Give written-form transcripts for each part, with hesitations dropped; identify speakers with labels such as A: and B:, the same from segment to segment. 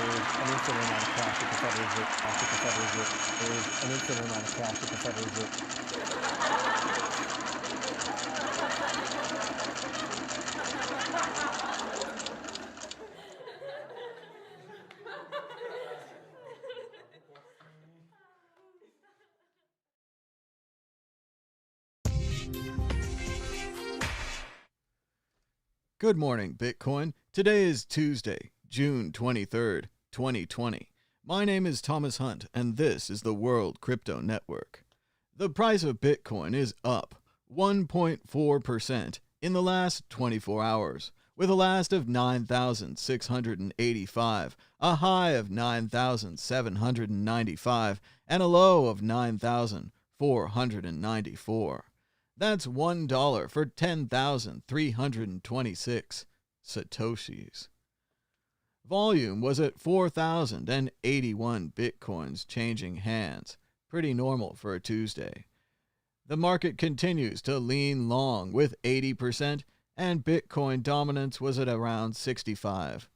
A: an infinite amount of cash at the Federal Reserve. There is an infinite amount of cash at the Federal Reserve.
B: Good morning, Bitcoin. Today is Tuesday, June 23rd, 2020. My name is Thomas Hunt, and this is the World Crypto Network. The price of Bitcoin is up 1.4% in the last 24 hours, with a last of 9,685, a high of 9,795, and a low of 9,494. That's $1 for 10,326 Satoshis. Volume was at 4,081 Bitcoins changing hands. Pretty normal for a Tuesday. The market continues to lean long with 80%, and Bitcoin dominance was at around 65%.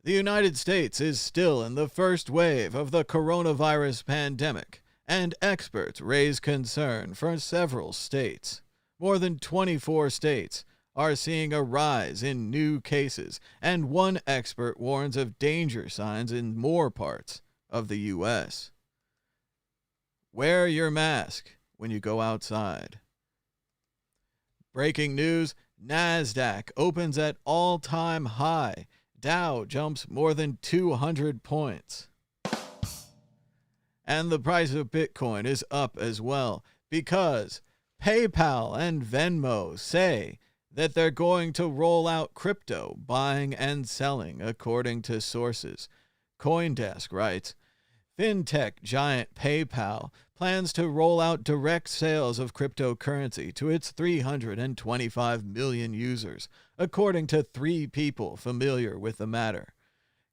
B: The United States is still in the first wave of the coronavirus pandemic, and experts raise concern for several states. More than 24 states are seeing a rise in new cases, and one expert warns of danger signs in more parts of the U.S. Wear your mask when you go outside. Breaking news: NASDAQ opens at all-time high. Dow jumps more than 200 points. And the price of Bitcoin is up as well because PayPal and Venmo say that they're going to roll out crypto buying and selling, according to sources. CoinDesk writes, fintech giant PayPal plans to roll out direct sales of cryptocurrency to its 325 million users, according to 3 people familiar with the matter.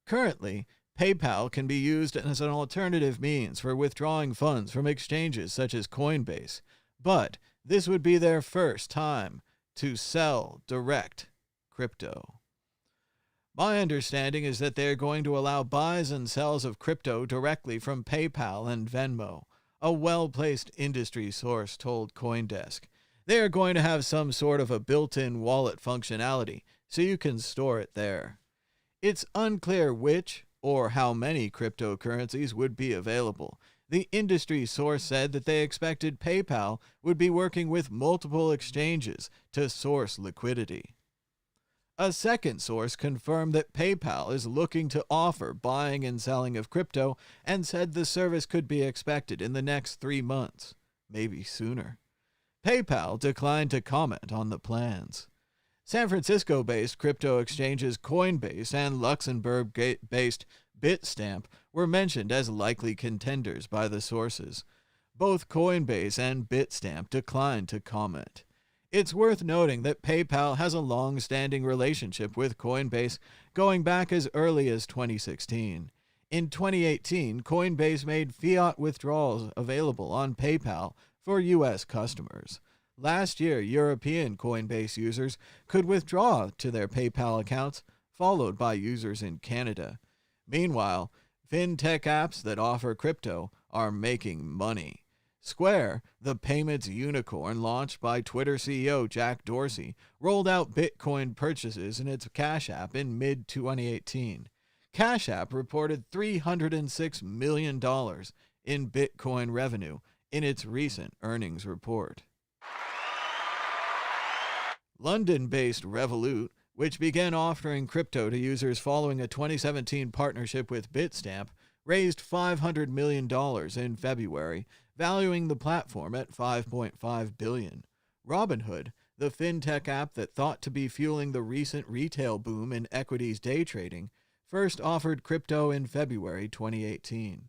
B: Currently, PayPal can be used as an alternative means for withdrawing funds from exchanges such as Coinbase, but this would be their first time to sell direct crypto. My understanding is that they're going to allow buys and sells of crypto directly from PayPal and Venmo, a well-placed industry source told CoinDesk. They are going to have some sort of a built-in wallet functionality, so you can store it there. It's unclear which or how many cryptocurrencies would be available. The industry source said that they expected PayPal would be working with multiple exchanges to source liquidity. A second source confirmed that PayPal is looking to offer buying and selling of crypto and said the service could be expected in the next 3 months, maybe sooner. PayPal declined to comment on the plans. San Francisco-based crypto exchanges Coinbase and Luxembourg-based Bitstamp were mentioned as likely contenders by the sources. Both Coinbase and Bitstamp declined to comment. It's worth noting that PayPal has a long-standing relationship with Coinbase going back as early as 2016. In 2018, Coinbase made fiat withdrawals available on PayPal for U.S. customers. Last year, European Coinbase users could withdraw to their PayPal accounts, followed by users in Canada. Meanwhile, fintech apps that offer crypto are making money. Square, the payments unicorn launched by Twitter CEO Jack Dorsey, rolled out Bitcoin purchases in its Cash App in mid-2018. Cash App reported $306 million in Bitcoin revenue in its recent earnings report. London-based Revolut, which began offering crypto to users following a 2017 partnership with Bitstamp, raised $500 million in February, valuing the platform at $5.5 billion. Robinhood, the fintech app that thought to be fueling the recent retail boom in equities day trading, first offered crypto in February 2018.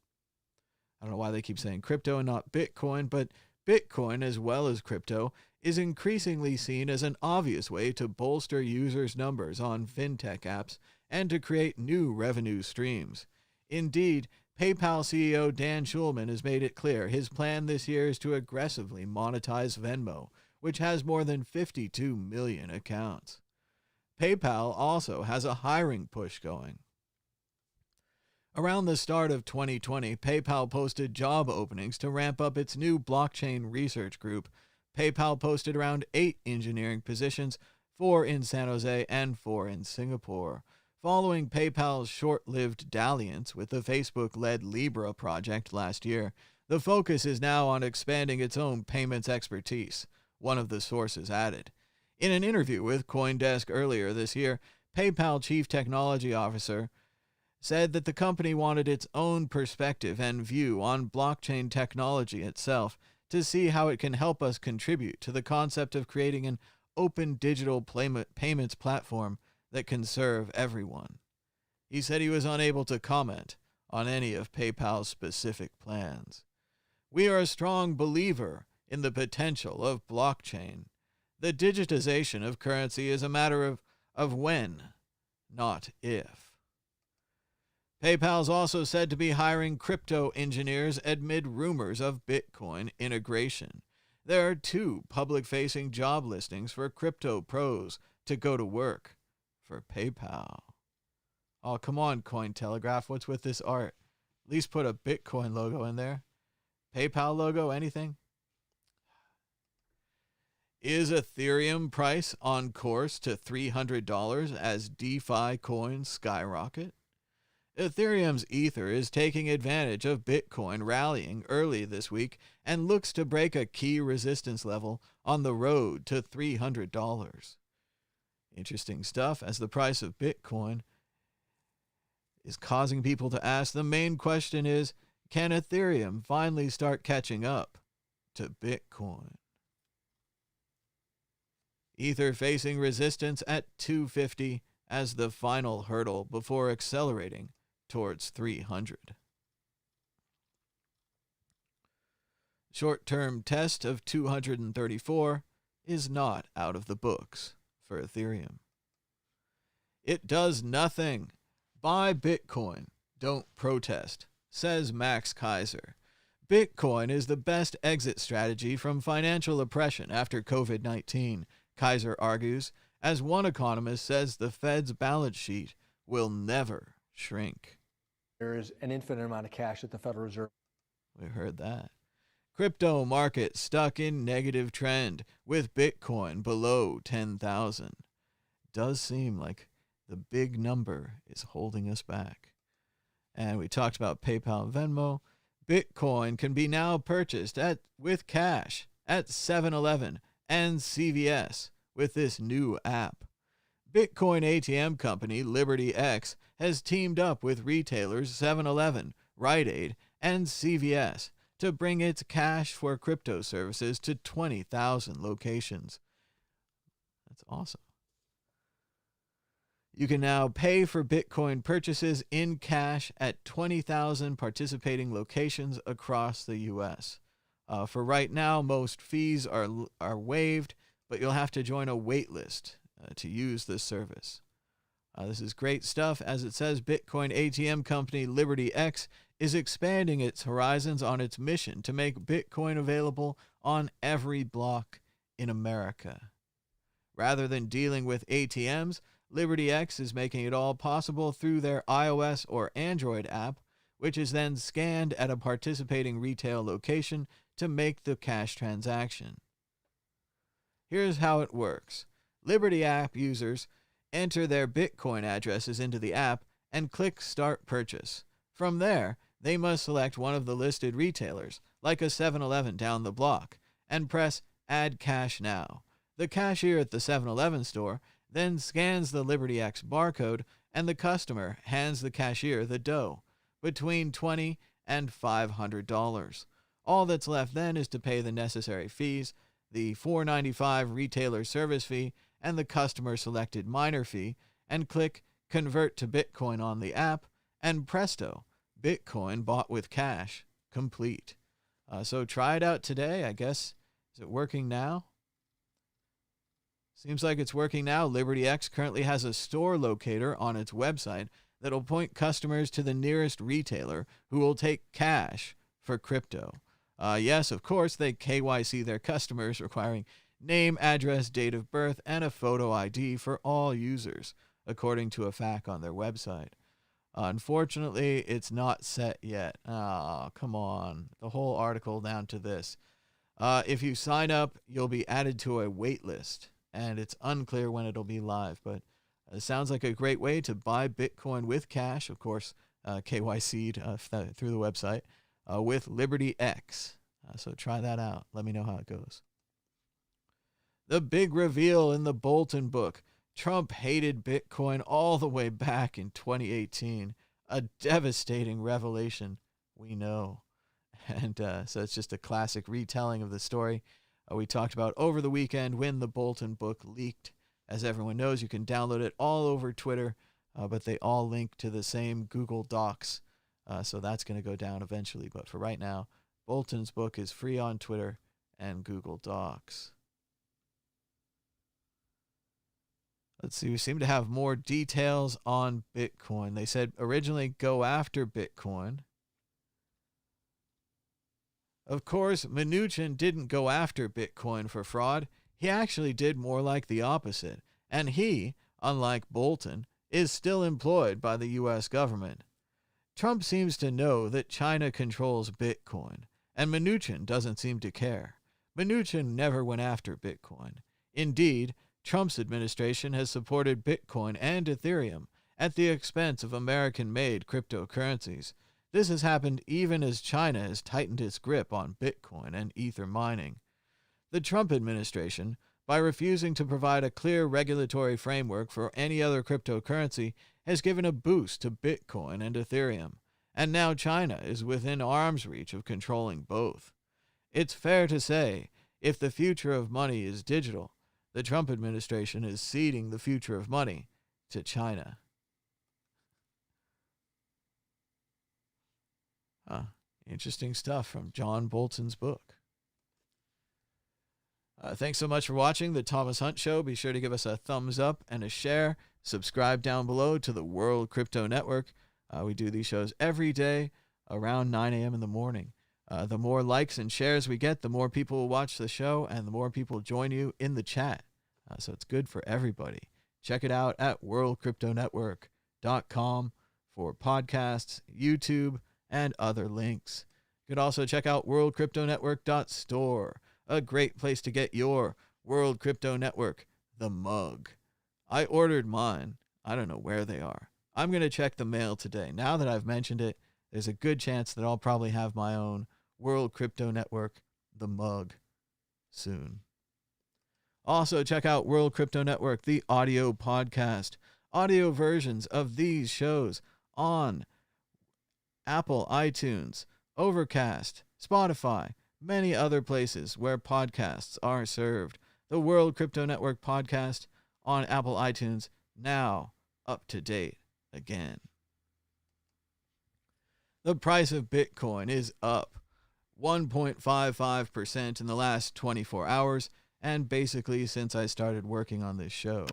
B: I don't know why they keep saying crypto and not Bitcoin, but Bitcoin, as well as crypto, is increasingly seen as an obvious way to bolster users' numbers on fintech apps and to create new revenue streams. Indeed, PayPal CEO Dan Schulman has made it clear his plan this year is to aggressively monetize Venmo, which has more than 52 million accounts. PayPal also has a hiring push going. Around the start of 2020, PayPal posted job openings to ramp up its new blockchain research group. PayPal posted around 8 engineering positions, 4 in San Jose and 4 in Singapore. Following PayPal's short-lived dalliance with the Facebook-led Libra project last year, the focus is now on expanding its own payments expertise, one of the sources added. In an interview with CoinDesk earlier this year, PayPal Chief Technology Officer said that the company wanted its own perspective and view on blockchain technology itself to see how it can help us contribute to the concept of creating an open digital payments platform that can serve everyone. He said he was unable to comment on any of PayPal's specific plans. We are a strong believer in the potential of blockchain. The digitization of currency is a matter of when, not if. PayPal's also said to be hiring crypto engineers amid rumors of Bitcoin integration. There are 2 public-facing job listings for crypto pros to go to work for PayPal. Oh, come on, Cointelegraph. What's with this art? At least put a Bitcoin logo in there. PayPal logo, anything? Is Ethereum price on course to $300 as DeFi coins skyrocket? Ethereum's Ether is taking advantage of Bitcoin rallying early this week and looks to break a key resistance level on the road to $300. Interesting stuff, as the price of Bitcoin is causing people to ask. The main question is, can Ethereum finally start catching up to Bitcoin? Ether facing resistance at 250 as the final hurdle before accelerating towards 300. Short-term test of 234 is not out of the books for Ethereum. It does nothing. Buy Bitcoin. Don't protest, says Max Kaiser. Bitcoin is the best exit strategy from financial oppression after COVID-19, Kaiser argues, as one economist says the Fed's balance sheet will never shrink.
A: There is an infinite amount of cash at the Federal Reserve.
B: We heard that. Crypto market stuck in negative trend with Bitcoin below 10,000. Does seem like the big number is holding us back. And we talked about PayPal and Venmo. Bitcoin can be now purchased with cash at 7-Eleven and CVS with this new app. Bitcoin ATM company LibertyX has teamed up with retailers 7-Eleven, Rite Aid, and CVS to bring its cash for crypto services to 20,000 locations. That's awesome. You can now pay for Bitcoin purchases in cash at 20,000 participating locations across the U.S. For right now, most fees are waived, but you'll have to join a wait list to use this service. This is great stuff. As it says, Bitcoin ATM company LibertyX is expanding its horizons on its mission to make Bitcoin available on every block in America. Rather than dealing with ATMs, LibertyX is making it all possible through their iOS or Android app, which is then scanned at a participating retail location to make the cash transaction. Here's how it works. Liberty app users enter their Bitcoin addresses into the app and click Start Purchase. From there, they must select one of the listed retailers, like a 7-Eleven down the block, and press Add Cash Now. The cashier at the 7-Eleven store then scans the LibertyX barcode, and the customer hands the cashier the dough, between $20 and $500. All that's left then is to pay the necessary fees, the $4.95 retailer service fee, and the customer-selected miner fee, and click Convert to Bitcoin on the app, and presto, Bitcoin bought with cash, complete. So try it out today, I guess. Is it working now? Seems like it's working now. LibertyX currently has a store locator on its website that'll point customers to the nearest retailer who will take cash for crypto. Yes, of course, they KYC their customers, requiring name, address, date of birth, and a photo ID for all users, according to a FAQ on their website. Unfortunately, it's not set yet. Oh, come on. The whole article down to this. If you sign up, you'll be added to a wait list, and it's unclear when it'll be live, but it sounds like a great way to buy Bitcoin with cash, of course, KYC'd through the website, with Liberty X. So try that out. Let me know how it goes. The big reveal in the Bolton book. Trump hated Bitcoin all the way back in 2018. A devastating revelation, we know. And so it's just a classic retelling of the story we talked about over the weekend when the Bolton book leaked. As everyone knows, you can download it all over Twitter, but they all link to the same Google Docs. So that's going to go down eventually. But for right now, Bolton's book is free on Twitter and Google Docs. Let's see, we seem to have more details on Bitcoin. They said originally go after Bitcoin. Of course, Mnuchin didn't go after Bitcoin for fraud. He actually did more like the opposite. And he, unlike Bolton, is still employed by the U.S. government. Trump seems to know that China controls Bitcoin, and Mnuchin doesn't seem to care. Mnuchin never went after Bitcoin. Indeed, Trump's administration has supported Bitcoin and Ethereum at the expense of American-made cryptocurrencies. This has happened even as China has tightened its grip on Bitcoin and Ether mining. The Trump administration, by refusing to provide a clear regulatory framework for any other cryptocurrency, has given a boost to Bitcoin and Ethereum, and now China is within arm's reach of controlling both. It's fair to say, if the future of money is digital, the Trump administration is ceding the future of money to China. Interesting stuff from John Bolton's book. Thanks so much for watching The Thomas Hunt Show. Be sure to give us a thumbs up and a share. Subscribe down below to the World Crypto Network. We do these shows every day around 9 a.m. in the morning. The more likes and shares we get, the more people will watch the show and the more people join you in the chat. So it's good for everybody. Check it out at worldcryptonetwork.com for podcasts, YouTube, and other links. You can also check out worldcryptonetwork.store, a great place to get your World Crypto Network, the mug. I ordered mine. I don't know where they are. I'm going to check the mail today. Now that I've mentioned it, there's a good chance that I'll probably have my own World Crypto Network, the mug, soon. Also, check out World Crypto Network, the audio podcast. Audio versions of these shows on Apple, iTunes, Overcast, Spotify, many other places where podcasts are served. The World Crypto Network podcast on Apple iTunes, now up to date again. The price of Bitcoin is up 1.55% in the last 24 hours, and basically since I started working on this show.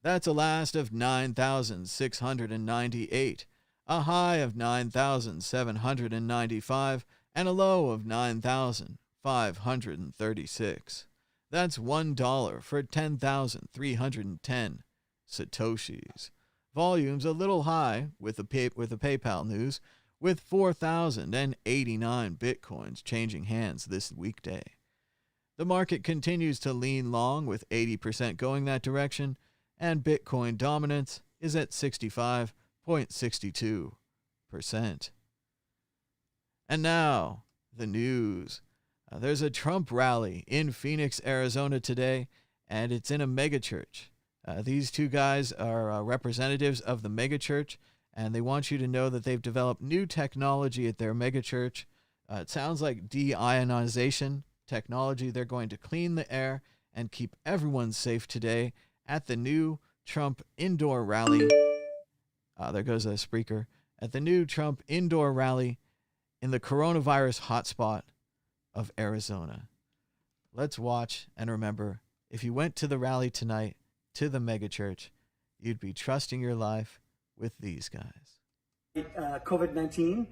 B: That's a last of 9,698, a high of 9,795, and a low of 9,536. That's $1 for 10,310 Satoshis. Volume's a little high with the PayPal news, with 4,089 Bitcoins changing hands this weekday. The market continues to lean long, with 80% going that direction, and Bitcoin dominance is at 65.62%. And now, the news. There's a Trump rally in Phoenix, Arizona today, and it's in a megachurch. These two guys are representatives of the megachurch, and they want you to know that they've developed new technology at their megachurch. It sounds like deionization technology. They're going to clean the air and keep everyone safe today at the new Trump indoor rally. There goes a Spreaker. At the new Trump indoor rally in the coronavirus hotspot of Arizona. Let's watch and remember, if you went to the rally tonight, to the megachurch, you'd be trusting your life with these guys.
C: COVID-19,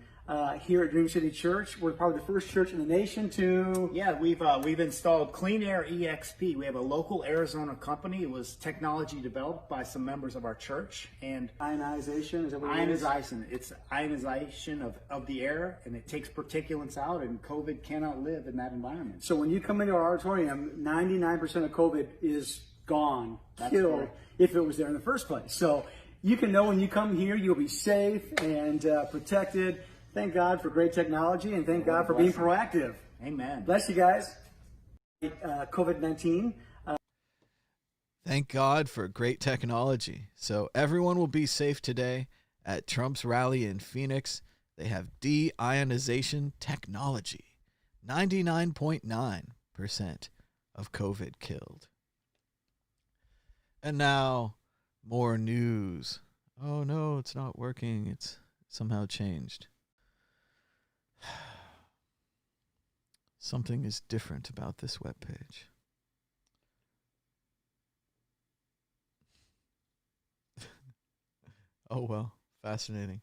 C: here at Dream City Church. We're probably the first church in the nation to...
D: Yeah, we've installed Clean Air EXP. We have a local Arizona company. It was technology developed by some members of our church. And
C: Ionization, is that what it is?
D: ionization, it's ionization of the air, and it takes particulates out, and COVID cannot live in that environment.
C: So when you come into our auditorium, 99% of COVID is gone,
D: That's
C: killed,
D: correct.
C: if it was there in the first place. So you can know when you come here, you'll be safe and protected. Thank God for great technology, and thank God for being proactive.
D: Amen.
C: Bless you guys. COVID-19.
B: Thank God for great technology. So everyone will be safe today at Trump's rally in Phoenix. They have deionization technology. 99.9% of COVID killed. And now, more news. Oh no, it's not working. It's somehow changed. Something is different about this webpage. Oh well, fascinating.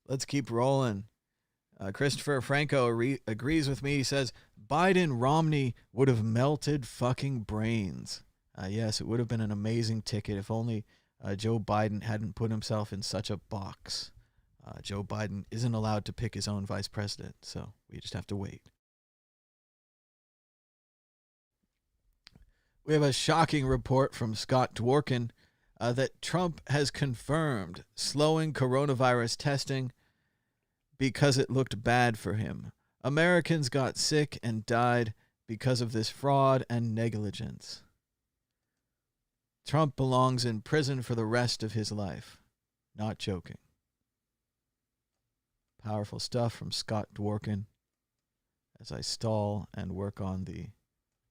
B: Let's keep rolling. Christopher Franco agrees with me. He says, Biden Romney would have melted fucking brains. Yes, it would have been an amazing ticket if only Joe Biden hadn't put himself in such a box. Joe Biden isn't allowed to pick his own vice president, so we just have to wait. We have a shocking report from Scott Dworkin that Trump has confirmed slowing coronavirus testing because it looked bad for him. Americans got sick and died because of this fraud and negligence. Trump belongs in prison for the rest of his life. Not joking. Powerful stuff from Scott Dworkin as I stall and work on the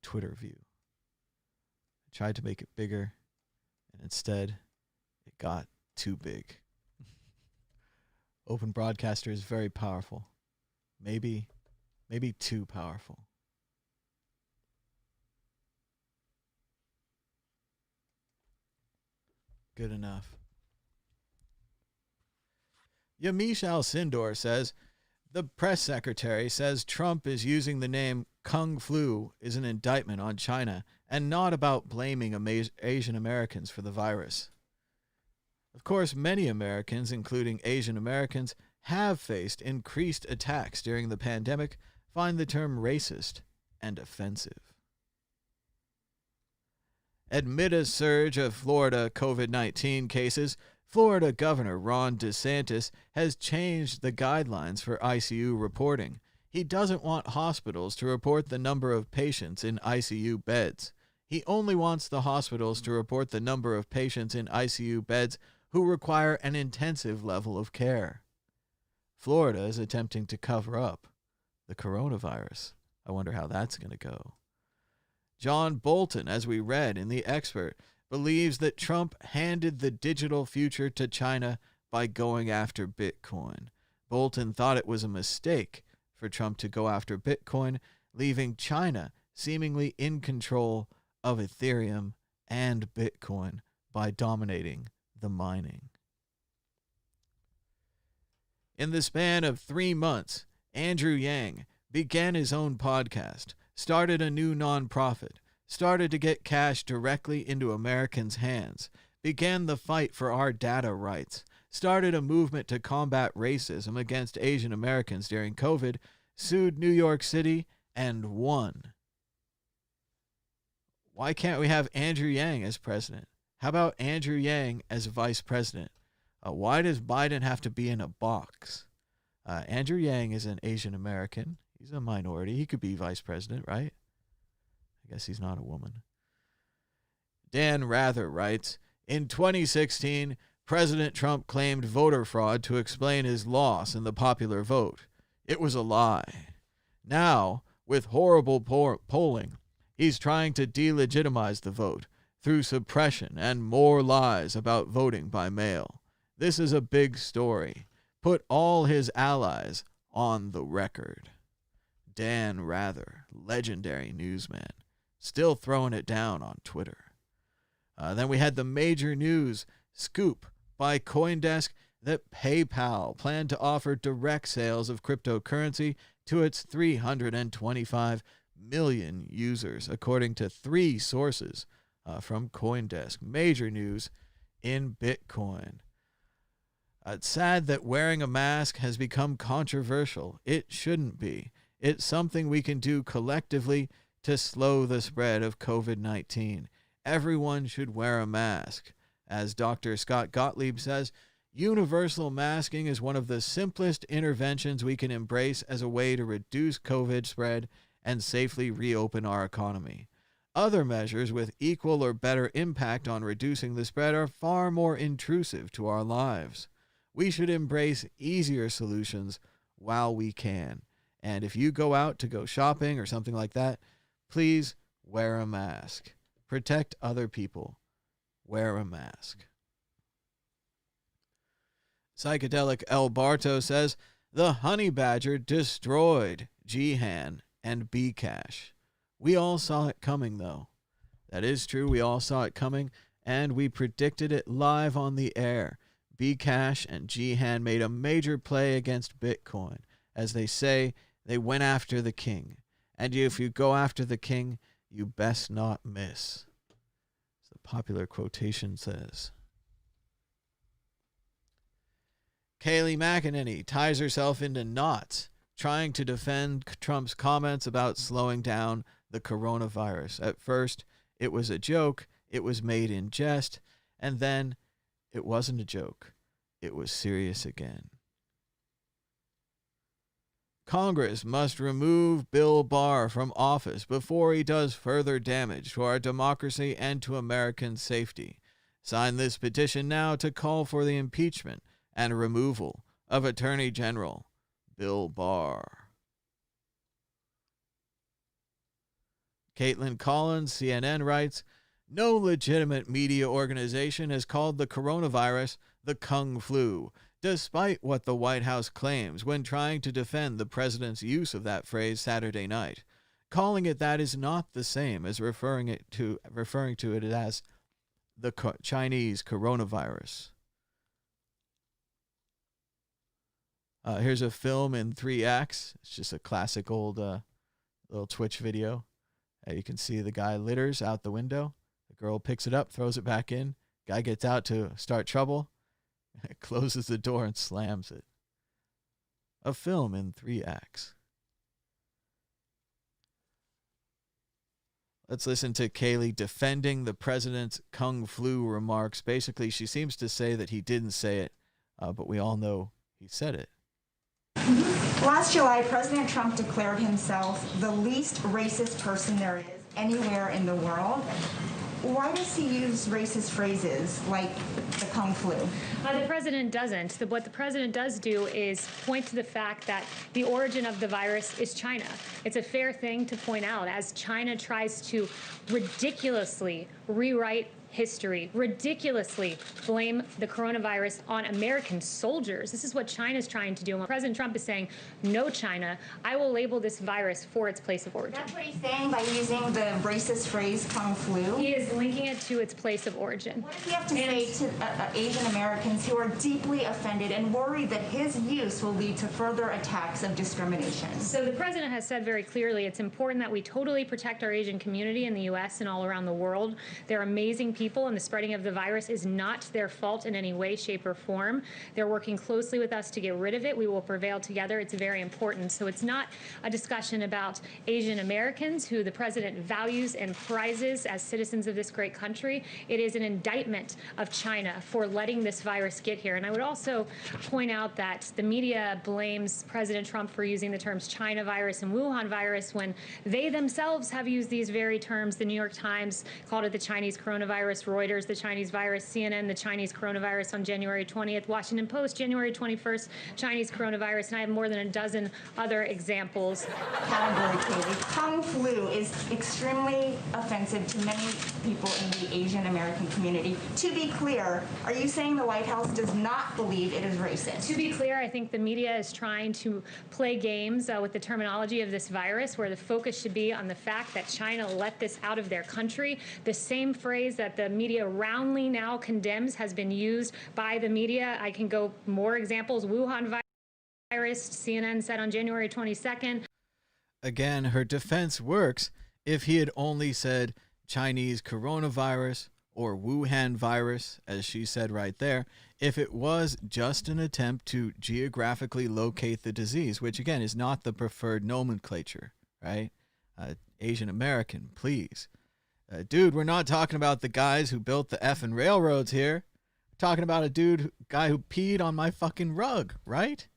B: Twitter view. I tried to make it bigger, and instead it got too big. Open Broadcaster is very powerful. Maybe too powerful. Good enough. Yamish Al-Sindor says, the press secretary says Trump is using the name Kung Flu is an indictment on China and not about blaming Asian Americans for the virus. Of course, many Americans, including Asian Americans, have faced increased attacks during the pandemic, find the term racist and offensive. Amid a surge of Florida COVID-19 cases, Florida Governor Ron DeSantis has changed the guidelines for ICU reporting. He doesn't want hospitals to report the number of patients in ICU beds. He only wants the hospitals to report the number of patients in ICU beds who require an intensive level of care. Florida is attempting to cover up the coronavirus. I wonder how that's going to go. John Bolton, as we read in The Expert, believes that Trump handed the digital future to China by going after Bitcoin. Bolton thought it was a mistake for Trump to go after Bitcoin, leaving China seemingly in control of Ethereum and Bitcoin by dominating the mining. In the span of 3 months, Andrew Yang began his own podcast, started a new nonprofit, started to get cash directly into Americans' hands, began the fight for our data rights, started a movement to combat racism against Asian Americans during COVID, sued New York City, and won. Why can't we have Andrew Yang as president? How about Andrew Yang as vice president? Why does Biden have to be in a box? Andrew Yang is an Asian American. He's a minority. He could be vice president, right? I guess he's not a woman. Dan Rather writes, in 2016, President Trump claimed voter fraud to explain his loss in the popular vote. It was a lie. Now, with horrible polling, he's trying to delegitimize the vote through suppression and more lies about voting by mail. This is a big story. Put all his allies on the record. Dan Rather, legendary newsman, still throwing it down on Twitter. Then we had the major news scoop by CoinDesk that PayPal planned to offer direct sales of cryptocurrency to its 325 million users, according to 3 sources from CoinDesk. Major news in Bitcoin. It's sad that wearing a mask has become controversial. It shouldn't be. It's something we can do collectively to slow the spread of COVID-19. Everyone should wear a mask. As Dr. Scott Gottlieb says, universal masking is one of the simplest interventions we can embrace as a way to reduce COVID spread and safely reopen our economy. Other measures with equal or better impact on reducing the spread are far more intrusive to our lives. We should embrace easier solutions while we can. And if you go out to go shopping or something like that, please wear a mask. Protect other people. Wear a mask. Psychedelic El Barto says, the honey badger destroyed Jihan and Bcash. We all saw it coming, though. That is true. We all saw it coming, and we predicted it live on the air. Bcash and Jihan made a major play against Bitcoin. As they say, they went after the king. And if you go after the king, you best not miss. As the popular quotation says. Kayleigh McEnany ties herself into knots trying to defend Trump's comments about slowing down the coronavirus. At first, it was a joke, it was made in jest, and then it wasn't a joke. It was serious again. Congress must remove Bill Barr from office before he does further damage to our democracy and to American safety. Sign this petition now to call for the impeachment and removal of Attorney General Bill Barr. Caitlin Collins, CNN, writes, no legitimate media organization has called the coronavirus the Kung Flu, despite what the White House claims when trying to defend the president's use of that phrase Saturday night. Calling it that is not the same as referring to it as the Chinese coronavirus. Here's a film in 3 acts. It's just a classic old little Twitch video. You can see the guy litters out the window. The girl picks it up, throws it back in. Guy gets out to start trouble. Closes the door and slams it. A film in 3 acts. Let's listen to Kayleigh defending the president's Kung Flu remarks. Basically, she seems to say that he didn't say it, but we all know he said it.
E: Last July, President Trump declared himself the least racist person there is anywhere in the world. Why does he use racist phrases like the Kung Flu?
F: The president doesn't. What the president does do is point to the fact that the origin of the virus is China. It's a fair thing to point out as China tries to ridiculously rewrite history, ridiculously blame the coronavirus on American soldiers. This is what China's trying to do. President Trump is saying, no, China, I will label this virus for its place of origin.
E: That's what he's saying by using the racist phrase Kung Flu?
F: He is linking it to its place of origin.
E: What does he have to say to Asian Americans who are deeply offended and worried that his use will lead to further attacks of discrimination?
F: So the president has said very clearly it's important that we totally protect our Asian community in the U.S. and all around the world. They're amazing people, and the spreading of the virus is not their fault in any way, shape, or form. They're working closely with us to get rid of it. We will prevail together. It's very important. So it's not a discussion about Asian Americans, who the president values and prizes as citizens of this great country. It is an indictment of China for letting this virus get here. And I would also point out that the media blames President Trump for using the terms China virus and Wuhan virus when they themselves have used these very terms. The New York Times called it the Chinese coronavirus, Reuters, the Chinese virus, CNN, the Chinese coronavirus on January 20th, Washington Post, January 21st, Chinese coronavirus, and I have more than a dozen other examples.
E: Category Kayleigh. Kung Flu is extremely offensive to many people in the Asian American community. To be clear, are you saying the White House does not believe it is racist?
F: To be clear, I think the media is trying to play games with the terminology of this virus, where the focus should be on the fact that China let this out of their country. The same phrase that the the media roundly now condemns has been used by the media. I can go more examples. Wuhan virus, CNN said on January 22nd.
B: Again, her defense works if he had only said Chinese coronavirus or Wuhan virus, as she said right there, if it was just an attempt to geographically locate the disease, which again is not the preferred nomenclature, right? Asian American, please. Dude, we're not talking about the guys who built the effing railroads here. We're talking about a guy who peed on my fucking rug, right?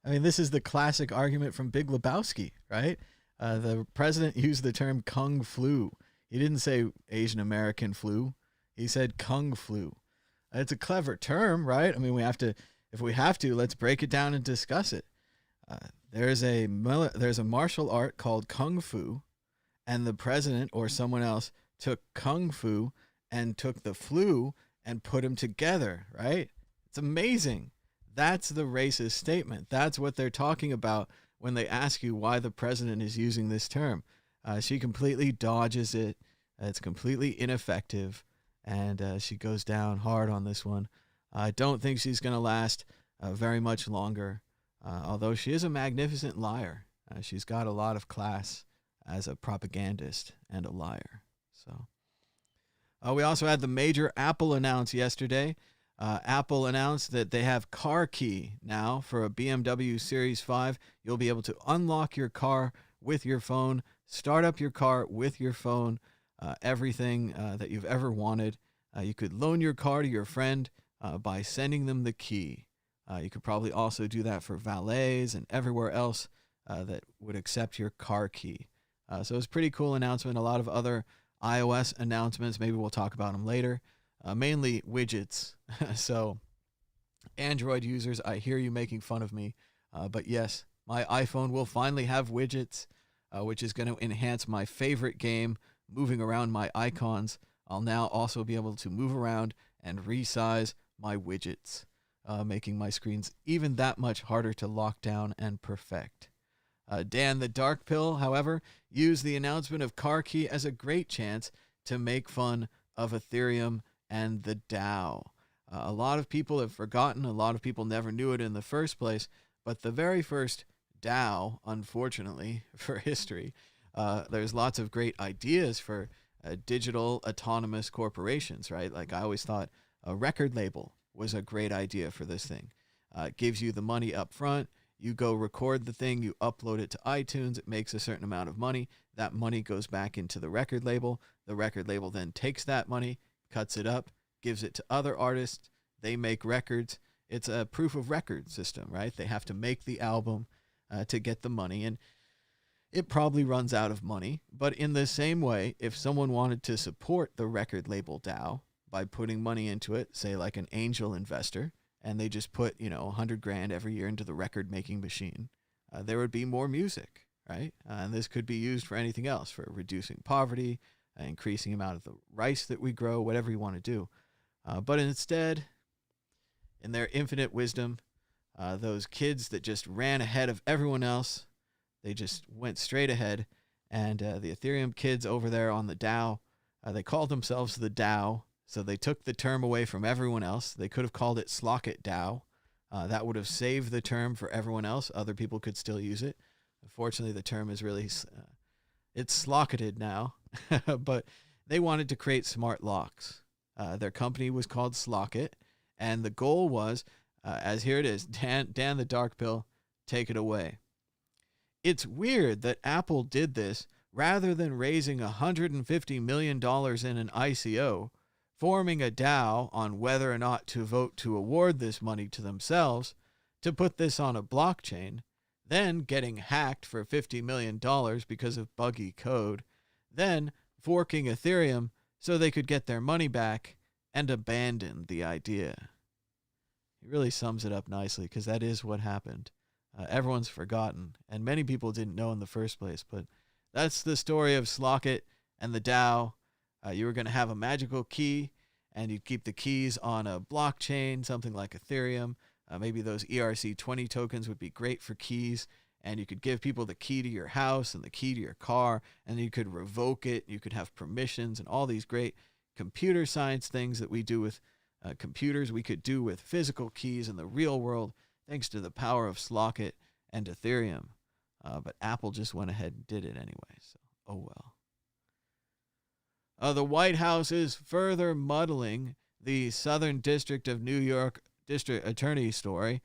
B: I mean, this is the classic argument from Big Lebowski, right? The president used the term Kung flu. He didn't say Asian American flu. He said Kung flu. It's a clever term, right? I mean, if we have to, let's break it down and discuss it. There's a martial art called Kung Fu, and the president or someone else took Kung Fu and took the flu and put them together, right? It's amazing. That's the racist statement. That's what they're talking about when they ask you why the president is using this term. She completely dodges it. It's completely ineffective, and she goes down hard on this one. I don't think she's going to last very much longer, although she is a magnificent liar. She's got a lot of class as a propagandist and a liar. So, we also had the major Apple announce yesterday. Apple announced that they have Car Key now for a BMW Series 5. You'll be able to unlock your car with your phone, start up your car with your phone, everything that you've ever wanted. You could loan your car to your friend by sending them the key. You could probably also do that for valets and everywhere else that would accept your car key. So it's a pretty cool announcement. A lot of other iOS announcements. Maybe we'll talk about them later. Mainly widgets. So Android users, I hear you making fun of me. But yes, my iPhone will finally have widgets, which is going to enhance my favorite game, moving around my icons. I'll now also be able to move around and resize my widgets, making my screens even that much harder to lock down and perfect. Dan the Dark Pill, however, used the announcement of Car Key as a great chance to make fun of Ethereum and the DAO. A lot of people have forgotten, a lot of people never knew it in the first place, but the very first DAO, unfortunately, for history, there's lots of great ideas for digital autonomous corporations, right? Like I always thought a record label was a great idea for this thing. It gives you the money up front. You go record the thing, you upload it to iTunes, it makes a certain amount of money. That money goes back into the record label. The record label then takes that money, cuts it up, gives it to other artists. They make records. It's a proof of record system, right? They have to make the album to get the money, and it probably runs out of money. But in the same way, if someone wanted to support the record label DAO by putting money into it, say like an angel investor, and they just put, $100,000 every year into the record making machine, there would be more music, right? And this could be used for anything else, for reducing poverty, increasing the amount of the rice that we grow, whatever you want to do. But instead, in their infinite wisdom, those kids that just ran ahead of everyone else, they just went straight ahead. And the Ethereum kids over there on the DAO, they called themselves the DAO. So they took the term away from everyone else. They could have called it Slockit DAO. That would have saved the term for everyone else. Other people could still use it. Unfortunately, the term is really, it's slocketed now. But they wanted to create smart locks. Their company was called Slockit. And the goal was, as here it is, Dan the Dark Pill, take it away. It's weird that Apple did this rather than raising $150 million in an ICO, forming a DAO on whether or not to vote to award this money to themselves, to put this on a blockchain, then getting hacked for $50 million because of buggy code, then forking Ethereum so they could get their money back and abandon the idea. It really sums it up nicely, because that is what happened. Everyone's forgotten, and many people didn't know in the first place, but that's the story of Slockit and the DAO. You were going to have a magical key, and you'd keep the keys on a blockchain, something like Ethereum. Maybe those ERC20 tokens would be great for keys, and you could give people the key to your house and the key to your car, and you could revoke it. You could have permissions and all these great computer science things that we do with computers, we could do with physical keys in the real world, thanks to the power of Slockit and Ethereum. But Apple just went ahead and did it anyway, so oh well. The White House is further muddling the Southern District of New York District Attorney story.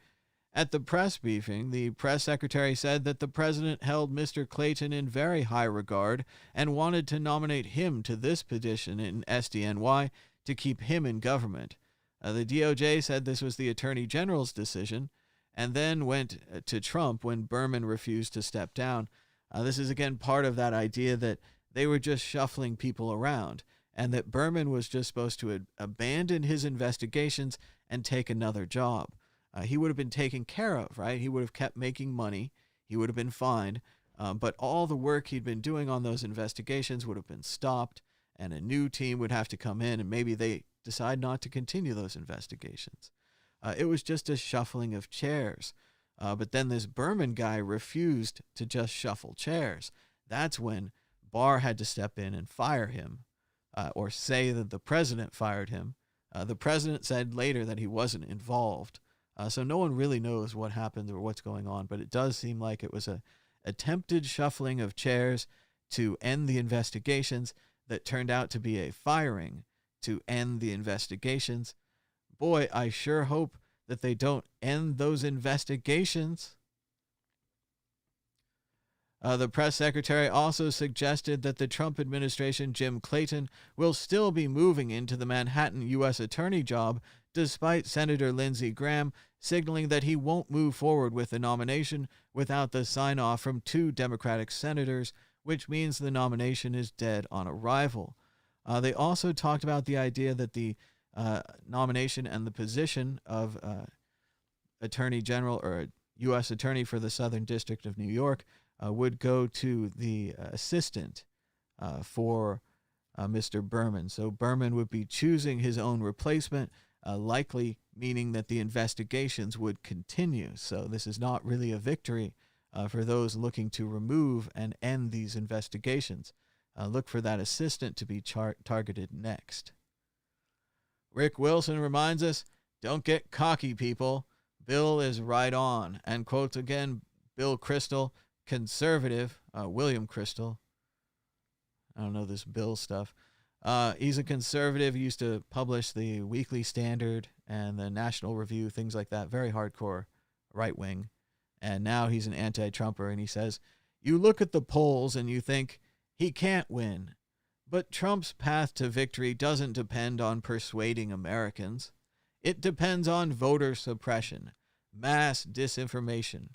B: At the press briefing, the press secretary said that the president held Mr. Clayton in very high regard and wanted to nominate him to this position in SDNY to keep him in government. The DOJ said this was the Attorney General's decision and then went to Trump when Berman refused to step down. This is again part of that idea that they were just shuffling people around and that Berman was just supposed to abandon his investigations and take another job. He would have been taken care of, right? He would have kept making money. He would have been fine. But all the work he'd been doing on those investigations would have been stopped, and a new team would have to come in, and maybe they decide not to continue those investigations. It was just a shuffling of chairs. But then this Berman guy refused to just shuffle chairs. That's when Barr had to step in and fire him, or say that the president fired him. The president said later that he wasn't involved. So no one really knows what happened or what's going on, but it does seem like it was a attempted shuffling of chairs to end the investigations that turned out to be a firing to end the investigations. Boy, I sure hope that they don't end those investigations. The press secretary also suggested that the Trump administration, Jim Clayton, will still be moving into the Manhattan U.S. Attorney job, despite Senator Lindsey Graham signaling that he won't move forward with the nomination without the sign-off from 2 Democratic senators, which means the nomination is dead on arrival. They also talked about the idea that the nomination and the position of Attorney General or U.S. Attorney for the Southern District of New York would go to the assistant for Mr. Berman. So Berman would be choosing his own replacement, likely meaning that the investigations would continue. So this is not really a victory for those looking to remove and end these investigations. Look for that assistant to be targeted next. Rick Wilson reminds us, don't get cocky, people. Bill is right on. And quotes again Bill Kristol, conservative, William Kristol. I don't know this Bill stuff. He's a conservative. He used to publish the Weekly Standard and the National Review, things like that. Very hardcore right wing. And now he's an anti-Trumper, and he says, you look at the polls and you think he can't win. But Trump's path to victory doesn't depend on persuading Americans. It depends on voter suppression, mass disinformation,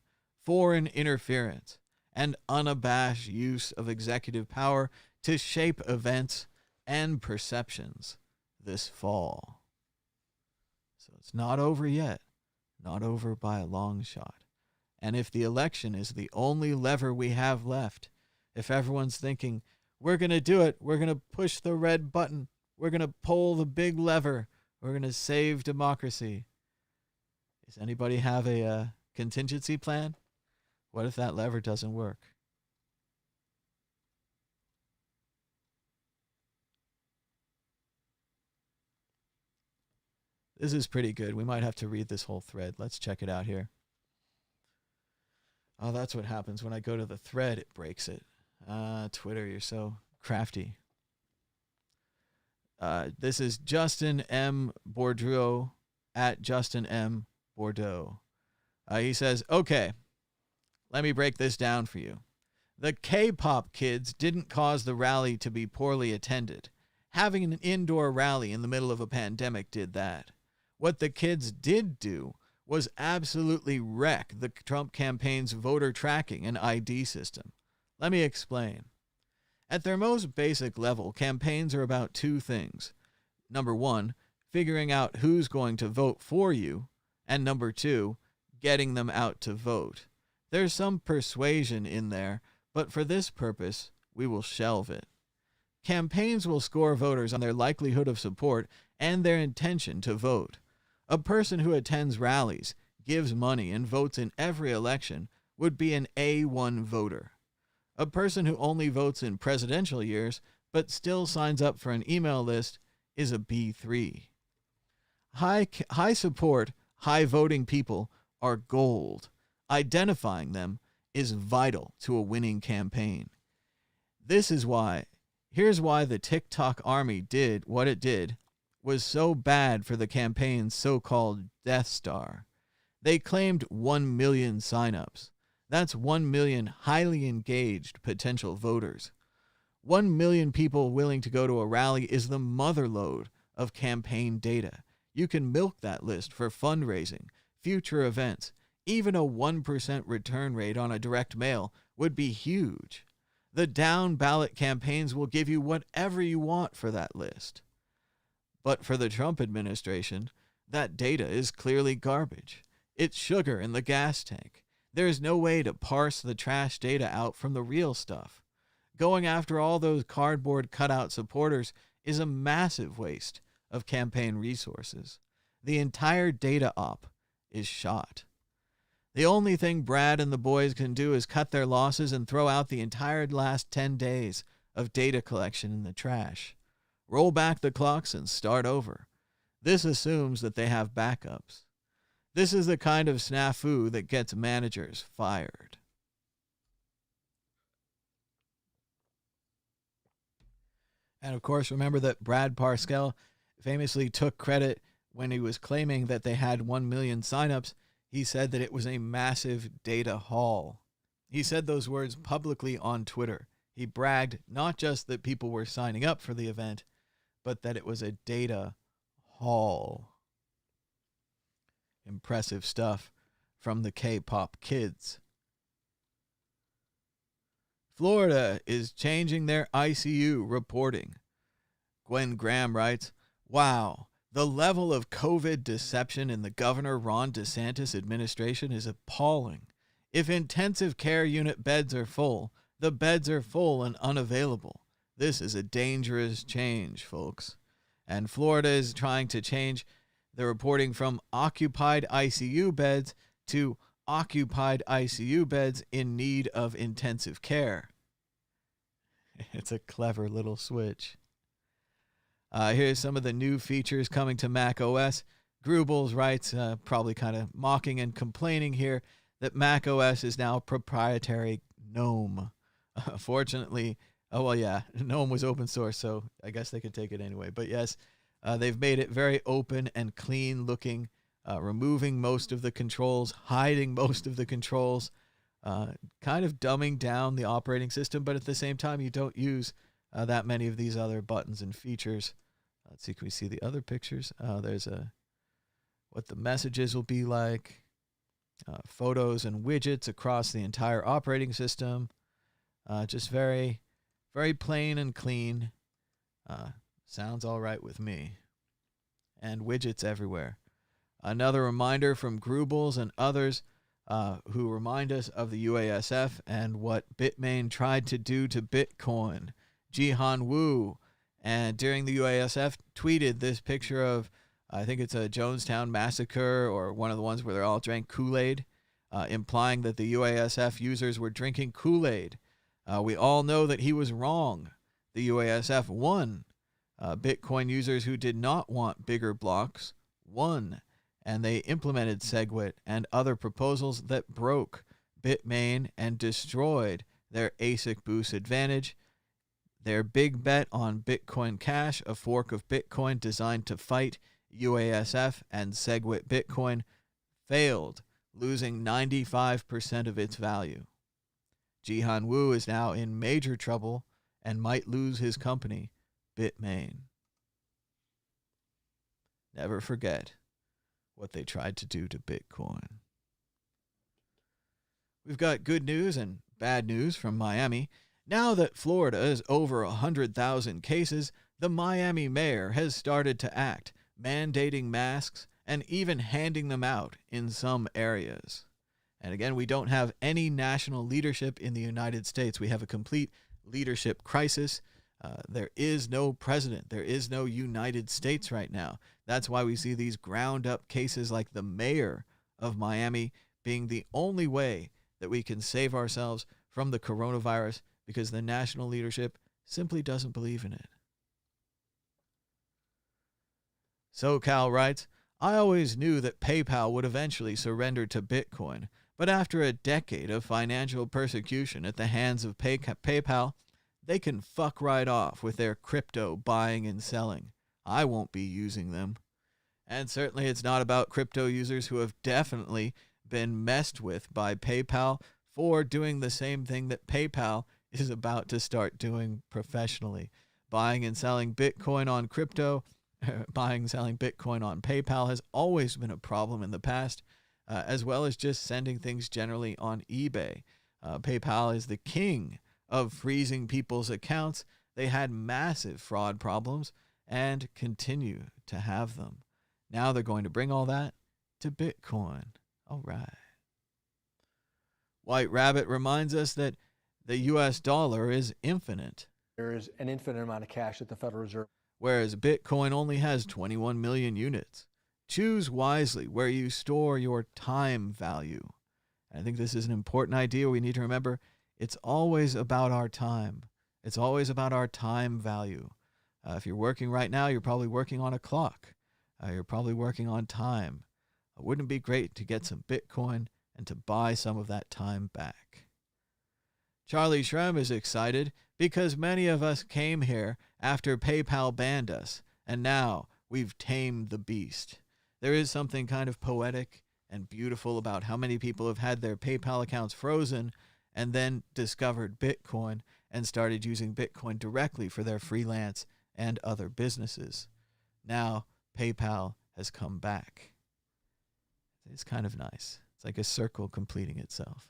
B: foreign interference, and unabashed use of executive power to shape events and perceptions this fall. So it's not over yet, not over by a long shot. And if the election is the only lever we have left, if everyone's thinking, we're going to do it, we're going to push the red button, we're going to pull the big lever, we're going to save democracy, does anybody have a contingency plan? What if that lever doesn't work? This is pretty good. We might have to read this whole thread. Let's check it out here. Oh, that's what happens when I go to the thread. It breaks it. Twitter, you're so crafty. This is Justin M. Bourdeau at Justin M. Bordeaux. He says, okay, let me break this down for you. The K-pop kids didn't cause the rally to be poorly attended. Having an indoor rally in the middle of a pandemic did that. What the kids did do was absolutely wreck the Trump campaign's voter tracking and ID system. Let me explain. At their most basic level, campaigns are about 2 things. Number 1, figuring out who's going to vote for you, and number 2, getting them out to vote. There's some persuasion in there, but for this purpose, we will shelve it. Campaigns will score voters on their likelihood of support and their intention to vote. A person who attends rallies, gives money, and votes in every election would be an A1 voter. A person who only votes in presidential years but still signs up for an email list is a B3. High support, high voting people are gold. Identifying them is vital to a winning campaign. Here's why the TikTok army did what it did was so bad for the campaign's so-called Death Star. They claimed 1 million signups. That's 1 million highly engaged potential voters. 1 million people willing to go to a rally is the motherlode of campaign data. You can milk that list for fundraising, future events. Even a 1% return rate on a direct mail would be huge. The down ballot campaigns will give you whatever you want for that list. But for the Trump administration, that data is clearly garbage. It's sugar in the gas tank. There's no way to parse the trash data out from the real stuff. Going after all those cardboard cutout supporters is a massive waste of campaign resources. The entire data op is shot. The only thing Brad and the boys can do is cut their losses and throw out the entire last 10 days of data collection in the trash. Roll back the clocks and start over. This assumes that they have backups. This is the kind of snafu that gets managers fired. And of course, remember that Brad Parscale famously took credit when he was claiming that they had 1 million signups. He said that it was a massive data haul. He said those words publicly on Twitter. He bragged not just that people were signing up for the event, but that it was a data haul. Impressive stuff from the K-pop kids. Florida is changing their ICU reporting. Gwen Graham writes, "Wow, the level of COVID deception in the Governor Ron DeSantis administration is appalling. If intensive care unit beds are full, the beds are full and unavailable. This is a dangerous change, folks." And Florida is trying to change the reporting from occupied ICU beds to occupied ICU beds in need of intensive care. It's a clever little switch. Here's some of the new features coming to Mac OS. Grubels writes, probably kind of mocking and complaining here, that Mac OS is now proprietary GNOME. Fortunately, GNOME was open source, so I guess they could take it anyway. But yes, they've made it very open and clean looking, removing most of the controls, hiding most of the controls, kind of dumbing down the operating system, but at the same time, you don't use that many of these other buttons and features. Let's see, can we see the other pictures? There's what the messages will be like, photos and widgets across the entire operating system. Just very, very plain and clean. Sounds all right with me. And widgets everywhere. Another reminder from Grubels and others who remind us of the UASF and what Bitmain tried to do to Bitcoin. Jihan Wu, and during the UASF, tweeted this picture of, I think it's a Jonestown massacre or one of the ones where they all drank Kool-Aid, implying that the UASF users were drinking Kool-Aid. We all know that he was wrong. The UASF won. Bitcoin users who did not want bigger blocks won, and they implemented SegWit and other proposals that broke Bitmain and destroyed their ASIC boost advantage. Their big bet on Bitcoin Cash, a fork of Bitcoin designed to fight UASF and SegWit Bitcoin, failed, losing 95% of its value. Jihan Wu is now in major trouble and might lose his company, Bitmain. Never forget what they tried to do to Bitcoin. We've got good news and bad news from Miami. Now that Florida is over 100,000 cases, the Miami mayor has started to act, mandating masks and even handing them out in some areas. And again, we don't have any national leadership in the United States. We have a complete leadership crisis. There is no president. There is no United States right now. That's why we see these ground-up cases like the mayor of Miami being the only way that we can save ourselves from the coronavirus, because the national leadership simply doesn't believe in it. SoCal writes, I always knew that PayPal would eventually surrender to Bitcoin, but after a decade of financial persecution at the hands of PayPal, they can fuck right off with their crypto buying and selling. I won't be using them. And certainly it's not about crypto users who have definitely been messed with by PayPal for doing the same thing that PayPal is about to start doing professionally. Buying and selling Bitcoin on buying and selling Bitcoin on PayPal has always been a problem in the past, as well as just sending things generally on eBay. PayPal is the king of freezing people's accounts. They had massive fraud problems and continue to have them. Now they're going to bring all that to Bitcoin. All right. White Rabbit reminds us that the US dollar is infinite,
A: There is an infinite amount of cash at the Federal Reserve.
B: whereas Bitcoin only has 21 million units. Choose wisely where you store your time value. I think this is an important idea we need to remember. It's always about our time. It's always about our time value. If you're working right now, you're probably working on a clock. You're probably working on time. Wouldn't it be great to get some Bitcoin and to buy some of that time back? Charlie Shrem is excited because many of us came here after PayPal banned us, and now we've tamed the beast. There is something kind of poetic and beautiful about how many people have had their PayPal accounts frozen and then discovered Bitcoin and started using Bitcoin directly for their freelance and other businesses. Now PayPal has come back. It's kind of nice. It's like a circle completing itself.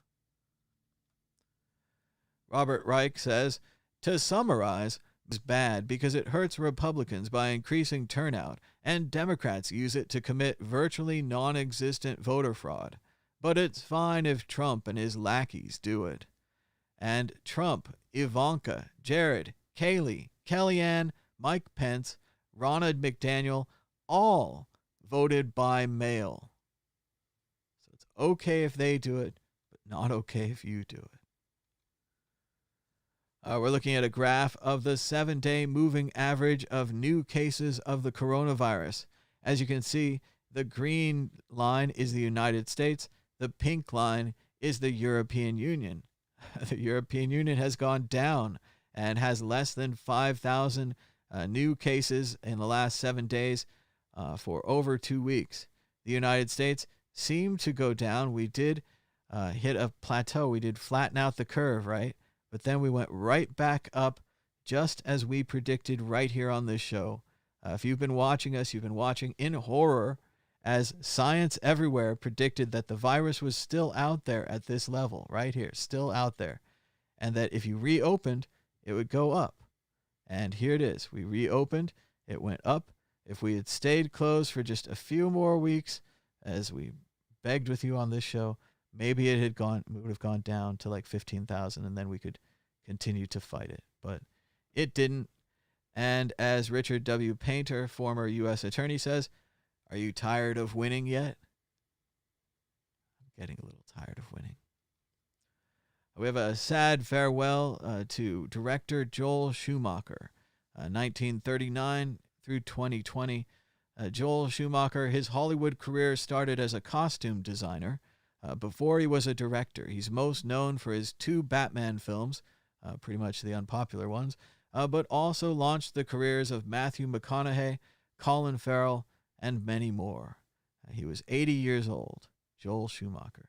B: Robert Reich says, to summarize, it's bad because it hurts Republicans by increasing turnout, and Democrats use it to commit virtually non-existent voter fraud. But it's fine if Trump and his lackeys do it. And Trump, Ivanka, Jared, Kayleigh, Kellyanne, Mike Pence, Ronald McDaniel, all voted by mail. So it's okay if they do it, but not okay if you do it. We're looking at a graph of the 7-day moving average of new cases of the coronavirus. As you can see, the green line is the United States. The pink line is the European Union. The European Union has gone down and has less than 5,000 new cases in the last 7 days for over 2 weeks. The United States seemed to go down. We did hit a plateau. We did flatten out the curve, right? But then we went right back up, just as we predicted right here on this show. If you've been watching us, you've been watching in horror as Science Everywhere predicted that the virus was still out there at this level, right here, still out there. And that if you reopened, it would go up. And here it is. We reopened, it went up. If we had stayed closed for just a few more weeks, as we begged with you on this show, maybe it would have gone down to like 15,000, and then we could continue to fight it. But it didn't. And as Richard W. Painter, former U.S. attorney, says, are you tired of winning yet? I'm getting a little tired of winning. We have a sad farewell to director Joel Schumacher, 1939 through 2020. Joel Schumacher, his Hollywood career started as a costume designer. Before he was a director, he's most known for his 2 Batman films, pretty much the unpopular ones, but also launched the careers of Matthew McConaughey, Colin Farrell, and many more. He was 80 years old, Joel Schumacher.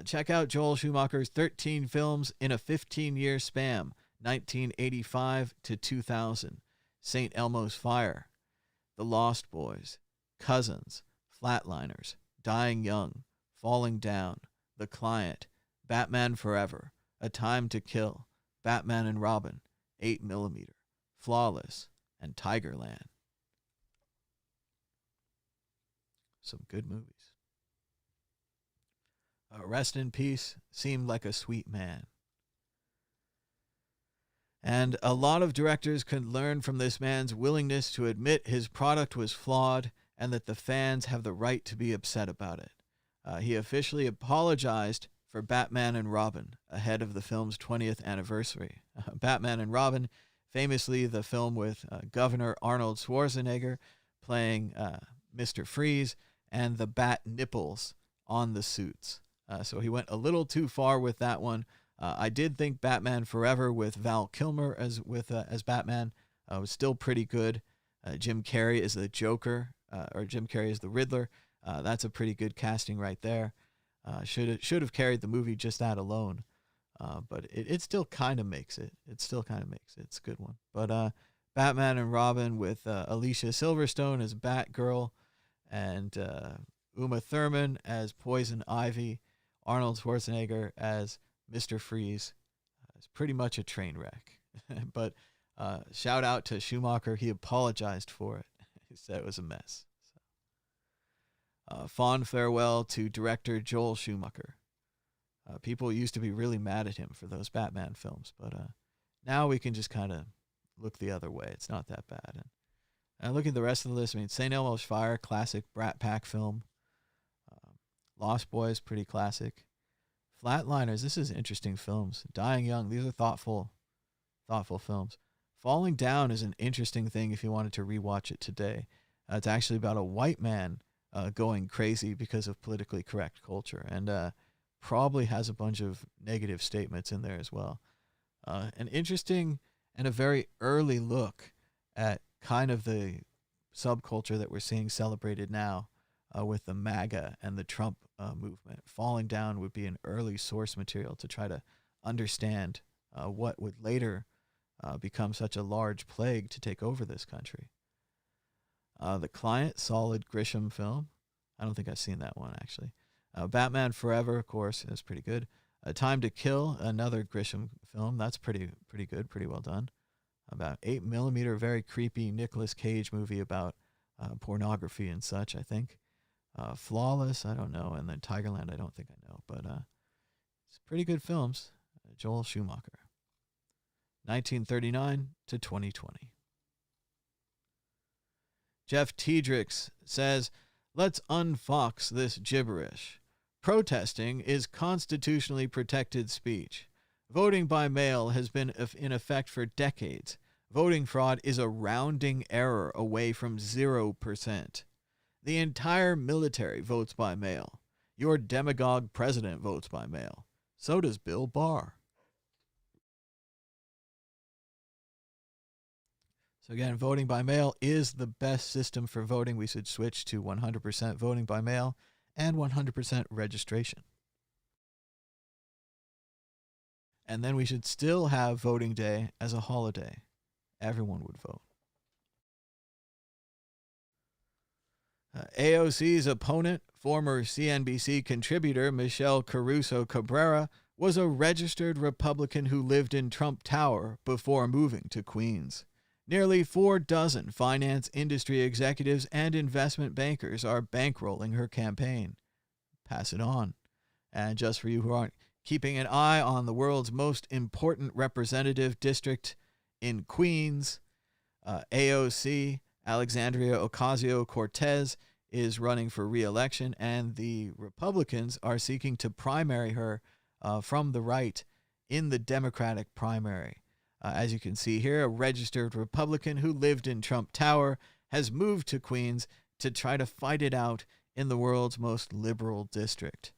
B: Check out Joel Schumacher's 13 films in a 15-year span, 1985 to 2000. St. Elmo's Fire, The Lost Boys, Cousins, Flatliners, Dying Young, Falling Down, The Client, Batman Forever, A Time to Kill, Batman and Robin, 8mm, Flawless, and Tigerland. Some good movies. Rest in peace, seemed like a sweet man. And a lot of directors could learn from this man's willingness to admit his product was flawed and that the fans have the right to be upset about it. He officially apologized for Batman and Robin ahead of the film's 20th anniversary. Batman and Robin, famously the film with Governor Arnold Schwarzenegger, playing Mr. Freeze, and the bat nipples on the suits. So he went a little too far with that one. I did think Batman Forever with Val Kilmer as Batman was still pretty good. Jim Carrey is the Joker, or Jim Carrey is the Riddler. That's a pretty good casting right there. Should have carried the movie just that alone. But it still kind of makes it. It's a good one. But Batman and Robin with Alicia Silverstone as Batgirl, and Uma Thurman as Poison Ivy, Arnold Schwarzenegger as Mr. Freeze. It's pretty much a train wreck. But shout out to Schumacher. He apologized for it. He said it was a mess. Fond farewell to director Joel Schumacher. People used to be really mad at him for those Batman films, but now we can just kind of look the other way. It's not that bad. And looking at the rest of the list, I mean, St. Elmo's Fire, classic Brat Pack film. Lost Boys, pretty classic. Flatliners, this is interesting films. Dying Young, these are thoughtful films. Falling Down is an interesting thing if you wanted to rewatch it today. It's actually about a white man going crazy because of politically correct culture, and probably has a bunch of negative statements in there as well. An interesting and a very early look at kind of the subculture that we're seeing celebrated now with the MAGA and the Trump movement. Falling Down would be an early source material to try to understand what would later become such a large plague to take over this country. The Client, solid Grisham film. I don't think I've seen that one, actually. Batman Forever, of course, is pretty good. Time to Kill, another Grisham film. That's pretty good, pretty well done. About 8mm, very creepy Nicolas Cage movie about pornography and such, I think. Flawless, I don't know. And then Tigerland, I don't think I know. But it's pretty good films. Joel Schumacher. 1939 to 2020. Jeff Tiedrix says, let's unfox this gibberish. Protesting is constitutionally protected speech. Voting by mail has been in effect for decades. Voting fraud is a rounding error away from 0%. The entire military votes by mail. Your demagogue president votes by mail. So does Bill Barr. So again, voting by mail is the best system for voting. We should switch to 100% voting by mail and 100% registration. And then we should still have voting day as a holiday. Everyone would vote. AOC's opponent, former CNBC contributor Michelle Caruso Cabrera, was a registered Republican who lived in Trump Tower before moving to Queens. Nearly 24 finance industry executives and investment bankers are bankrolling her campaign. Pass it on. And just for you who aren't keeping an eye on the world's most important representative district in Queens, AOC, Alexandria Ocasio-Cortez, is running for re-election, and the Republicans are seeking to primary her from the right in the Democratic primary. As you can see here, a registered Republican who lived in Trump Tower has moved to Queens to try to fight it out in the world's most liberal district.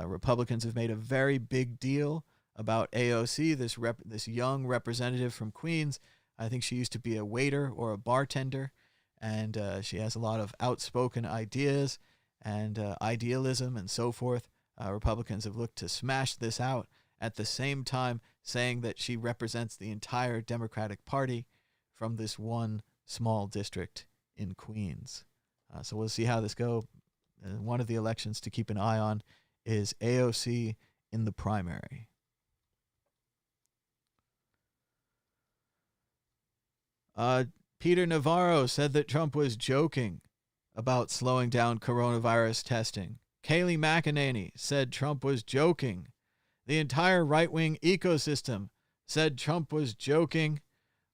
B: Republicans have made a very big deal about AOC, this young representative from Queens. I think she used to be a waiter or a bartender, and she has a lot of outspoken ideas and idealism and so forth. Republicans have looked to smash this out, at the same time saying that she represents the entire Democratic Party from this one small district in Queens. So we'll see how this goes. One of the elections to keep an eye on is AOC in the primary. Peter Navarro said that Trump was joking about slowing down coronavirus testing. Kayleigh McEnany said Trump was joking. The entire right-wing ecosystem said Trump was joking,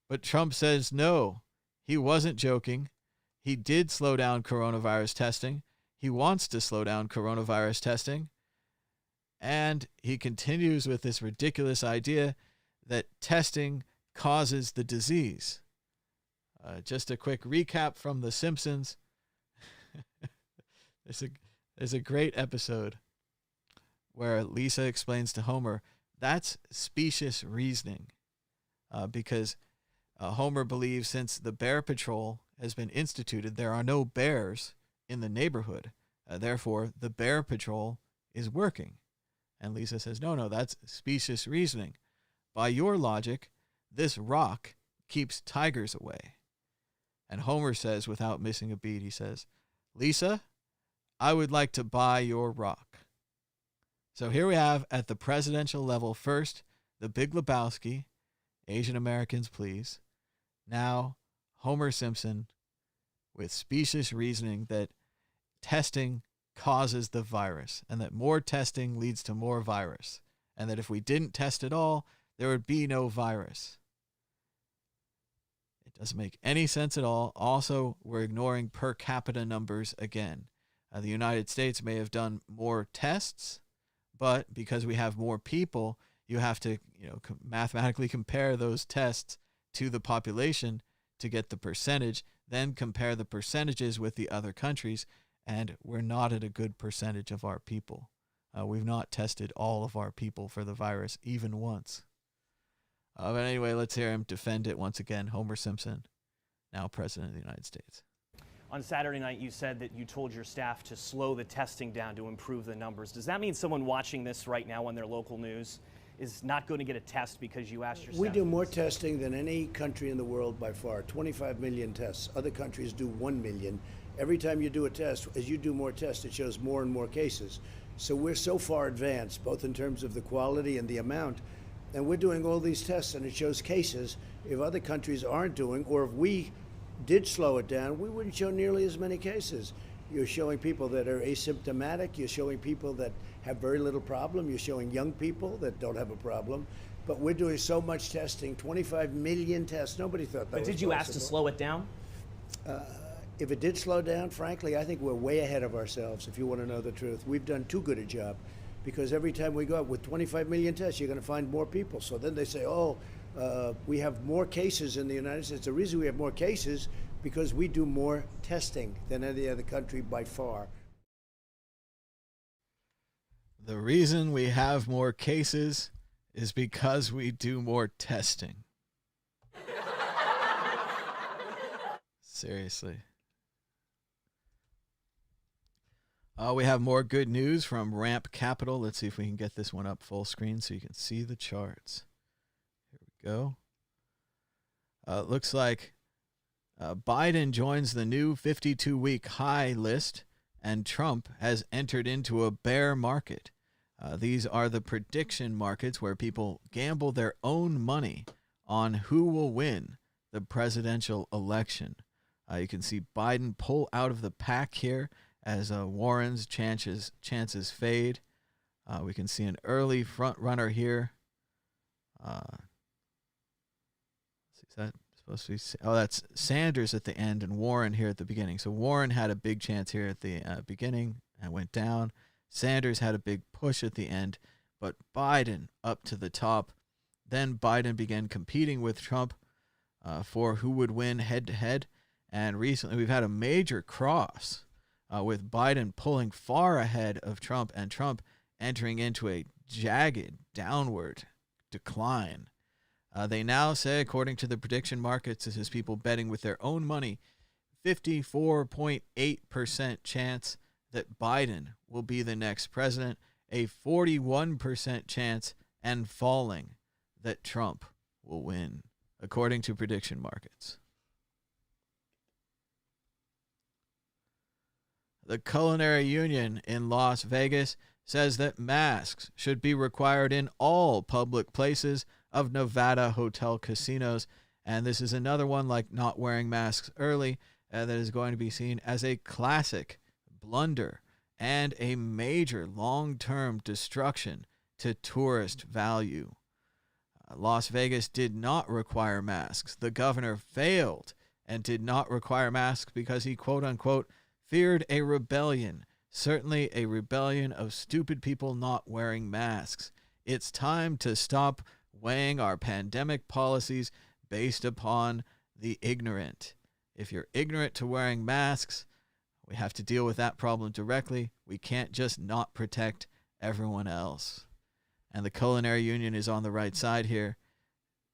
B: but Trump says no, he wasn't joking. He did slow down coronavirus testing. He wants to slow down coronavirus testing. And he continues with this ridiculous idea that testing causes the disease. Just a quick recap from The Simpsons. There's a great episode where Lisa explains to Homer that's specious reasoning, because Homer believes since the Bear Patrol has been instituted, there are no bears in the neighborhood. Therefore, the Bear Patrol is working. And Lisa says, no, that's specious reasoning. By your logic, this rock keeps tigers away. And Homer says, without missing a beat, he says, Lisa, I would like to buy your rock. So here we have at the presidential level, first, the Big Lebowski, Asian Americans, please. Now, Homer Simpson with specious reasoning that testing causes the virus and that more testing leads to more virus and that if we didn't test at all, there would be no virus. It doesn't make any sense at all. Also, we're ignoring per capita numbers again. The United States may have done more tests, but because we have more people, you have to, mathematically compare those tests to the population to get the percentage, then compare the percentages with the other countries, and we're not at a good percentage of our people. We've not tested all of our people for the virus even once. But anyway, let's hear him defend it once again. Homer Simpson, now President of the United States.
G: On Saturday night, you said that you told your staff to slow the testing down to improve the numbers. Does that mean someone watching this right now on their local news is not going to get a test because you asked your staff?
H: We do more testing than any country in the world by far, 25 million tests. Other countries do 1 million. Every time you do a test, as you do more tests, it shows more and more cases. So we're so far advanced, both in terms of the quality and the amount, and we're doing all these tests and it shows cases. If other countries aren't doing, or if we did slow it down, we wouldn't show nearly as many cases. You're showing people that are asymptomatic, you're showing people that have very little problem, you're showing young people that don't have a problem, but we're doing so much testing, 25 million tests, nobody thought that was possible.
G: But did you ask to slow it down?
H: If it did slow down, frankly, I think we're way ahead of ourselves, if you want to know the truth. We've done too good a job, because every time we go out with 25 million tests, you're going to find more people. So then they say, we have more cases in the United States. The reason we have more cases because we do more testing than any other country by far.
B: The reason we have more cases is because we do more testing. Seriously. We have more good news from Ramp Capital. Let's see if we can get this one up full screen so you can see the charts. Here we go. Looks like Biden joins the new 52-week high list, and Trump has entered into a bear market. These are the prediction markets where people gamble their own money on who will win the presidential election. You can see Biden pull out of the pack here as Warren's chances fade. We can see an early front runner here. Is that supposed to be? Oh, that's Sanders at the end and Warren here at the beginning. So Warren had a big chance here at the beginning and went down. Sanders had a big push at the end, but Biden up to the top. Then Biden began competing with Trump for who would win head-to-head. And recently we've had a major cross with Biden pulling far ahead of Trump and Trump entering into a jagged downward decline. They now say, according to the prediction markets, this is people betting with their own money, 54.8% chance that Biden will be the next president, a 41% chance and falling that Trump will win, according to prediction markets. The Culinary Union in Las Vegas says that masks should be required in all public places of Nevada hotel casinos. And this is another one like not wearing masks early that is going to be seen as a classic blunder and a major long-term destruction to tourist value. Las Vegas did not require masks. The governor failed and did not require masks because he, quote-unquote, feared a rebellion, certainly a rebellion of stupid people not wearing masks. It's time to stop weighing our pandemic policies based upon the ignorant. If you're ignorant to wearing masks, we have to deal with that problem directly. We can't just not protect everyone else. And the culinary union is on the right side here.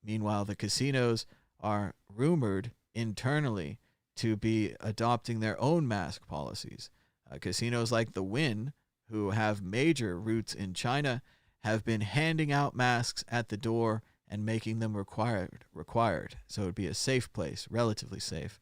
B: Meanwhile, the casinos are rumored internally to be adopting their own mask policies. Casinos like the Wynn, who have major roots in China, have been handing out masks at the door and making them required. So it would be a safe place, relatively safe,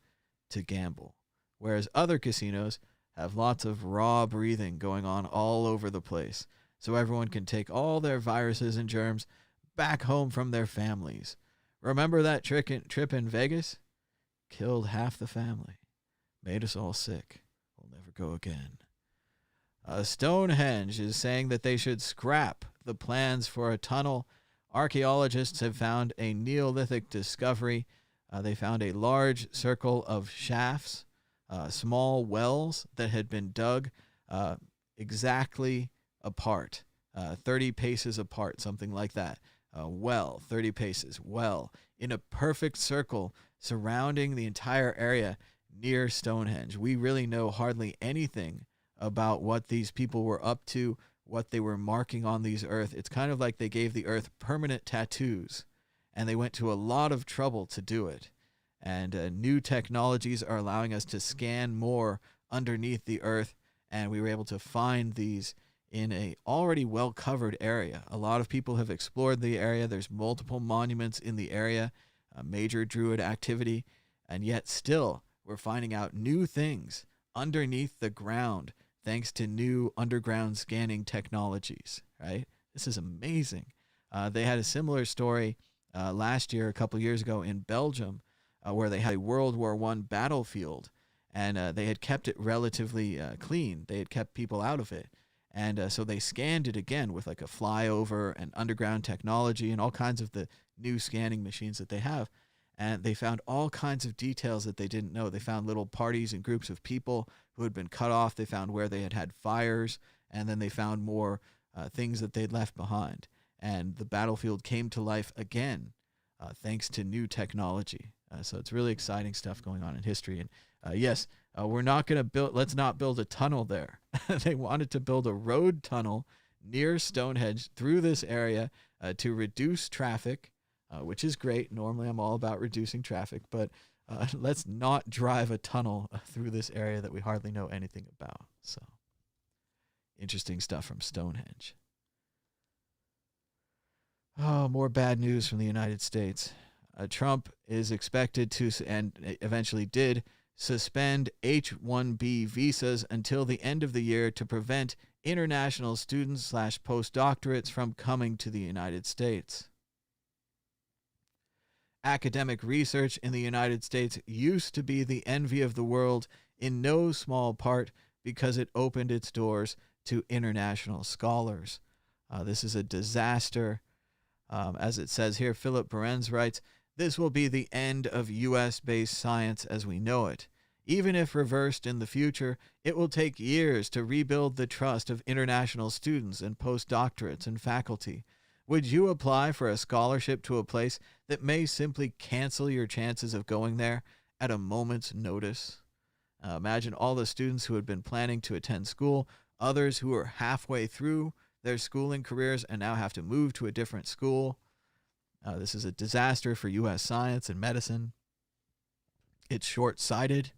B: to gamble. Whereas other casinos have lots of raw breathing going on all over the place, so everyone can take all their viruses and germs back home from their families. Remember that trip in Vegas? Killed half the family. Made us all sick. We'll never go again. Stonehenge is saying that they should scrap the plans for a tunnel. Archaeologists have found a Neolithic discovery. They found a large circle of shafts, small wells that had been dug exactly apart, 30 paces apart, something like that. Well, 30 paces, well, in a perfect circle surrounding the entire area near Stonehenge. We really know hardly anything about what these people were up to, what they were marking on these earth. It's kind of like they gave the earth permanent tattoos, and they went to a lot of trouble to do it. And new technologies are allowing us to scan more underneath the earth, and we were able to find these in a already well-covered area. A lot of people have explored the area. There's multiple monuments in the area, major Druid activity, and yet still we're finding out new things underneath the ground thanks to new underground scanning technologies, right? This is amazing. They had a similar story last year, a couple years ago in Belgium, where they had a World War I battlefield, and they had kept it relatively clean. They had kept people out of it. And so they scanned it again with like a flyover and underground technology and all kinds of the new scanning machines that they have. And they found all kinds of details that they didn't know. They found little parties and groups of people who had been cut off. They found where they had had fires, and then they found more things that they'd left behind. And the battlefield came to life again thanks to new technology. So it's really exciting stuff going on in history. And yes, we're not going to build, let's not build a tunnel there. They wanted to build a road tunnel near Stonehenge through this area to reduce traffic, which is great. Normally I'm all about reducing traffic, but let's not drive a tunnel through this area that we hardly know anything about. So interesting stuff from Stonehenge. Oh, more bad news from the United States. Trump is expected to, and eventually did, suspend H-1B visas until the end of the year to prevent international students / postdoctorates from coming to the United States. Academic research in the United States used to be the envy of the world, in no small part because it opened its doors to international scholars. This is a disaster. As it says here, Philip Behrens writes, "This will be the end of U.S.-based science as we know it. Even if reversed in the future, it will take years to rebuild the trust of international students and postdoctorates and faculty. Would you apply for a scholarship to a place that may simply cancel your chances of going there at a moment's notice?" Imagine all the students who had been planning to attend school, others who are halfway through their schooling careers and now have to move to a different school. This is a disaster for U.S. science and medicine. It's short-sighted.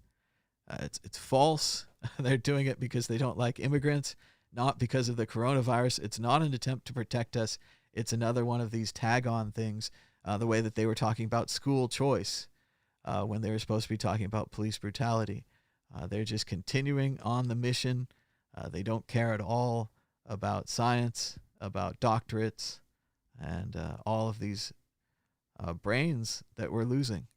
B: It's false. They're doing it because they don't like immigrants, not because of the coronavirus. It's not an attempt to protect us. It's another one of these tag-on things, the way that they were talking about school choice when they were supposed to be talking about police brutality. They're just continuing on the mission. They don't care at all about science, about doctorates, and all of these brains that we're losing.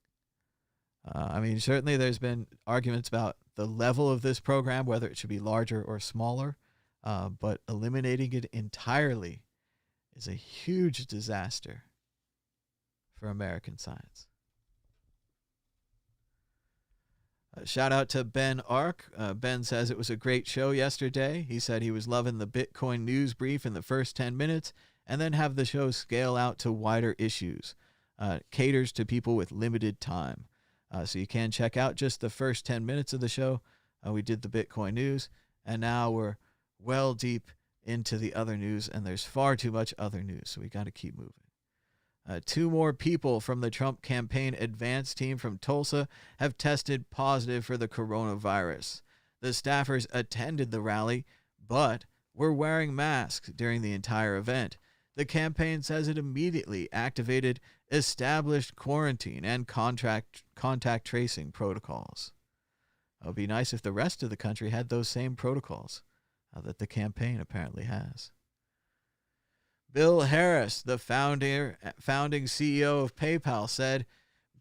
B: I mean, certainly there's been arguments about the level of this program, whether it should be larger or smaller, but eliminating it entirely is a huge disaster for American science. Shout out to Ben Ark. Ben says it was a great show yesterday. He said he was loving the Bitcoin news brief in the first 10 minutes and then have the show scale out to wider issues. Caters to people with limited time. So you can check out just the first 10 minutes of the show. We did the Bitcoin news, and now we're well deep into the other news, and there's far too much other news, so we got to keep moving. 2 more people from the Trump campaign advance team from Tulsa have tested positive for the coronavirus. The staffers attended the rally, but were wearing masks during the entire event. The campaign says it immediately activated established quarantine and contact tracing protocols. It would be nice if the rest of the country had those same protocols that the campaign apparently has. Bill Harris, the founding CEO of PayPal, said,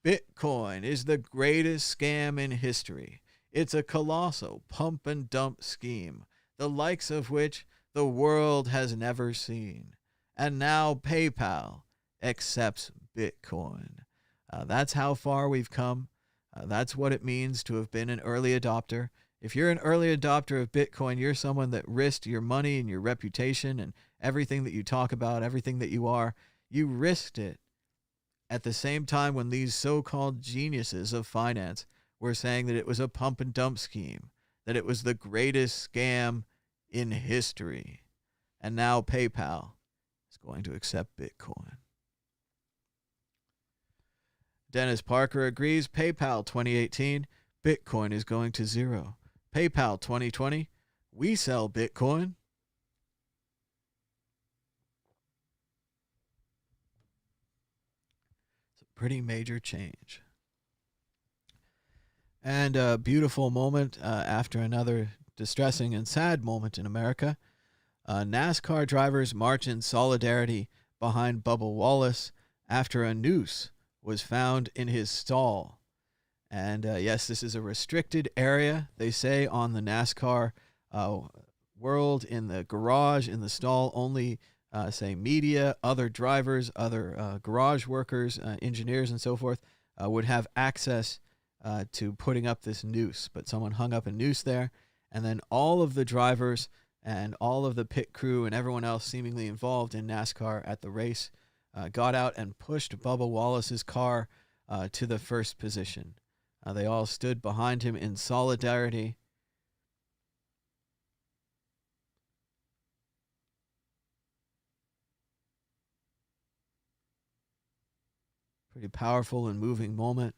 B: "Bitcoin is the greatest scam in history. It's a colossal pump and dump scheme, the likes of which the world has never seen. And now PayPal accepts Bitcoin." That's how far we've come. That's what it means to have been an early adopter. If you're an early adopter of Bitcoin, you're someone that risked your money and your reputation and everything that you talk about, everything that you are. You risked it at the same time when these so-called geniuses of finance were saying that it was a pump and dump scheme, that it was the greatest scam in history. And now PayPal is going to accept Bitcoin. Dennis Parker agrees. PayPal 2018, Bitcoin is going to zero. PayPal 2020, we sell Bitcoin. It's a pretty major change. And a beautiful moment after another distressing and sad moment in America. NASCAR drivers march in solidarity behind Bubba Wallace after a noose was found in his stall. And yes, this is a restricted area, they say, on the NASCAR world. In the garage, in the stall, only, say, media, other drivers, other garage workers, engineers, and so forth would have access to putting up this noose. But someone hung up a noose there, and then all of the drivers and all of the pit crew and everyone else seemingly involved in NASCAR at the race got out and pushed Bubba Wallace's car to the first position. They all stood behind him in solidarity. Pretty powerful and moving moment.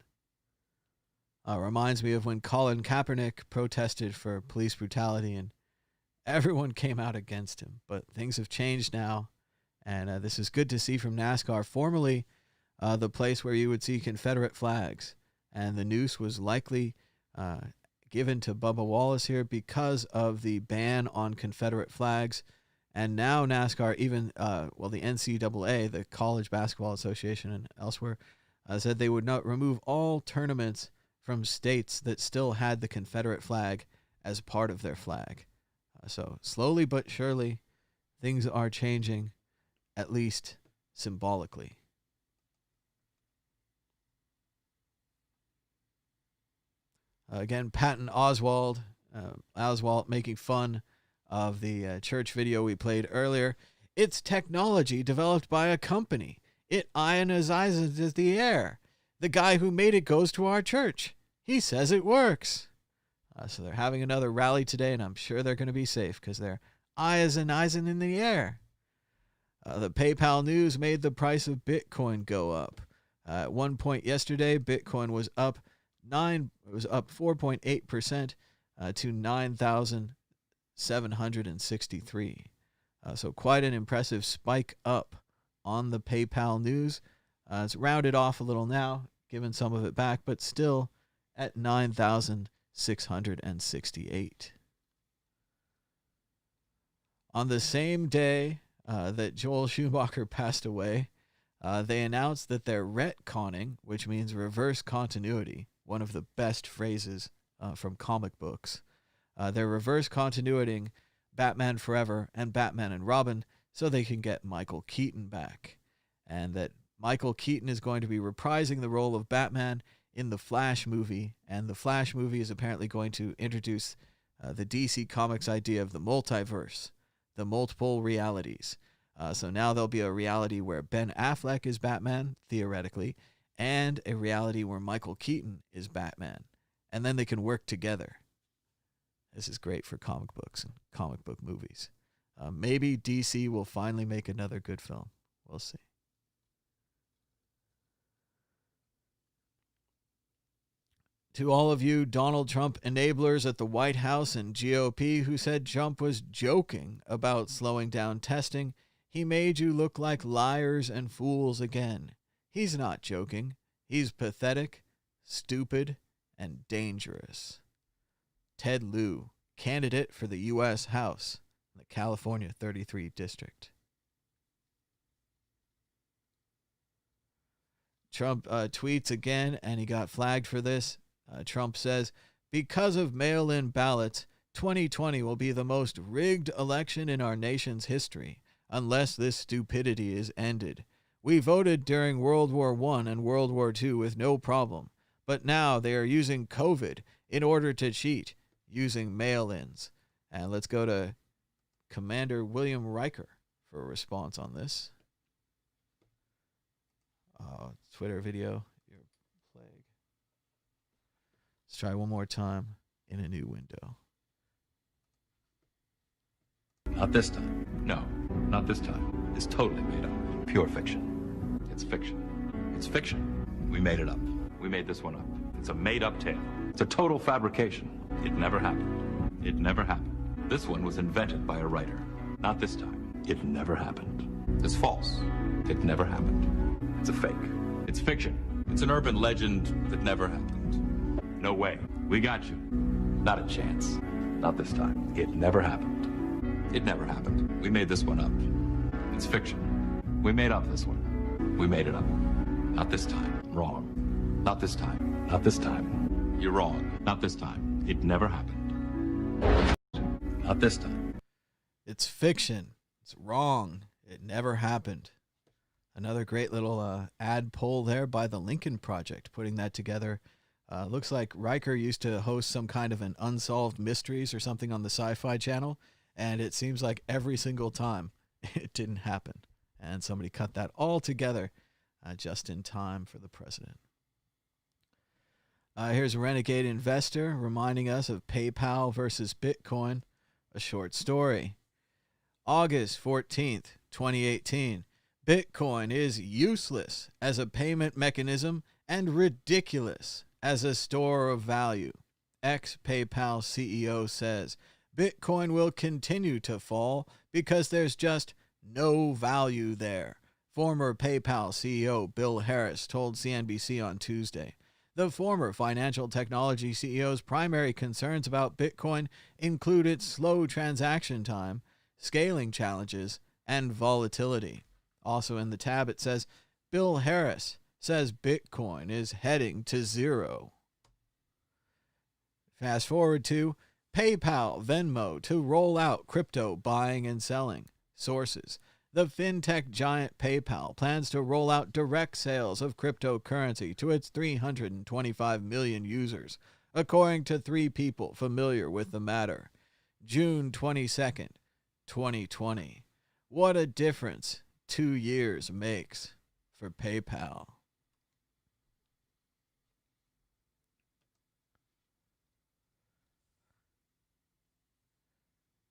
B: Reminds me of when Colin Kaepernick protested for police brutality and everyone came out against him. But things have changed now, and this is good to see from NASCAR, formerly the place where you would see Confederate flags. And the noose was likely given to Bubba Wallace here because of the ban on Confederate flags. And now NASCAR, even, the NCAA, the College Basketball Association and elsewhere, said they would not remove all tournaments from states that still had the Confederate flag as part of their flag. So slowly but surely, things are changing, at least symbolically. Again, Patton Oswalt making fun of the church video we played earlier. It's technology developed by a company. It ionizes the air. The guy who made it goes to our church. He says it works. So they're having another rally today, and I'm sure they're going to be safe because they're ionizing in the air. The PayPal news made the price of Bitcoin go up. At one point yesterday, Bitcoin was up 4.8% to 9,763. So quite an impressive spike up on the PayPal news. It's rounded off a little now, given some of it back, but still at 9,668. On the same day that Joel Schumacher passed away, they announced that they're retconning, which means reverse continuity, one of the best phrases from comic books. They're reverse continuitying Batman Forever and Batman and Robin so they can get Michael Keaton back. And that Michael Keaton is going to be reprising the role of Batman in the Flash movie. And the Flash movie is apparently going to introduce the DC Comics idea of the multiverse, the multiple realities. So now there'll be a reality where Ben Affleck is Batman, theoretically, and a reality where Michael Keaton is Batman. And then they can work together. This is great for comic books and comic book movies. Maybe DC will finally make another good film. We'll see. To all of you Donald Trump enablers at the White House and GOP who said Trump was joking about slowing down testing, he made you look like liars and fools again. He's not joking. He's pathetic, stupid, and dangerous. Ted Lieu, candidate for the U.S. House in the California 33 District. Trump tweets again, and he got flagged for this. Trump says, because of mail-in ballots, 2020 will be the most rigged election in our nation's history, unless this stupidity is ended. We voted during World War I and World War II with no problem, but now they are using COVID in order to cheat, using mail-ins. And let's go to Commander William Riker for a response on this. Twitter video. Your plague. Let's try one more time in a new window.
I: Not this time. No, not this time. It's totally made up. Pure fiction. It's fiction. It's fiction. We made it up. We made this one up. It's a made-up tale. It's a total fabrication. It never happened. It never happened. This one was invented by a writer. Not this time. It never happened. It's false. It never happened. It's a fake. It's fiction. It's an urban legend that never happened. No way. We got you. Not a chance. Not this time. It never happened. It never happened. We made this one up. It's fiction. We made up this one. We made it up. Not this time. Wrong. Not this time. Not this time. You're wrong. Not this time. It never happened. Not this time.
B: It's fiction. It's wrong. It never happened. Another great little ad poll there by the Lincoln Project, putting that together. Looks like Riker used to host some kind of an Unsolved Mysteries or something on the Sci-Fi Channel, and it seems like every single time it didn't happen. And somebody cut that all together just in time for the president. Here's a renegade investor reminding us of PayPal versus Bitcoin, a short story. August 14th, 2018. Bitcoin is useless as a payment mechanism and ridiculous as a store of value. Ex-PayPal CEO says Bitcoin will continue to fall because there's just no value there. Former PayPal CEO Bill Harris told CNBC on Tuesday. The former financial technology CEO's primary concerns about Bitcoin include its slow transaction time, scaling challenges, and volatility. Also in the tab, it says, Bill Harris says Bitcoin is heading to zero. Fast forward to PayPal, Venmo to roll out crypto buying and selling. Sources. The fintech giant PayPal plans to roll out direct sales of cryptocurrency to its 325 million users, according to 3 people familiar with the matter. June 22nd, 2020. What a difference 2 years makes for PayPal.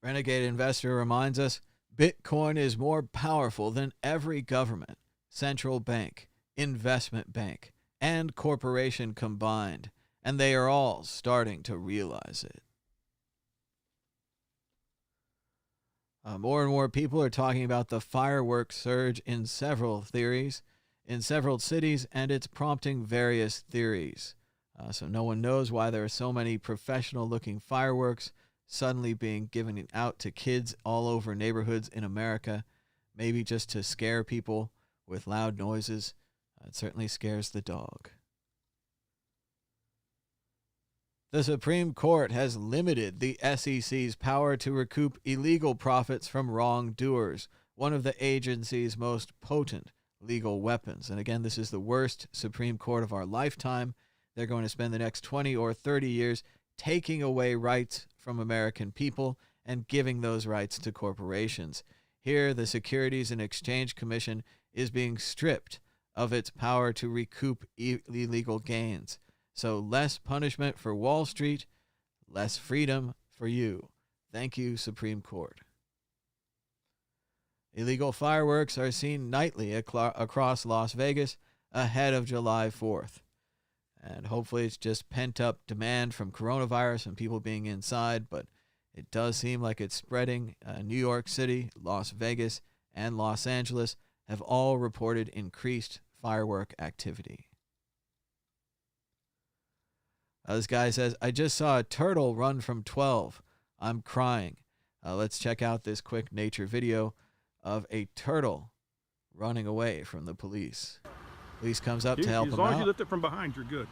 B: Renegade Investor reminds us Bitcoin is more powerful than every government, central bank, investment bank, and corporation combined, and they are all starting to realize it. More and more people are talking about the fireworks surge in several cities, and it's prompting various theories. So no one knows why there are so many professional-looking fireworks suddenly being given out to kids all over neighborhoods in America, maybe just to scare people with loud noises. It certainly scares the dog. The Supreme Court has limited the SEC's power to recoup illegal profits from wrongdoers, one of the agency's most potent legal weapons. And again, this is the worst Supreme Court of our lifetime. They're going to spend the next 20 or 30 years taking away rights from American people and giving those rights to corporations. Here, the Securities and Exchange Commission is being stripped of its power to recoup illegal gains. So less punishment for Wall Street, less freedom for you. Thank you, Supreme Court. Illegal fireworks are seen nightly across Las Vegas ahead of July 4th. And hopefully it's just pent-up demand from coronavirus and people being inside, but it does seem like it's spreading. New York City, Las Vegas, and Los Angeles have all reported increased firework activity. This guy says, I just saw a turtle run from 12. I'm crying. Let's check out this quick nature video of a turtle running away from the police. Police comes up to help him out.
J: As long as you lift it from behind, you're good.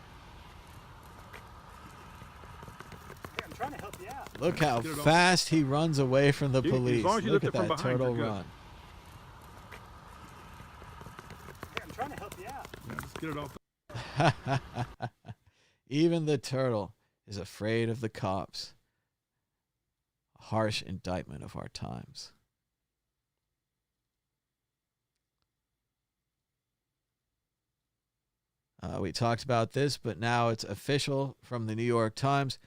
D: Hey, I'm trying to help you out.
B: Look how fast he runs away from the police.
J: As long as you
B: Look
J: lift
B: at
J: it from
B: that
J: behind,
B: turtle
J: you're good.
B: run.
D: Hey, I'm trying to help you out.
J: Yeah, just get it off.
B: Even the turtle is afraid of the cops. A harsh indictment of our times. We talked about this, but now it's official from the New York Times.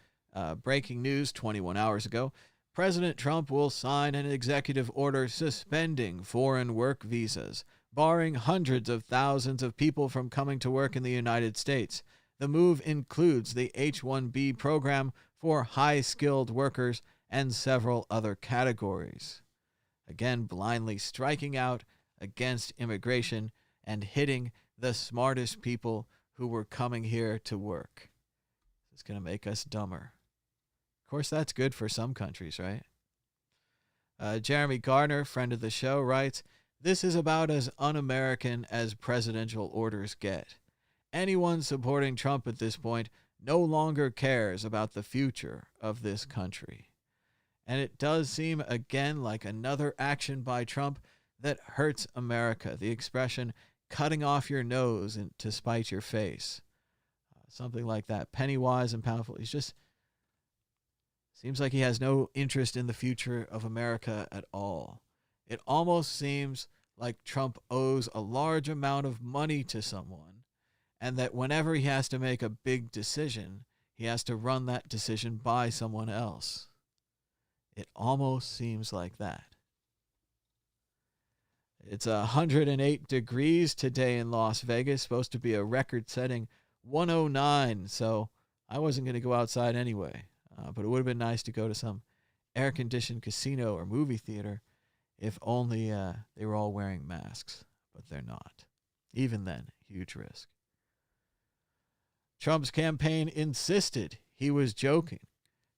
B: Breaking news 21 hours ago. President Trump will sign an executive order suspending foreign work visas, barring hundreds of thousands of people from coming to work in the United States. The move includes the H-1B program for high-skilled workers and several other categories. Again, blindly striking out against immigration and hitting the smartest people who were coming here to work. It's going to make us dumber. Of course, that's good for some countries, right? Jeremy Gardner, friend of the show, writes, this is about as un-American as presidential orders get. Anyone supporting Trump at this point no longer cares about the future of this country. And it does seem, again, like another action by Trump that hurts America. The expression, cutting off your nose to spite your face. Something like that. Penny wise and pound foolish. He's just seems like he has no interest in the future of America at all. It almost seems like Trump owes a large amount of money to someone, and that whenever he has to make a big decision, he has to run that decision by someone else. It almost seems like that. It's 108 degrees today in Las Vegas, supposed to be a record-setting 109, so I wasn't going to go outside anyway. But it would have been nice to go to some air-conditioned casino or movie theater if only they were all wearing masks, but they're not. Even then, huge risk. Trump's campaign insisted he was joking.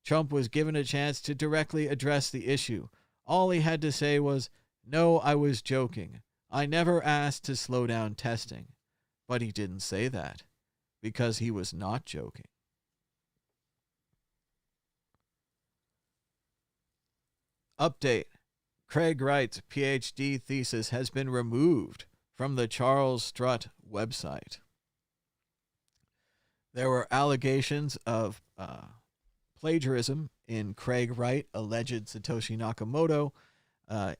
B: Trump was given a chance to directly address the issue. All he had to say was, "No, I was joking. I never asked to slow down testing." But he didn't say that because he was not joking. Update. Craig Wright's PhD thesis has been removed from the Charles Strutt website. There were allegations of plagiarism in Craig Wright, alleged Satoshi Nakamoto,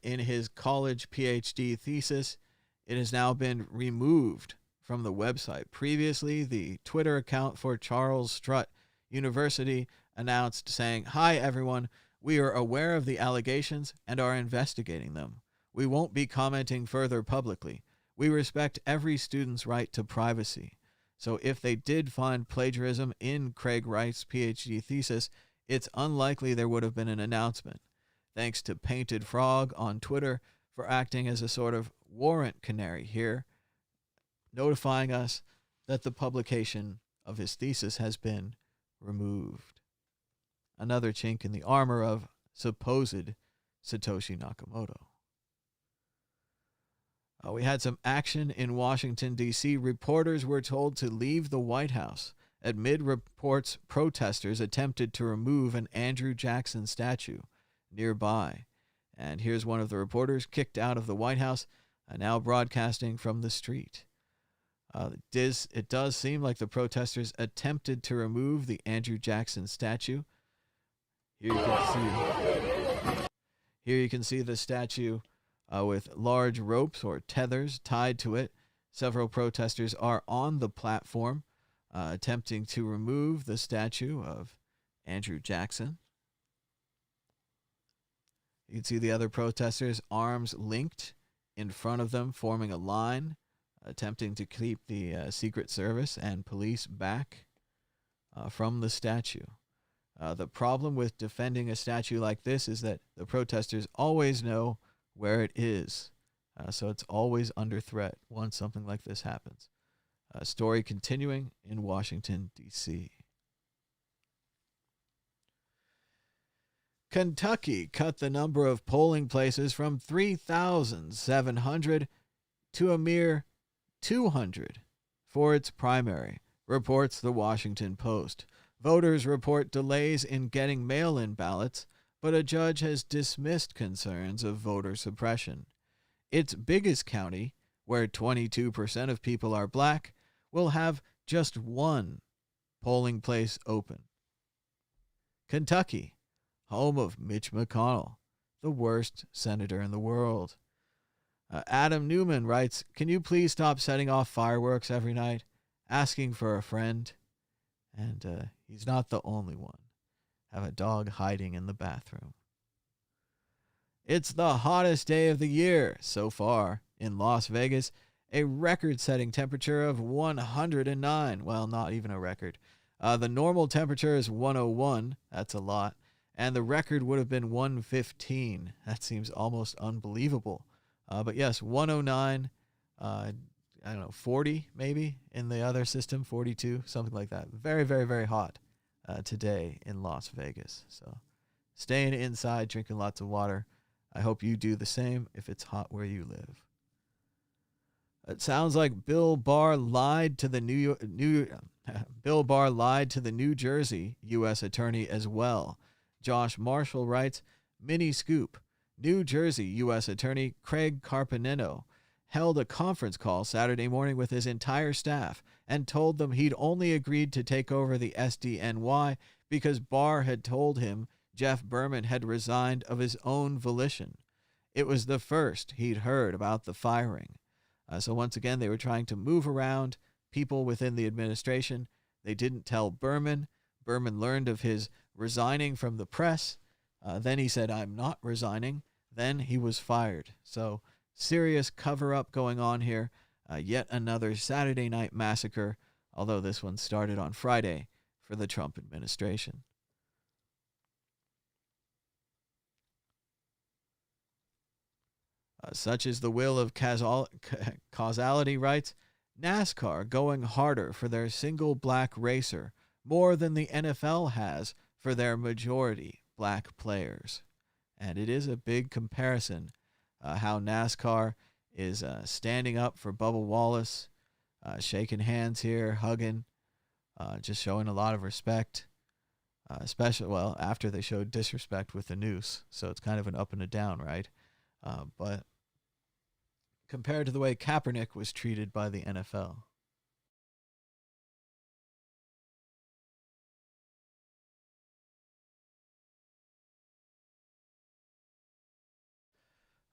B: in his college PhD thesis. It has now been removed from the website. Previously, the Twitter account for Charles Strutt University announced saying, "Hi, everyone. We are aware of the allegations and are investigating them. We won't be commenting further publicly. We respect every student's right to privacy." So if they did find plagiarism in Craig Wright's PhD thesis, it's unlikely there would have been an announcement. Thanks to Painted Frog on Twitter for acting as a sort of warrant canary here, notifying us that the publication of his thesis has been removed. Another chink in the armor of supposed Satoshi Nakamoto. We had some action in Washington, D.C. Reporters were told to leave the White House amid reports protesters attempted to remove an Andrew Jackson statue nearby. And here's one of the reporters kicked out of the White House, now broadcasting from the street. It does seem like the protesters attempted to remove the Andrew Jackson statue. Here you can see the statue with large ropes or tethers tied to it Several protesters are on the platform attempting to remove the statue of Andrew Jackson. You can see the other protesters, arms linked in front of them, forming a line, attempting to keep the Secret Service and police back from the statue. The problem with defending a statue like this is that the protesters always know where it is. So it's always under threat once something like this happens. Story continuing in Washington, D.C. Kentucky cut the number of polling places from 3,700 to a mere 200 for its primary, reports the Washington Post. Voters report delays in getting mail-in ballots, but a judge has dismissed concerns of voter suppression. Its biggest county, where 22% of people are black, will have just one polling place open. Kentucky, home of Mitch McConnell, the worst senator in the world. Adam Newman writes, "Can you please stop setting off fireworks every night? Asking for a friend." And he's not the only one. Have a dog hiding in the bathroom. It's the hottest day of the year so far in Las Vegas. A record-setting temperature of 109. Well, not even a record. The normal temperature is 101. That's a lot. And the record would have been 115. That seems almost unbelievable. But yes, 109. I don't know, 40 maybe in the other system, 42, something like that. Very, very, very hot today in Las Vegas. So staying inside, drinking lots of water. I hope you do the same if it's hot where you live. It sounds like Bill Barr lied to the New Jersey U.S. attorney as well. Josh Marshall writes, mini scoop. New Jersey U.S. Attorney Craig Carpenino held a conference call Saturday morning with his entire staff and told them he'd only agreed to take over the SDNY because Barr had told him Jeff Berman had resigned of his own volition. It was the first he'd heard about the firing. So once again, they were trying to move around people within the administration. They didn't tell Berman. Berman learned of his resigning from the press. Then he said, "I'm not resigning." Then he was fired. So serious cover-up going on here. Yet another Saturday night massacre, although this one started on Friday for the Trump administration. Such is the will of causality, writes, NASCAR going harder for their single black racer more than the NFL has for their majority black players. And it is a big comparison how NASCAR is standing up for Bubba Wallace, shaking hands here, hugging, just showing a lot of respect, especially, well, after they showed disrespect with the noose. So it's kind of an up and a down, right? But compared to the way Kaepernick was treated by the NFL.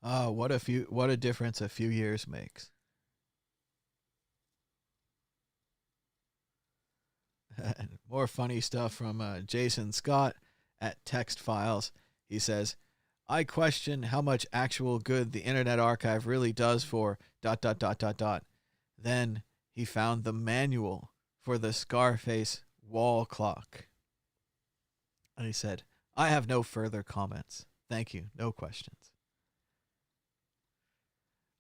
B: What a difference a few years makes. More funny stuff from Jason Scott at Text Files. He says, I question how much actual good the Internet Archive really does for ... Then he found the manual for the Scarface wall clock. And he said, I have no further comments. Thank you. No questions.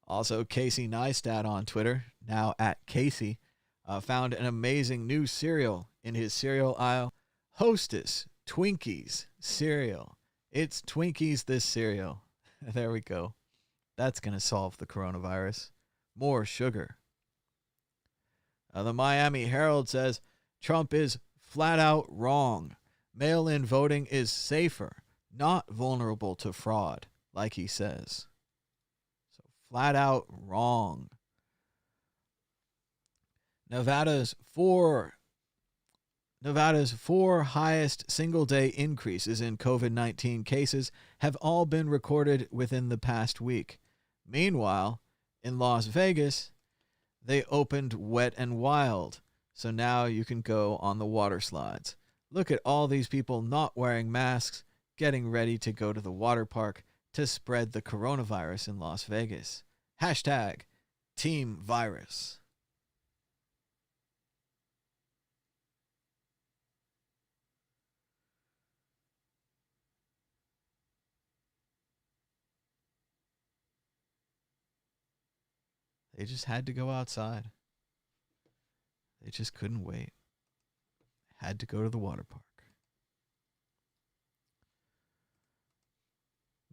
B: Also, Casey Neistat on Twitter, now at Casey, found an amazing new cereal in his cereal aisle. Hostess Twinkies cereal. It's Twinkies this cereal. There we go. That's going to solve the coronavirus. More sugar. The Miami Herald says Trump is flat out wrong. Mail-in voting is safer, not vulnerable to fraud, like he says. So flat out wrong. Nevada's four highest single-day increases in COVID-19 cases have all been recorded within the past week. Meanwhile, in Las Vegas, they opened Wet and Wild, so now you can go on the water slides. Look at all these people not wearing masks, getting ready to go to the water park to spread the coronavirus in Las Vegas. Hashtag Team Virus. They just had to go outside. They just couldn't wait. Had to go to the water park.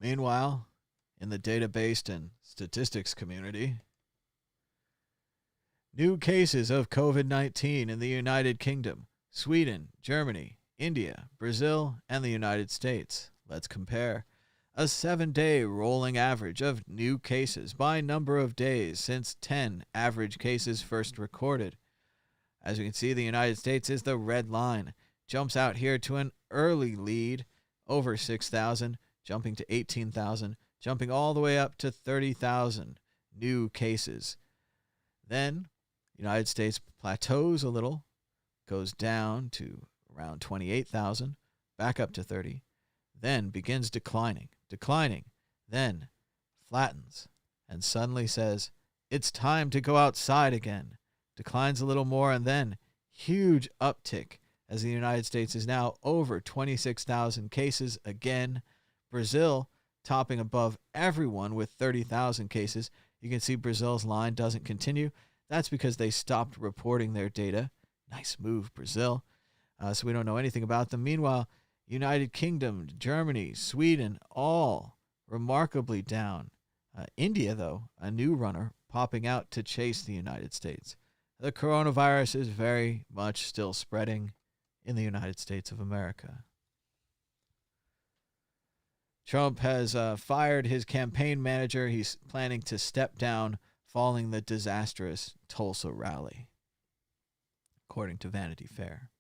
B: Meanwhile, in the database and statistics community, new cases of COVID-19 in the United Kingdom, Sweden, Germany, India, Brazil, and the United States. Let's compare. A 7-day rolling average of new cases by number of days since 10 average cases first recorded. As you can see, the United States is the red line. Jumps out here to an early lead, over 6,000, jumping to 18,000, jumping all the way up to 30,000 new cases. Then, the United States plateaus a little, goes down to around 28,000, back up to 30, then begins declining, then flattens, and suddenly says, it's time to go outside again. Declines a little more, and then huge uptick as the United States is now over 26,000 cases again. Brazil topping above everyone with 30,000 cases. You can see Brazil's line doesn't continue. That's because they stopped reporting their data. Nice move, Brazil. So we don't know anything about them. Meanwhile, United Kingdom, Germany, Sweden, all remarkably down. India, though, a new runner popping out to chase the United States. The coronavirus is very much still spreading in the United States of America. Trump has fired his campaign manager. He's planning to step down following the disastrous Tulsa rally, according to Vanity Fair.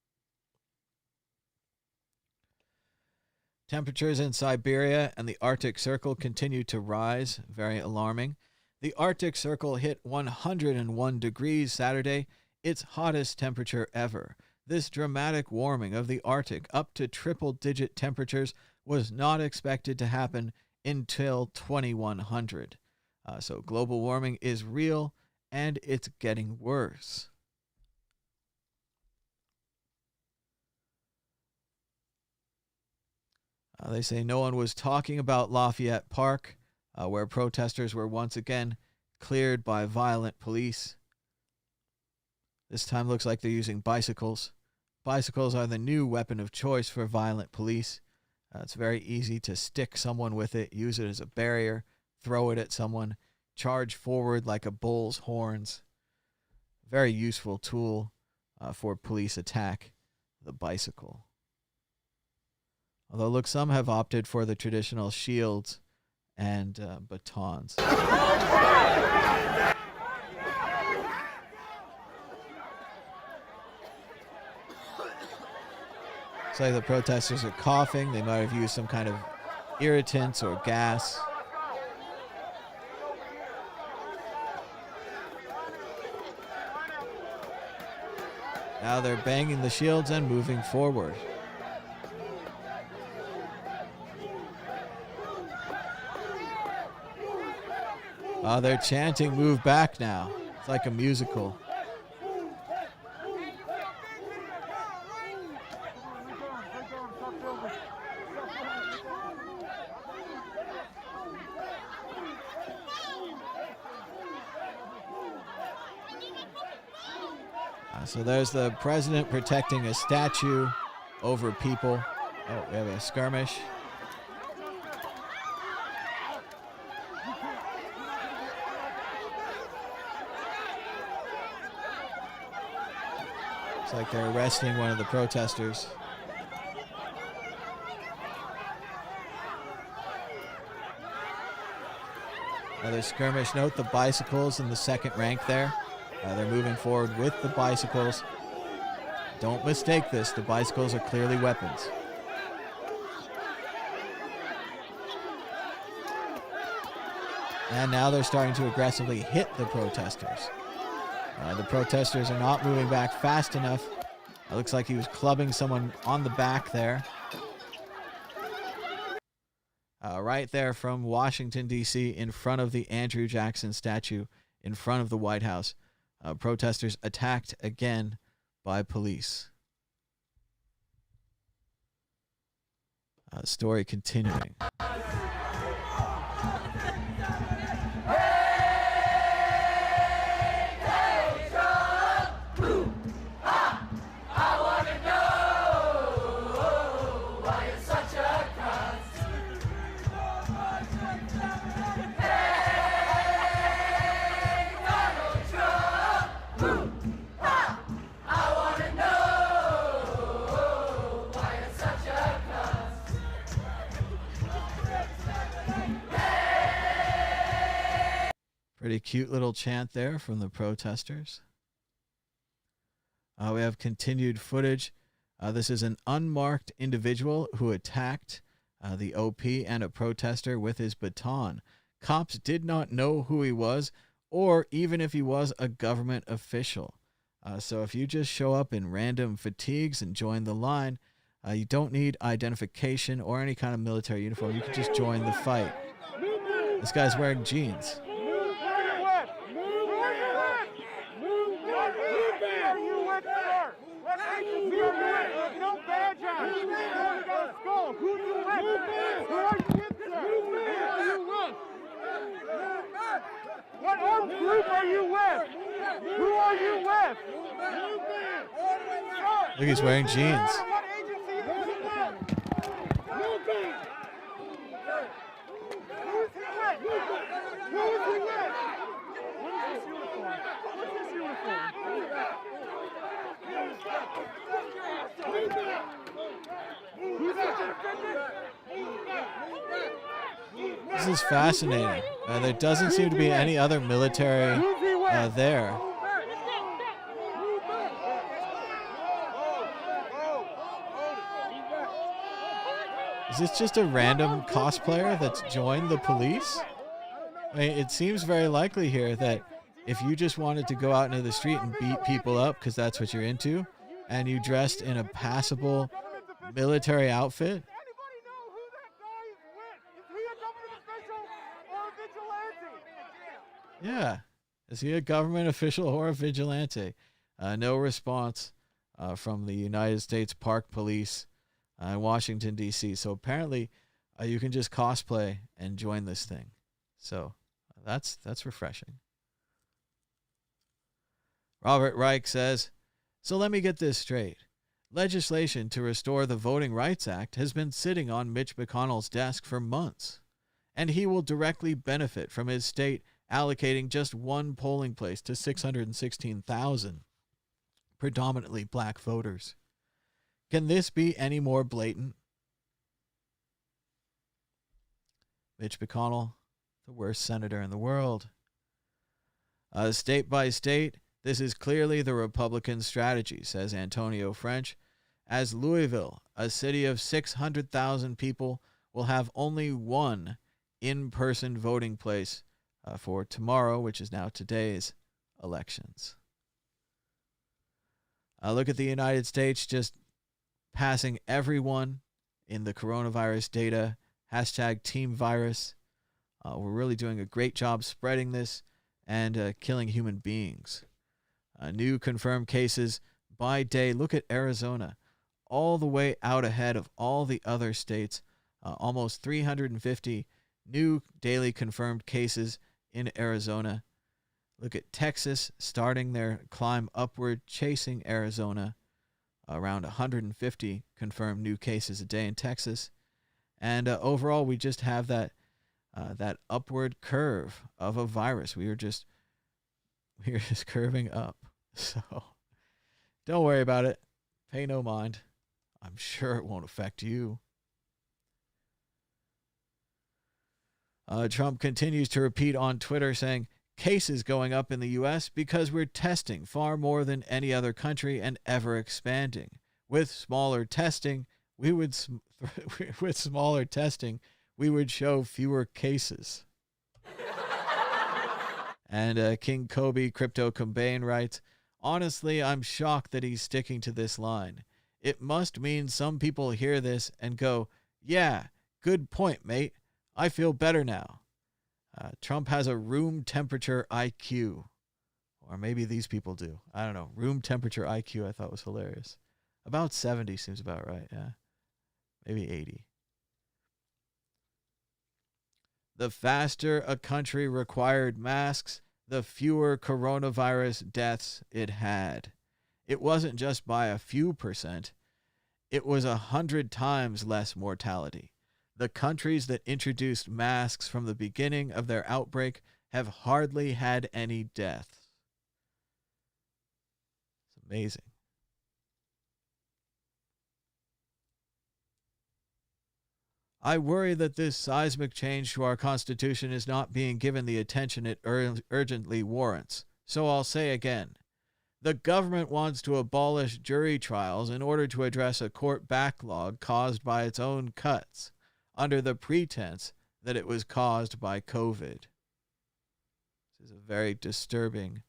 B: Temperatures in Siberia and the Arctic Circle continue to rise, very alarming. The Arctic Circle hit 101 degrees Saturday, its hottest temperature ever. This dramatic warming of the Arctic up to triple-digit temperatures was not expected to happen until 2100. So global warming is real, and it's getting worse. They say no one was talking about Lafayette Park, where protesters were once again cleared by violent police. This time looks like they're using bicycles. Bicycles are the new weapon of choice for violent police. It's very easy to stick someone with it, use it as a barrier, throw it at someone, charge forward like a bull's horns. Very useful tool for police attack, the bicycle. Although, look, some have opted for the traditional shields and batons. It's like the protesters are coughing. They might have used some kind of irritants or gas. Now they're banging the shields and moving forward. They're chanting, "Move back" now. It's like a musical. So there's the president protecting a statue over people. Oh, we have a skirmish. It's like they're arresting one of the protesters. Another skirmish. Note the bicycles in the second rank there. They're moving forward with the bicycles. Don't mistake this. The bicycles are clearly weapons. And now they're starting to aggressively hit the protesters. The protesters are not moving back fast enough. It looks like he was clubbing someone on the back there. Right there from Washington, D.C., in front of the Andrew Jackson statue, in front of the White House. Protesters attacked again by police. Story continuing. Pretty cute little chant there from the protesters. We have continued footage. This is an unmarked individual who attacked the OP and a protester with his baton. Cops did not know who he was or even if he was a government official. So if you just show up in random fatigues and join the line, you don't need identification or any kind of military uniform. You can just join the fight. This guy's wearing jeans.
K: What armed group are you with? Who are you with?
B: Look, he's wearing jeans.
K: What agency is he with? Who is he with? Who is he with? What is this uniform? What's this uniform? Who's that?
B: This is fascinating. There doesn't seem to be any other military there. Is this just a random cosplayer that's joined the police? I mean, it seems very likely here that if you just wanted to go out into the street and beat people up because that's what you're into, and you dressed in a passable military outfit, yeah. Is he a government official or a vigilante? No response from the United States Park Police in Washington, D.C. So apparently you can just cosplay and join this thing. So that's refreshing. Robert Reich says, so let me get this straight. Legislation to restore the Voting Rights Act has been sitting on Mitch McConnell's desk for months, and he will directly benefit from his state allocating just one polling place to 616,000 predominantly black voters. Can this be any more blatant? Mitch McConnell, the worst senator in the world. State by state, this is clearly the Republican strategy, says Antonio French, as Louisville, a city of 600,000 people, will have only one in-person voting place for tomorrow, which is now today's elections. Look at the United States just passing everyone in the coronavirus data, hashtag Team Virus. We're really doing a great job spreading this and killing human beings. New confirmed cases by day. Look at Arizona, all the way out ahead of all the other states. Almost 350 new daily confirmed cases in Arizona. Look at Texas starting their climb upward, chasing Arizona. Around 150 confirmed new cases a day in Texas. And overall, we just have that upward curve of a virus. We are just curving up. So don't worry about it. Pay no mind. I'm sure it won't affect you. Trump continues to repeat on Twitter saying, cases going up in the U.S. because we're testing far more than any other country and ever expanding. With smaller testing, we would show fewer cases. And King Kobe Crypto Combane writes, honestly, I'm shocked that he's sticking to this line. It must mean some people hear this and go, yeah, good point, mate. I feel better now. Trump has a room temperature IQ. Or maybe these people do. I don't know. Room temperature IQ I thought was hilarious. About 70 seems about right, yeah. Maybe 80. The faster a country required masks, the fewer coronavirus deaths it had. It wasn't just by a few percent. It was 100 times less mortality. The countries that introduced masks from the beginning of their outbreak have hardly had any deaths. It's amazing. I worry that this seismic change to our Constitution is not being given the attention it urgently warrants. So I'll say again, the government wants to abolish jury trials in order to address a court backlog caused by its own cuts, under the pretense that it was caused by COVID. This is a very disturbing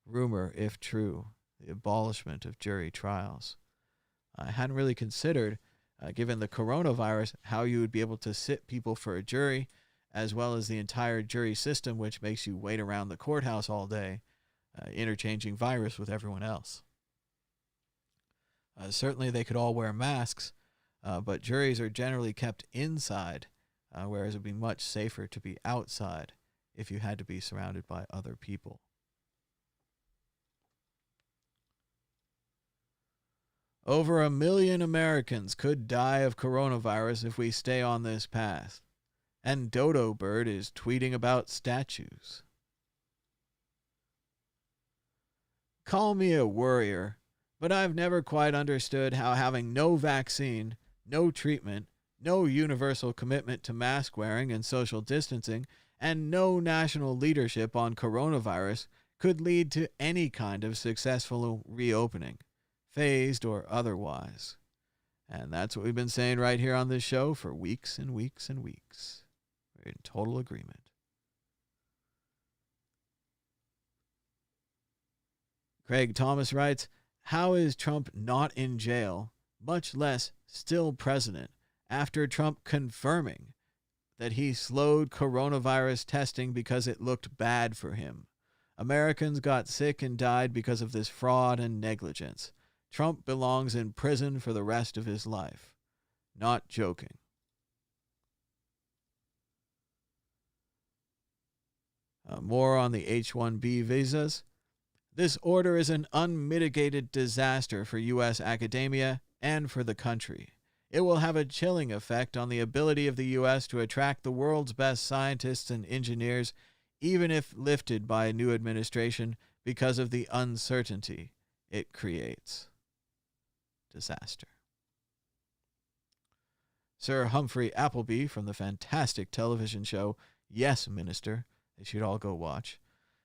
B: rumor, if true, the abolishment of jury trials. I hadn't really considered, given the coronavirus, how you would be able to sit people for a jury, as well as the entire jury system, which makes you wait around the courthouse all day, interchanging virus with everyone else. Certainly they could all wear masks, but juries are generally kept inside, whereas it would be much safer to be outside if you had to be surrounded by other people. Over 1 million Americans could die of coronavirus if we stay on this path. And Dodo Bird is tweeting about statues. Call me a worrier, but I've never quite understood how having no vaccine, no treatment, no universal commitment to mask wearing and social distancing, and no national leadership on coronavirus could lead to any kind of successful reopening, phased or otherwise. And that's what we've been saying right here on this show for weeks and weeks and weeks. We're in total agreement. Craig Thomas writes, how is Trump not in jail, much less still president, after Trump confirming that he slowed coronavirus testing because it looked bad for him? Americans got sick and died because of this fraud and negligence. Trump belongs in prison for the rest of his life. Not joking. More on the H-1B visas. This order is an unmitigated disaster for U.S. academia and for the country. It will have a chilling effect on the ability of the U.S. to attract the world's best scientists and engineers, even if lifted by a new administration, because of the uncertainty it creates. Disaster. Sir Humphrey Appleby from the fantastic television show Yes, Minister, they should all go watch,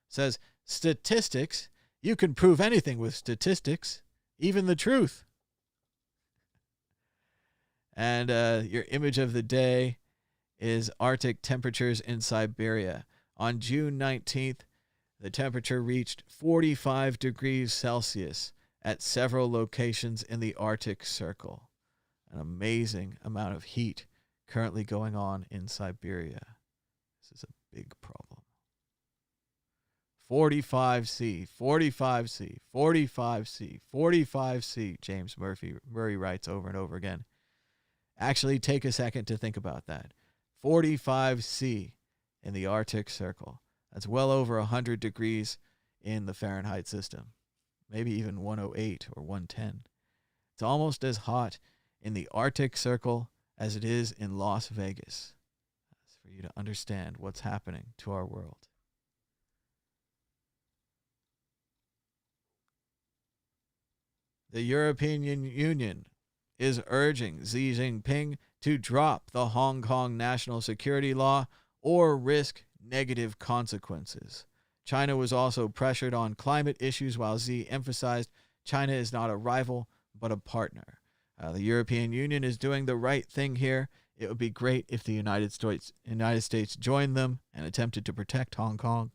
B: says, statistics? You can prove anything with statistics, even the truth. And your image of the day is Arctic temperatures in Siberia. On June 19th, the temperature reached 45 degrees Celsius at several locations in the Arctic Circle. An amazing amount of heat currently going on in Siberia. This is a big problem. 45C, 45C, 45C, 45C, James Murray writes over and over again. Actually, take a second to think about that. 45C in the Arctic Circle. That's well over 100 degrees in the Fahrenheit system. Maybe even 108 or 110. It's almost as hot in the Arctic Circle as it is in Las Vegas. That's for you to understand what's happening to our world. The European Union is urging Xi Jinping to drop the Hong Kong national security law or risk negative consequences. China was also pressured on climate issues while Xi emphasized China is not a rival but a partner. The European Union is doing the right thing here. It would be great if the United States joined them and attempted to protect Hong Kong.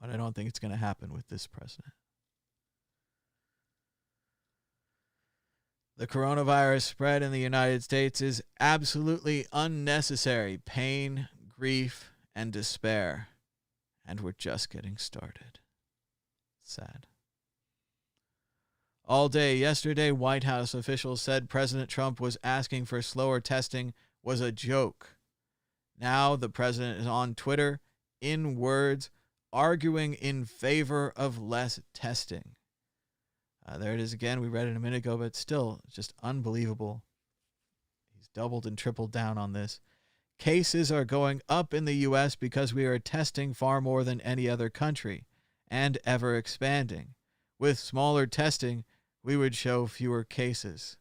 B: But I don't think it's going to happen with this president. The coronavirus spread in the United States is absolutely unnecessary pain, grief, and despair. And we're just getting started. Sad. All day yesterday, White House officials said President Trump was asking for slower testing was a joke. Now the president is on Twitter, in words, arguing in favor of less testing. There it is again. We read it a minute ago, but still just unbelievable. He's doubled and tripled down on this. Cases are going up in the U.S. because we are testing far more than any other country and ever expanding. With smaller testing, we would show fewer cases.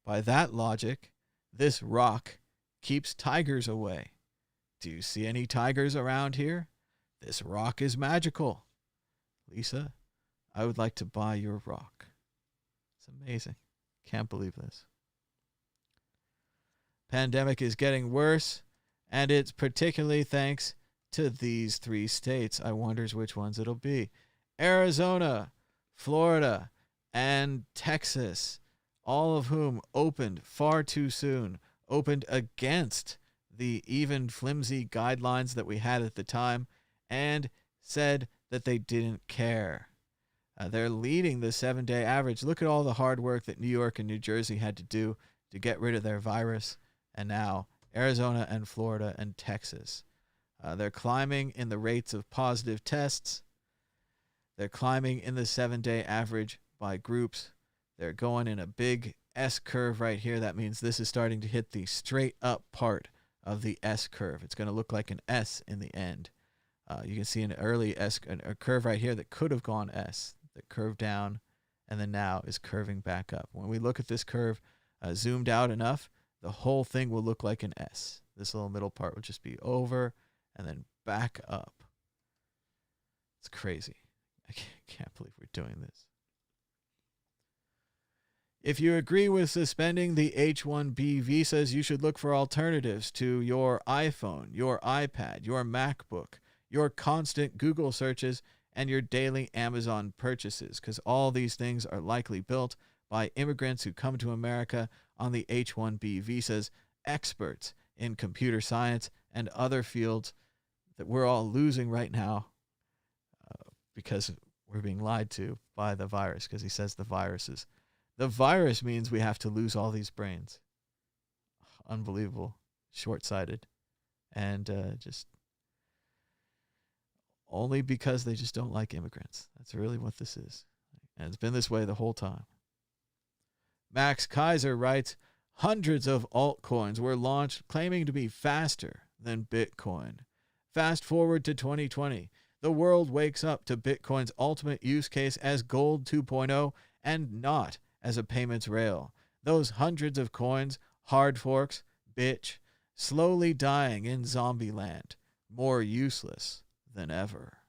B: By that logic, this rock keeps tigers away. Do you see any tigers around here? This rock is magical. Lisa, I would like to buy your rock. It's amazing. Can't believe this. Pandemic is getting worse, and it's particularly thanks to these 3 states. I wonders which ones it'll be. Arizona, Florida, and Texas, all of whom opened far too soon, opened against the even flimsy guidelines that we had at the time, and said that they didn't care. They're leading the 7-day average. Look at all the hard work that New York and New Jersey had to do to get rid of their virus. And now Arizona and Florida and Texas. They're climbing in the rates of positive tests. They're climbing in the 7-day average by groups. They're going in a big S curve right here. That means this is starting to hit the straight up part of the S curve. It's going to look like an S in the end. You can see an early a curve right here that could have gone S, that curved down, and then now is curving back up. When we look at this curve zoomed out enough, the whole thing will look like an S. This little middle part will just be over and then back up. It's crazy. I can't believe we're doing this. If you agree with suspending the H-1B visas, you should look for alternatives to your iPhone, your iPad, your MacBook, your constant Google searches, and your daily Amazon purchases, because all these things are likely built by immigrants who come to America on the H-1B visas, experts in computer science and other fields that we're all losing right now because we're being lied to by the virus, because he says the virus means we have to lose all these brains. Unbelievable, short-sighted, and just only because they just don't like immigrants. That's really what this is. And it's been this way the whole time. Max Kaiser writes, hundreds of altcoins were launched claiming to be faster than Bitcoin. Fast forward to 2020. The world wakes up to Bitcoin's ultimate use case as Gold 2.0 and not as a payments rail. Those hundreds of coins, hard forks, bitch, slowly dying in zombie land, more useless than ever.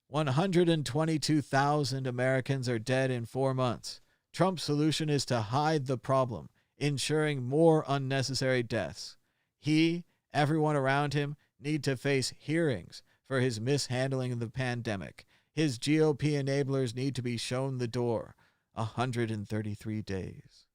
B: 122,000 Americans are dead in 4 months. Trump's solution is to hide the problem, ensuring more unnecessary deaths. He, everyone around him, need to face hearings for his mishandling of the pandemic. His GOP enablers need to be shown the door. 133 days.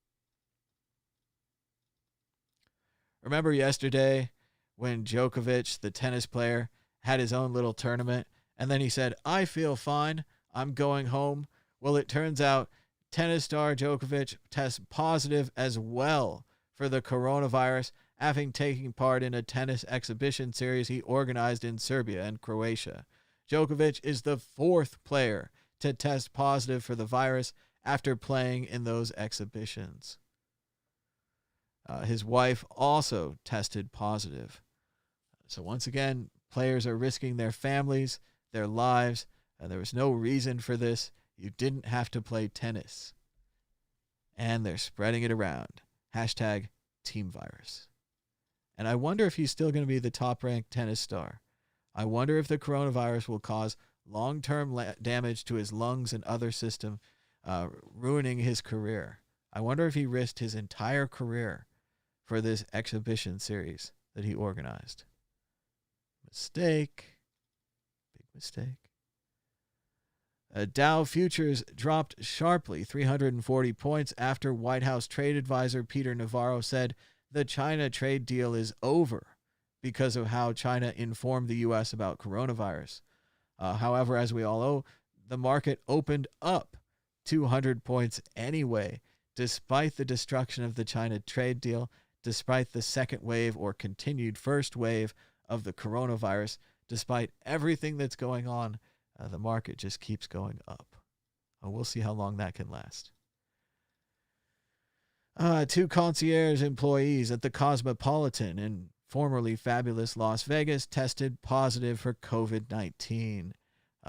B: Remember yesterday when Djokovic, the tennis player, had his own little tournament, and then he said, I feel fine, I'm going home. Well, it turns out tennis star Djokovic tests positive as well for the coronavirus, having taken part in a tennis exhibition series he organized in Serbia and Croatia. Djokovic is the 4th player to test positive for the virus after playing in those exhibitions. His wife also tested positive. So once again, players are risking their families, their lives. There was no reason for this. You didn't have to play tennis. And they're spreading it around. Hashtag Team Virus. And I wonder if he's still going to be the top-ranked tennis star. I wonder if the coronavirus will cause long-term damage to his lungs and other system, ruining his career. I wonder if he risked his entire career for this exhibition series that he organized. Mistake. Big mistake. Dow futures dropped sharply, 340 points, after White House trade advisor Peter Navarro said the China trade deal is over because of how China informed the U.S. about coronavirus. However, as we all know, the market opened up 200 points anyway, despite the destruction of the China trade deal, despite the second wave or continued first wave of the coronavirus, despite everything that's going on. The market just keeps going up. We'll see how long that can last. 2 concierge employees at the Cosmopolitan in formerly fabulous Las Vegas tested positive for COVID-19.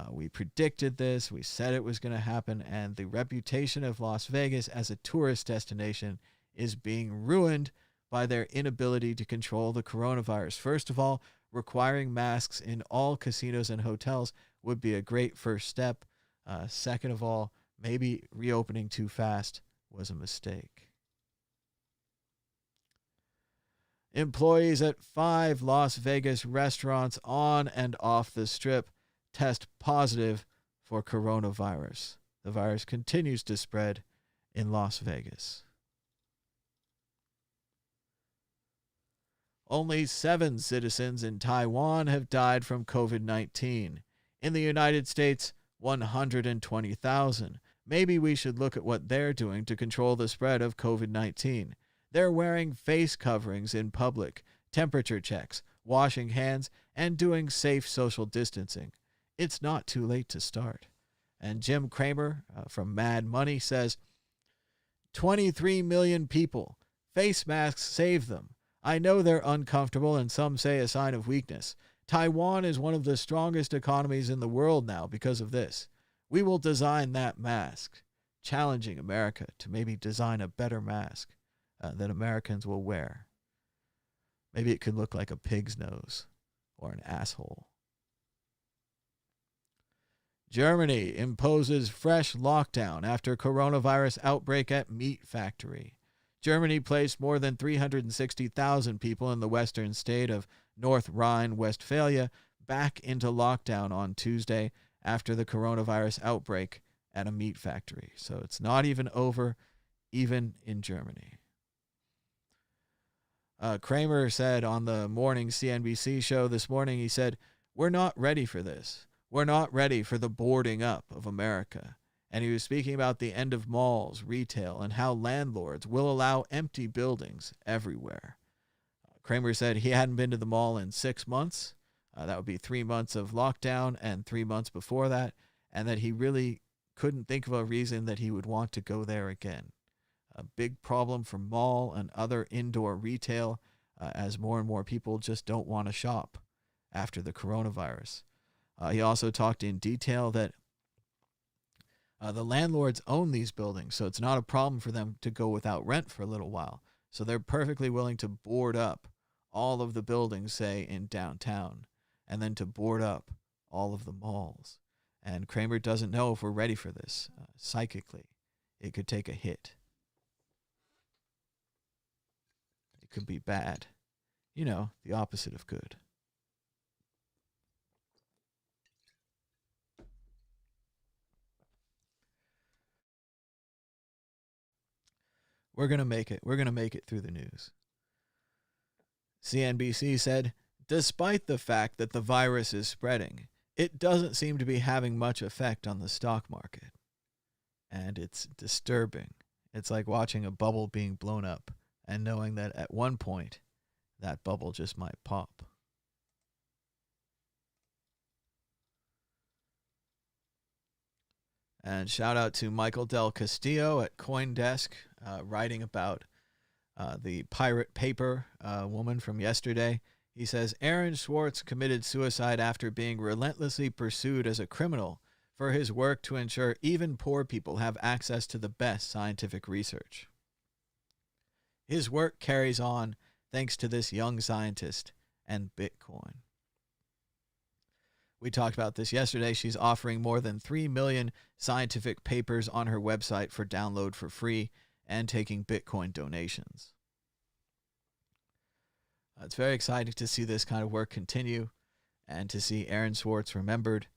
B: We predicted this. We said it was going to happen, and the reputation of Las Vegas as a tourist destination is being ruined by their inability to control the coronavirus. First of all, requiring masks in all casinos and hotels would be a great first step. Second of all, maybe reopening too fast was a mistake. Employees at 5 Las Vegas restaurants on and off the Strip test positive for coronavirus. The virus continues to spread in Las Vegas. Only 7 citizens in Taiwan have died from COVID-19. In the United States, 120,000. Maybe we should look at what they're doing to control the spread of COVID-19. They're wearing face coverings in public, temperature checks, washing hands, and doing safe social distancing. It's not too late to start. And Jim Cramer from Mad Money says, 23 million people. Face masks save them. I know they're uncomfortable and some say a sign of weakness. Taiwan is one of the strongest economies in the world now because of this. We will design that mask, challenging America to maybe design a better mask that Americans will wear. Maybe it could look like a pig's nose or an asshole. Germany imposes fresh lockdown after coronavirus outbreak at meat factory. Germany placed more than 360,000 people in the western state of North Rhine-Westphalia back into lockdown on Tuesday after the coronavirus outbreak at a meat factory. So it's not even over, even in Germany. Kramer said on the morning CNBC show this morning, he said, "We're not ready for this. We're not ready for the boarding up of America." And he was speaking about the end of malls, retail, and how landlords will allow empty buildings everywhere. Kramer said he hadn't been to the mall in 6 months. That would be 3 months of lockdown and 3 months before that, and that he really couldn't think of a reason that he would want to go there again. A big problem for mall and other indoor retail as more and more people just don't want to shop after the coronavirus. He also talked in detail that the landlords own these buildings, so it's not a problem for them to go without rent for a little while. So they're perfectly willing to board up all of the buildings, say, in downtown, and then to board up all of the malls. And Kramer doesn't know if we're ready for this. Psychically, it could take a hit. It could be bad. You know, the opposite of good. We're going to make it. We're going to make it through the news. CNBC said, despite the fact that the virus is spreading, it doesn't seem to be having much effect on the stock market. And it's disturbing. It's like watching a bubble being blown up and knowing that at one point, that bubble just might pop. And shout out to Michael Del Castillo at CoinDesk, writing about the pirate paper woman from yesterday. He says, Aaron Swartz committed suicide after being relentlessly pursued as a criminal for his work to ensure even poor people have access to the best scientific research. His work carries on thanks to this young scientist and Bitcoin. We talked about this yesterday. She's offering more than 3 million scientific papers on her website for download for free and taking Bitcoin donations. It's very exciting to see this kind of work continue. and to see Aaron Swartz remembered,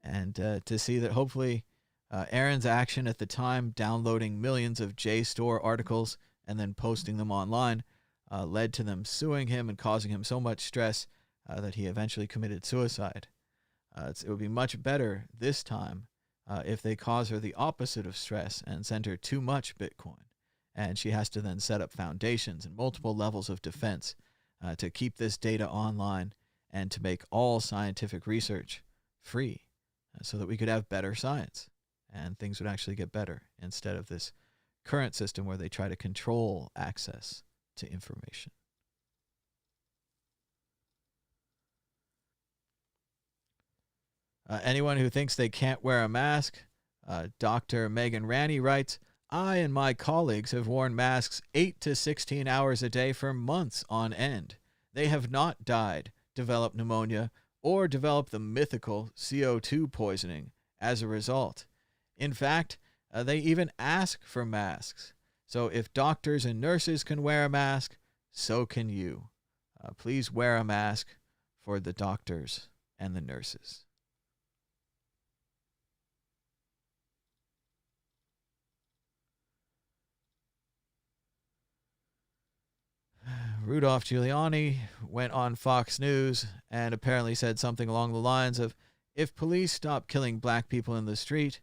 B: and to see that hopefully Aaron's action at the time, downloading millions of JSTOR articles and then posting them online, led to them suing him and causing him so much stress that he eventually committed suicide. It would be much better this time if they cause her the opposite of stress and send her too much Bitcoin. And she has to then set up foundations and multiple levels of defense to keep this data online and to make all scientific research free so that we could have better science and things would actually get better instead of this current system where they try to control access to information. Anyone who thinks they can't wear a mask, Dr. Megan Ranney writes, I and my colleagues have worn masks 8 to 16 hours a day for months on end. They have not died, developed pneumonia, or developed the mythical CO2 poisoning as a result. In fact, they even ask for masks. So if doctors and nurses can wear a mask, so can you. Please wear a mask for the doctors and the nurses. Rudolph Giuliani went on Fox News and apparently said something along the lines of, if police stop killing black people in the street,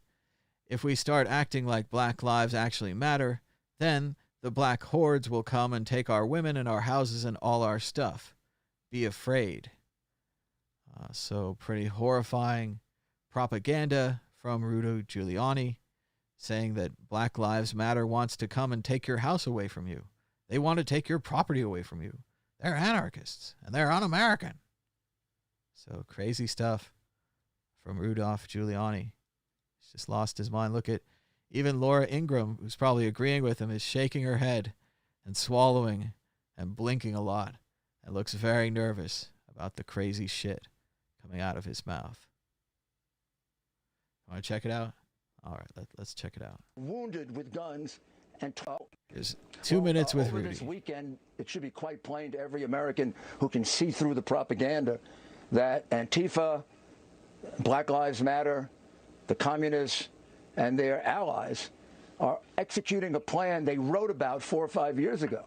B: if we start acting like black lives actually matter, then the black hordes will come and take our women and our houses and all our stuff. Be afraid. So pretty horrifying propaganda from Rudy Giuliani saying that Black Lives Matter wants to come and take your house away from you. They want to take your property away from you. They're anarchists, and they're un-American. So crazy stuff from Rudolph Giuliani. He's just lost his mind. Look at even Laura Ingraham, who's probably agreeing with him, is shaking her head and swallowing and blinking a lot and looks very nervous about the crazy shit coming out of his mouth. Want to check it out? All right, let's check it out.
L: Wounded with guns and 12.
B: There's 2 minutes with
L: over
B: Rudy.
L: This weekend, it should be quite plain to every American who can see through the propaganda that Antifa, Black Lives Matter, the communists, and their allies are executing a plan they wrote about 4 or 5 years ago.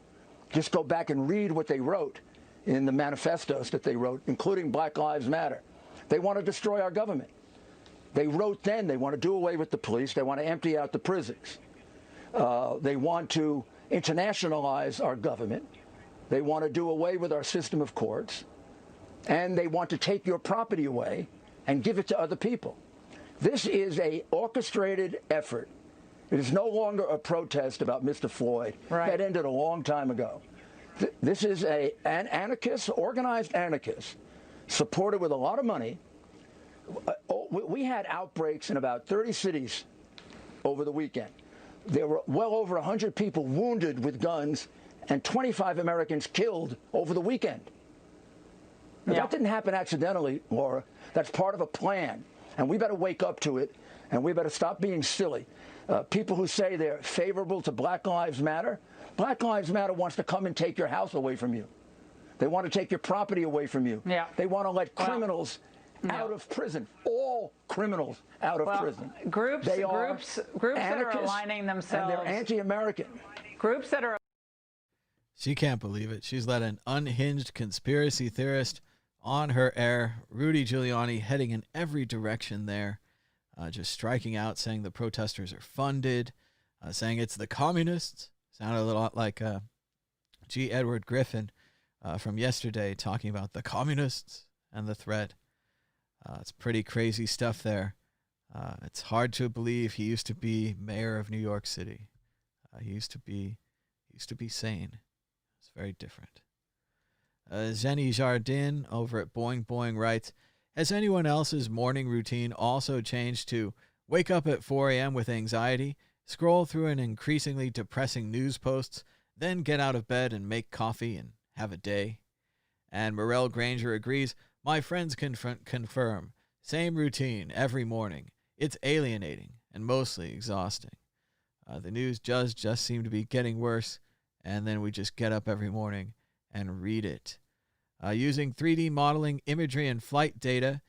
L: Just go back and read what they wrote in the manifestos that they wrote, including Black Lives Matter. They want to destroy our government. They wrote then they want to do away with the police. They want to empty out the prisons. They want to internationalize our government. They want to do away with our system of courts. And they want to take your property away and give it to other people. This is an orchestrated effort. It is no longer a protest about Mr. Floyd.
M: Right.
L: That ended a long time ago. This is an anarchist, organized anarchist, supported with a lot of money. We had outbreaks in about 30 cities over the weekend. There were well over 100 people wounded with guns and 25 Americans killed over the weekend. Now, that didn't happen accidentally, Laura. That's part of a plan. And we better wake up to it, and we better stop being silly. People who say they're favorable to Black Lives Matter, Black Lives Matter wants to come and take your house away from you. They want to take your property away from you.
M: Yeah.
L: They want to let criminals out of prison. All criminals out of prison.
M: Groups that are aligning themselves.
L: And they're anti-American.
M: Groups that are.
B: She can't believe it. She's let an unhinged conspiracy theorist on her air, Rudy Giuliani, heading in every direction there, just striking out, saying the protesters are funded, saying it's the communists. Sounded a lot like G. Edward Griffin from yesterday, talking about the communists and the threat. It's pretty crazy stuff there. It's hard to believe he used to be mayor of New York City. He used to be sane. It's very different. Zenny Jardin over at Boing Boing writes, has anyone else's morning routine also changed to wake up at 4 a.m. with anxiety, scroll through an increasingly depressing news posts, then get out of bed and make coffee and have a day? And Morel Granger agrees, my friends confirm, same routine every morning. It's alienating and mostly exhausting. The news does just seem to be getting worse, and then we just get up every morning and read it. Using 3D modeling, imagery, and flight data,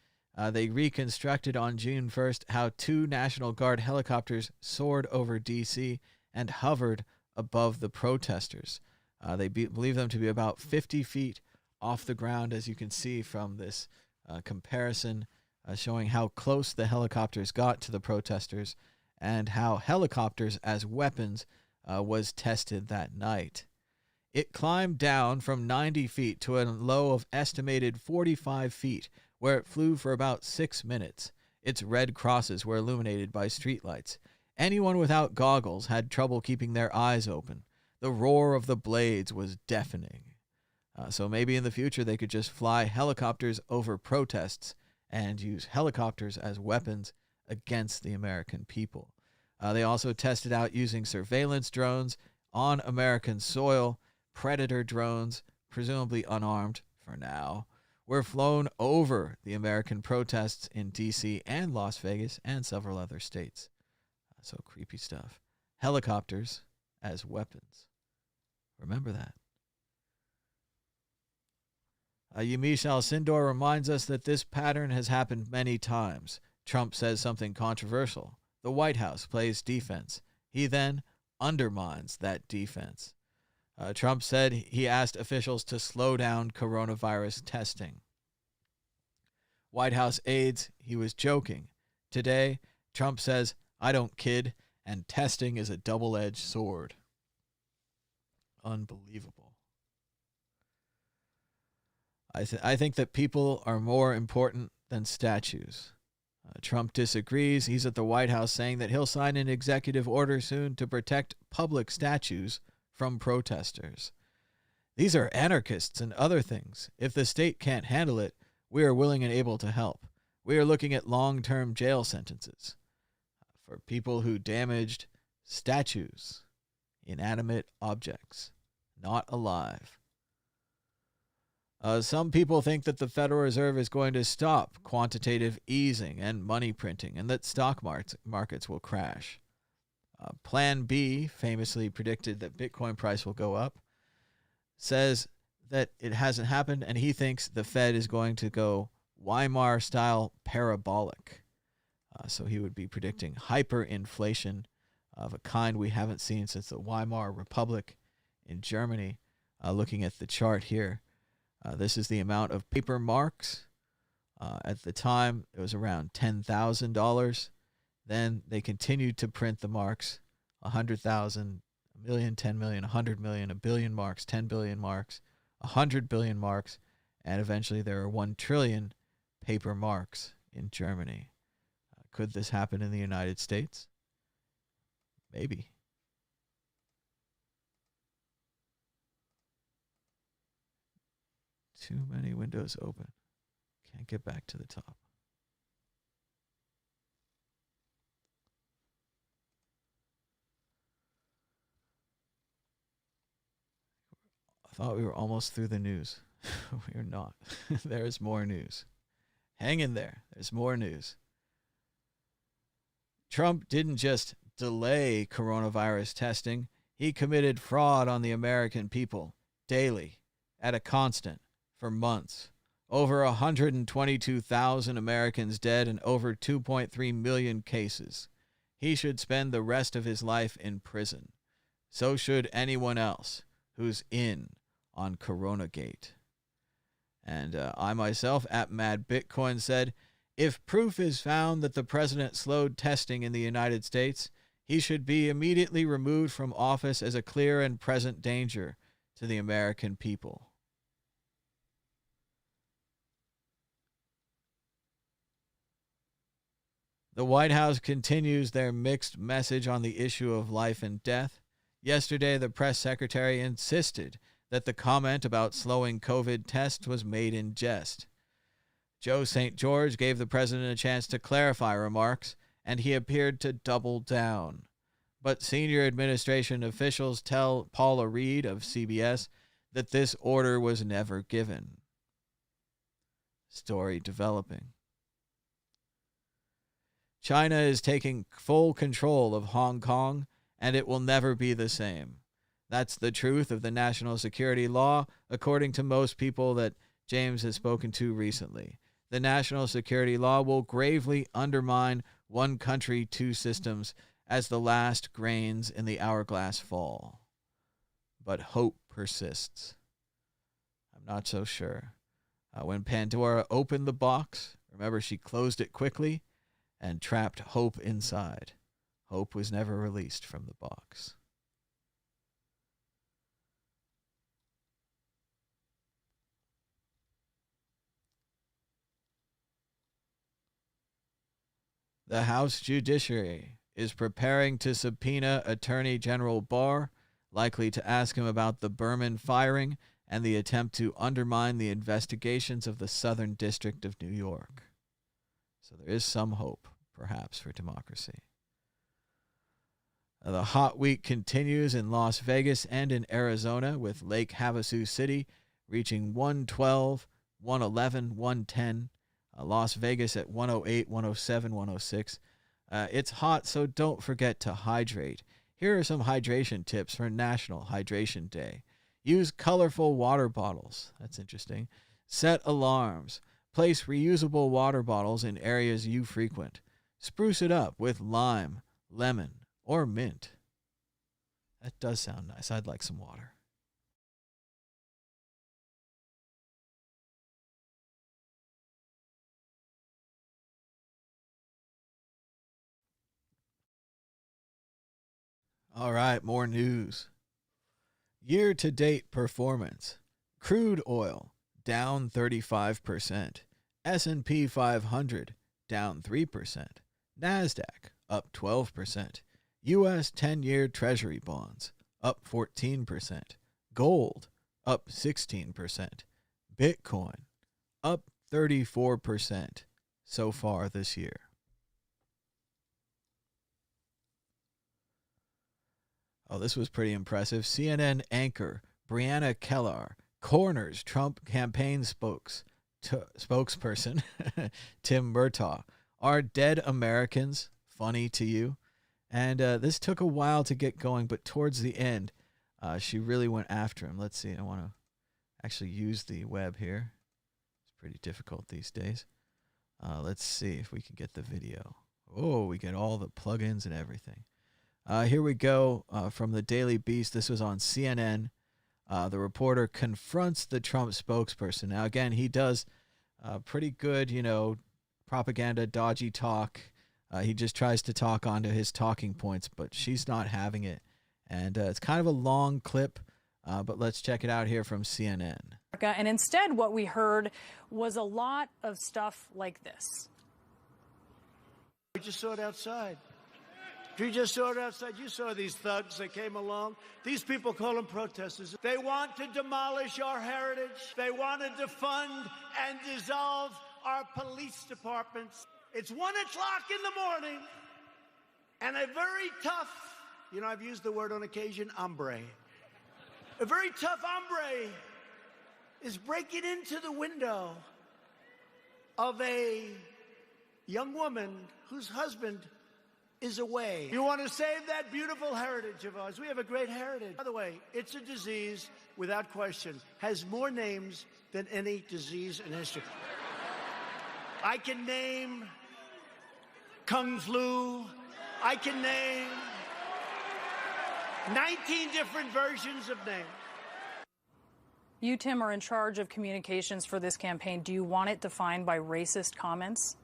B: they reconstructed on June 1st how 2 National Guard helicopters soared over D.C. and hovered above the protesters. They believe them to be about 50 feet off the ground, as you can see from this comparison showing how close the helicopters got to the protesters and how helicopters as weapons was tested that night. It climbed down from 90 feet to a low of estimated 45 feet, where it flew for about 6 minutes. Its red crosses were illuminated by streetlights. Anyone without goggles had trouble keeping their eyes open. The roar of the blades was deafening. So maybe in the future they could just fly helicopters over protests and use helicopters as weapons against the American people. They also tested out using surveillance drones on American soil. Predator drones, presumably unarmed for now, were flown over the American protests in D.C. and Las Vegas and several other states. So creepy stuff. Helicopters as weapons. Remember that. Yamiche Alcindor reminds us that this pattern has happened many times. Trump says something controversial. The White House plays defense. He then undermines that defense. Trump said he asked officials to slow down coronavirus testing. White House aides, he was joking. Today, Trump says, "I don't kid, and testing is a double-edged sword." Unbelievable. I think that people are more important than statues. Trump disagrees. He's at the White House saying that he'll sign an executive order soon to protect public statues from protesters. These are anarchists and other things. If the state can't handle it, we are willing and able to help. We are looking at long-term jail sentences for people who damaged statues, inanimate objects, not alive. Some people think that the Federal Reserve is going to stop quantitative easing and money printing and that stock markets will crash. Plan B famously predicted that Bitcoin price will go up, says that it hasn't happened, and he thinks the Fed is going to go Weimar-style parabolic. So he would be predicting hyperinflation of a kind we haven't seen since the Weimar Republic in Germany. Looking at the chart here, this is the amount of paper marks. At the time, it was around $10,000. Then they continued to print the marks, 100,000, a million, 10 million, 100 million, a billion marks, 10 billion marks, 100 billion marks, and eventually there are 1 trillion paper marks in Germany. Could this happen in the United States? Maybe. Too many windows open. Can't get back to the top. I thought we were almost through the news. We are not. There's more news. Hang in there. There's more news. Trump didn't just delay coronavirus testing. He committed fraud on the American people daily at a constant for months. Over 122,000 Americans dead and over 2.3 million cases. He should spend the rest of his life in prison. So should anyone else who's in on Coronagate. And I myself, at Mad Bitcoin, said, if proof is found that the president slowed testing in the United States, he should be immediately removed from office as a clear and present danger to the American people. The White House continues their mixed message on the issue of life and death. Yesterday, the press secretary insisted that the comment about slowing COVID tests was made in jest. Joe St. George gave the president a chance to clarify remarks, and he appeared to double down. But senior administration officials tell Paula Reed of CBS that this order was never given. Story developing. China is taking full control of Hong Kong, and it will never be the same. That's the truth of the national security law, according to most people that James has spoken to recently. The national security law will gravely undermine one country, two systems as the last grains in the hourglass fall. But hope persists. I'm not so sure. When Pandora opened the box, remember she closed it quickly and trapped hope inside. Hope was never released from the box. The House Judiciary is preparing to subpoena Attorney General Barr, likely to ask him about the Berman firing and the attempt to undermine the investigations of the Southern District of New York. So there is some hope, perhaps, for democracy. The hot week continues in Las Vegas and in Arizona, with Lake Havasu City reaching 112, 111, 110. Las Vegas at 108, 107, 106. It's hot, so don't forget to hydrate. Here are some hydration tips for National Hydration Day. Use colorful water bottles. That's interesting. Set alarms. Place reusable water bottles in areas you frequent. Spruce it up with lime, lemon, or mint. That does sound nice. I'd like some water. All right, more news. Year-to-date performance. Crude oil, down 35%. S&P 500, down 3%. NASDAQ, up 12%. U.S. 10-year Treasury bonds, up 14%. Gold, up 16%. Bitcoin, up 34% so far this year. Oh, this was pretty impressive. CNN anchor Brianna Kellar corners Trump campaign spokesperson Tim Murtaugh. Are dead Americans funny to you? And this took a while to get going, but towards the end, she really went after him. Let's see. I want to actually use the web here. It's pretty difficult these days. Let's see if we can get the video. Oh, we get all the plugins and everything. Here we go from the Daily Beast. This was on CNN. The reporter confronts the Trump spokesperson. Now, again, he does pretty good, propaganda, dodgy talk. He just tries to talk onto his talking points, but she's not having it. And it's kind of a long clip, but let's check it out here from CNN.
N: And instead, what we heard was a lot of stuff like this.
H: We just saw it outside. You just saw it outside. You saw these thugs that came along. These people call them protesters. They want to demolish our heritage. They want to defund and dissolve our police departments. It's 1 o'clock in the morning, and a very tough, I've used the word on occasion, hombre. A very tough hombre is breaking into the window of a young woman whose husband is away. You want to save that beautiful heritage of ours. We have a great heritage. By the way, it's a disease, without question, has more names than any disease in history. I can name Kung Flu. I can name 19 different versions of names.
N: You, Tim, are in charge of communications for this campaign. Do you want it defined by racist comments?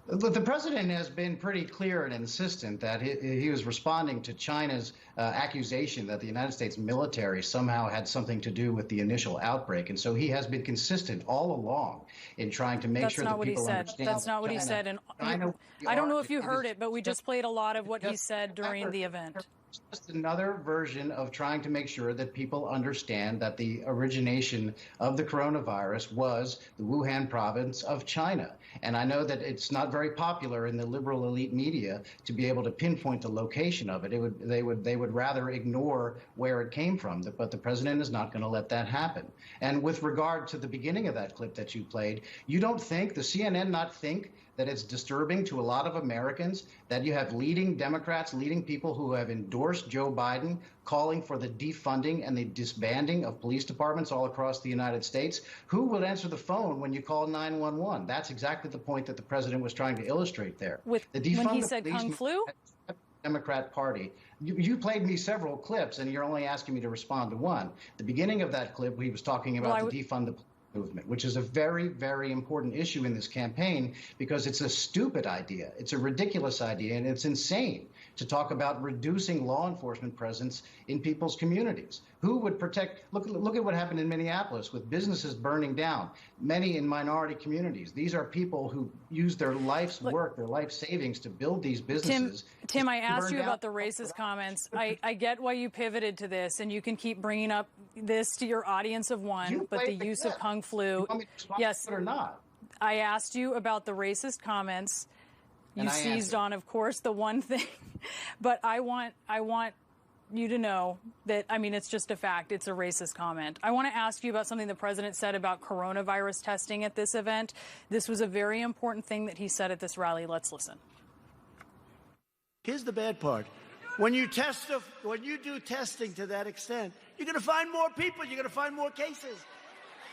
O: The president has been pretty clear and insistent that he was responding to China's accusation that the United States military somehow had something to do with the initial outbreak. And so he has been consistent all along in trying to make sure that people understand.
N: That's not what he said. And I don't know if you heard it, but we just played a lot of what he said during the event.
O: Just another version of trying to make sure that people understand that the origination of the coronavirus was the Wuhan province of China. And I know that it's not very popular in the liberal elite media to be able to pinpoint the location of it. They would rather ignore where it came from. But the president is not going to let that happen. And with regard to the beginning of that clip that you played, you don't think, the CNN not think that it's disturbing to a lot of Americans that you have leading Democrats, leading people who have endorsed Joe Biden, calling for the defunding and the disbanding of police departments all across the United States. Who would answer the phone when you call 911? That's exactly the point that the president was trying to illustrate there.
N: When he said Kung Flu?
O: Democrat Party. You played me several clips, and you're only asking me to respond to one. The beginning of that clip, he was talking about the defund the police movement, which is a very, very important issue in this campaign because it's a stupid idea. It's a ridiculous idea, and it's insane to talk about reducing law enforcement presence in people's communities. Who would protect? Look at what happened in Minneapolis with businesses burning down, many in minority communities. These are people who use their life's work, their life savings to build these businesses.
N: Tim, I asked you about the racist comments. I get why you pivoted to this, and you can keep bringing up this to your audience of one, but the use of Kung Flu. Yes,
O: or not.
N: I asked you about the racist comments. You seized on, of course, the one thing, but I want you to know that, I mean, it's just a fact. It's a racist comment. I want to ask you about something the president said about coronavirus testing at this event. This was a very important thing that he said at this rally. Let's listen.
P: Here's the bad part. When you do testing to that extent, you're going to find more people. You're going to find more cases.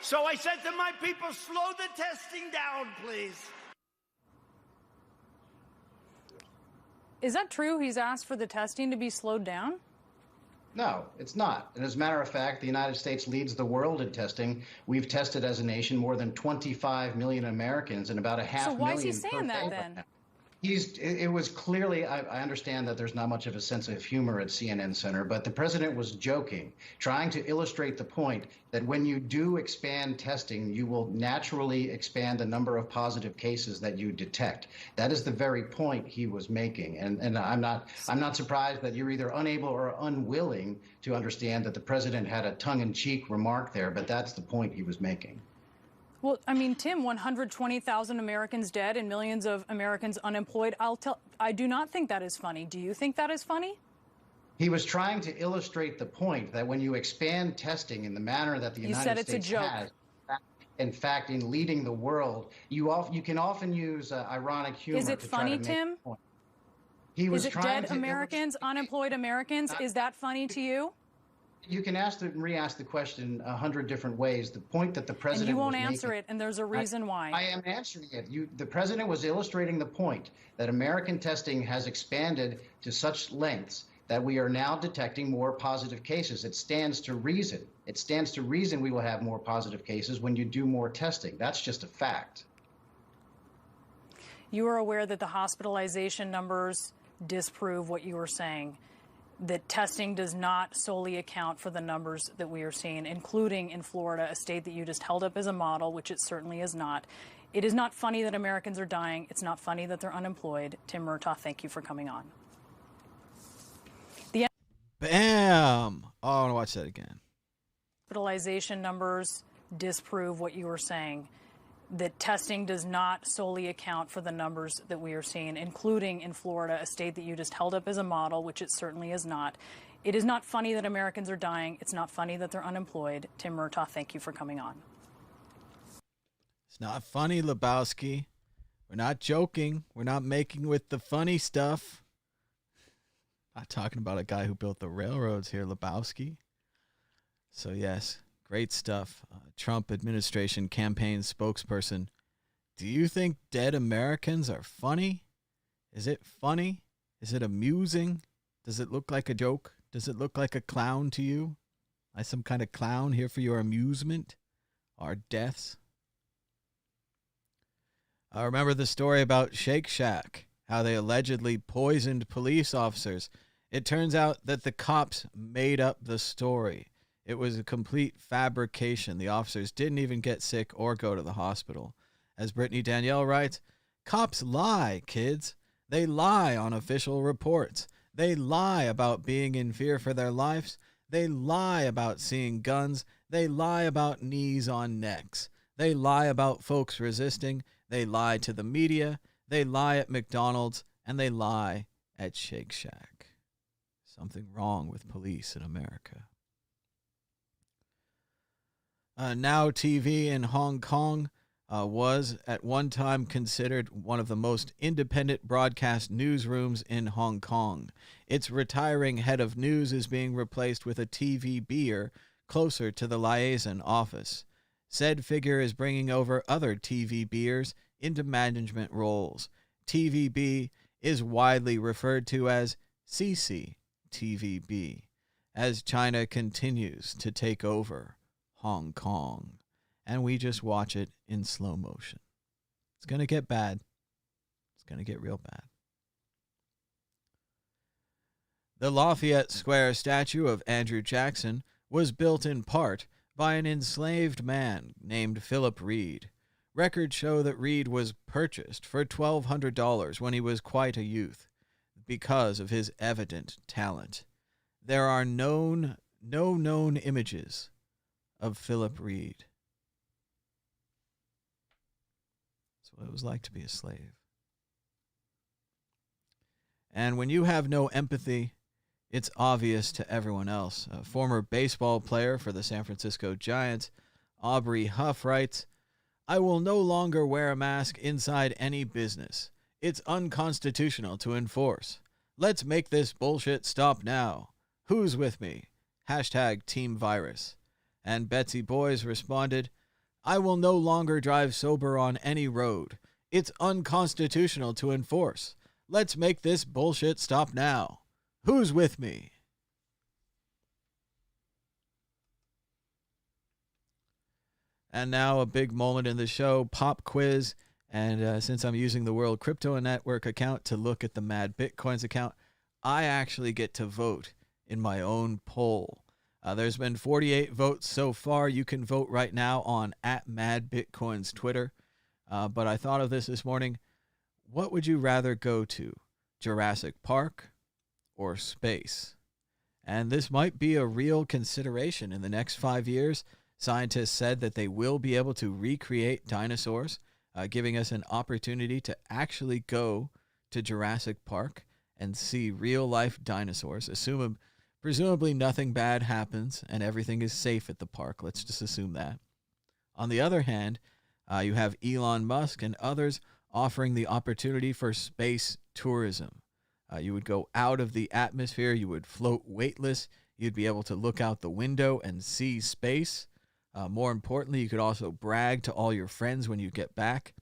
P: So I said to my people, slow the testing down, please.
N: Is that true? He's asked for the testing to be slowed down?
O: No, it's not. And as a matter of fact, the United States leads the world in testing. We've tested as a nation more than 25 million Americans and about a half million.
N: So why is he saying that then?
O: It was clearly, I understand that there's not much of a sense of humor at CNN Center, but the president was joking, trying to illustrate the point that when you do expand testing, you will naturally expand the number of positive cases that you detect. That is the very point he was making. And I'm not surprised that you're either unable or unwilling to understand that the president had a tongue-in-cheek remark there, but that's the point he was making.
N: Well, I mean, Tim, 120,000 Americans dead and millions of Americans unemployed. I do not think that is funny. Do you think that is funny?
O: He was trying to illustrate the point that when you expand testing in the manner that the United States has, in fact, in leading the world, you can often use ironic humor.
N: Is it funny, Tim? Is it dead Americans, unemployed Americans? Is that funny to you?
O: You can ask and re-ask the question 100 different ways. The point that the president
N: and you won't
O: was
N: answer
O: making,
N: it, and there's a reason why.
O: I am answering it. The president was illustrating the point that American testing has expanded to such lengths that we are now detecting more positive cases. It stands to reason. It stands to reason we will have more positive cases when you do more testing. That's just a fact.
N: You are aware that the hospitalization numbers disprove what you were saying, that testing does not solely account for the numbers that we are seeing, including in Florida, a state that you just held up as a model, which it certainly is not. It is not funny that Americans are dying. It's not funny that they're unemployed. Tim Murtaugh, thank you for coming on.
B: Bam! Oh, I want to watch that again.
N: Hospitalization numbers disprove what you were saying, that testing does not solely account for the numbers that we are seeing, including in Florida, a state that you just held up as a model, which it certainly is not. It is not funny that Americans are dying. It's not funny that they're unemployed. Tim Murtaugh, thank you for coming on.
B: It's not funny, Lebowski. We're not joking. We're not making with the funny stuff. Not talking about a guy who built the railroads here, Lebowski. So yes, great stuff. Trump administration campaign spokesperson. Do you think dead Americans are funny? Is it funny? Is it amusing? Does it look like a joke? Does it look like a clown to you? Like some kind of clown here for your amusement? Our deaths? I remember the story about Shake Shack, how they allegedly poisoned police officers. It turns out that the cops made up the story. It was a complete fabrication. The officers didn't even get sick or go to the hospital. As Brittany Danielle writes, cops lie, kids. They lie on official reports. They lie about being in fear for their lives. They lie about seeing guns. They lie about knees on necks. They lie about folks resisting. They lie to the media. They lie at McDonald's. And they lie at Shake Shack. Something wrong with police in America. Now TV in Hong Kong. was at one time considered one of the most independent broadcast newsrooms in Hong Kong. Its retiring head of news is being replaced with a TVBer closer to the liaison office. Said figure is bringing over other TVBers into management roles. TVB is widely referred to as CCTVB as China continues to take over Hong Kong. And we just watch it in slow motion. It's going to get bad. It's going to get real bad. The Lafayette Square statue of Andrew Jackson was built in part by an enslaved man named Philip Reed. Records show that Reed was purchased for $1,200 when he was quite a youth because of his evident talent. There are no known images of Philip Reed. That's what it was like to be a slave. And when you have no empathy, it's obvious to everyone else. A former baseball player for the San Francisco Giants, Aubrey Huff, writes, "I will no longer wear a mask inside any business. It's unconstitutional to enforce. Let's make this bullshit stop now. Who's with me? #TeamVirus. And Betsy Boys responded, "I will no longer drive sober on any road. It's unconstitutional to enforce. Let's make this bullshit stop now. Who's with me?" And now a big moment in the show, pop quiz. And since I'm using the World Crypto Network account to look at the Mad Bitcoins account, I actually get to vote in my own poll. There's been 48 votes so far. You can vote right now on @MadBitcoins Twitter. But I thought of this morning. What would you rather go to? Jurassic Park or space? And this might be a real consideration in the next 5 years. Scientists said that they will be able to recreate dinosaurs, giving us an opportunity to actually go to Jurassic Park and see real-life dinosaurs. Presumably nothing bad happens and everything is safe at the park. Let's just assume that. On the other hand, you have Elon Musk and others offering the opportunity for space tourism. You would go out of the atmosphere. You would float weightless. You'd be able to look out the window and see space. More importantly, you could also brag to all your friends when you get back.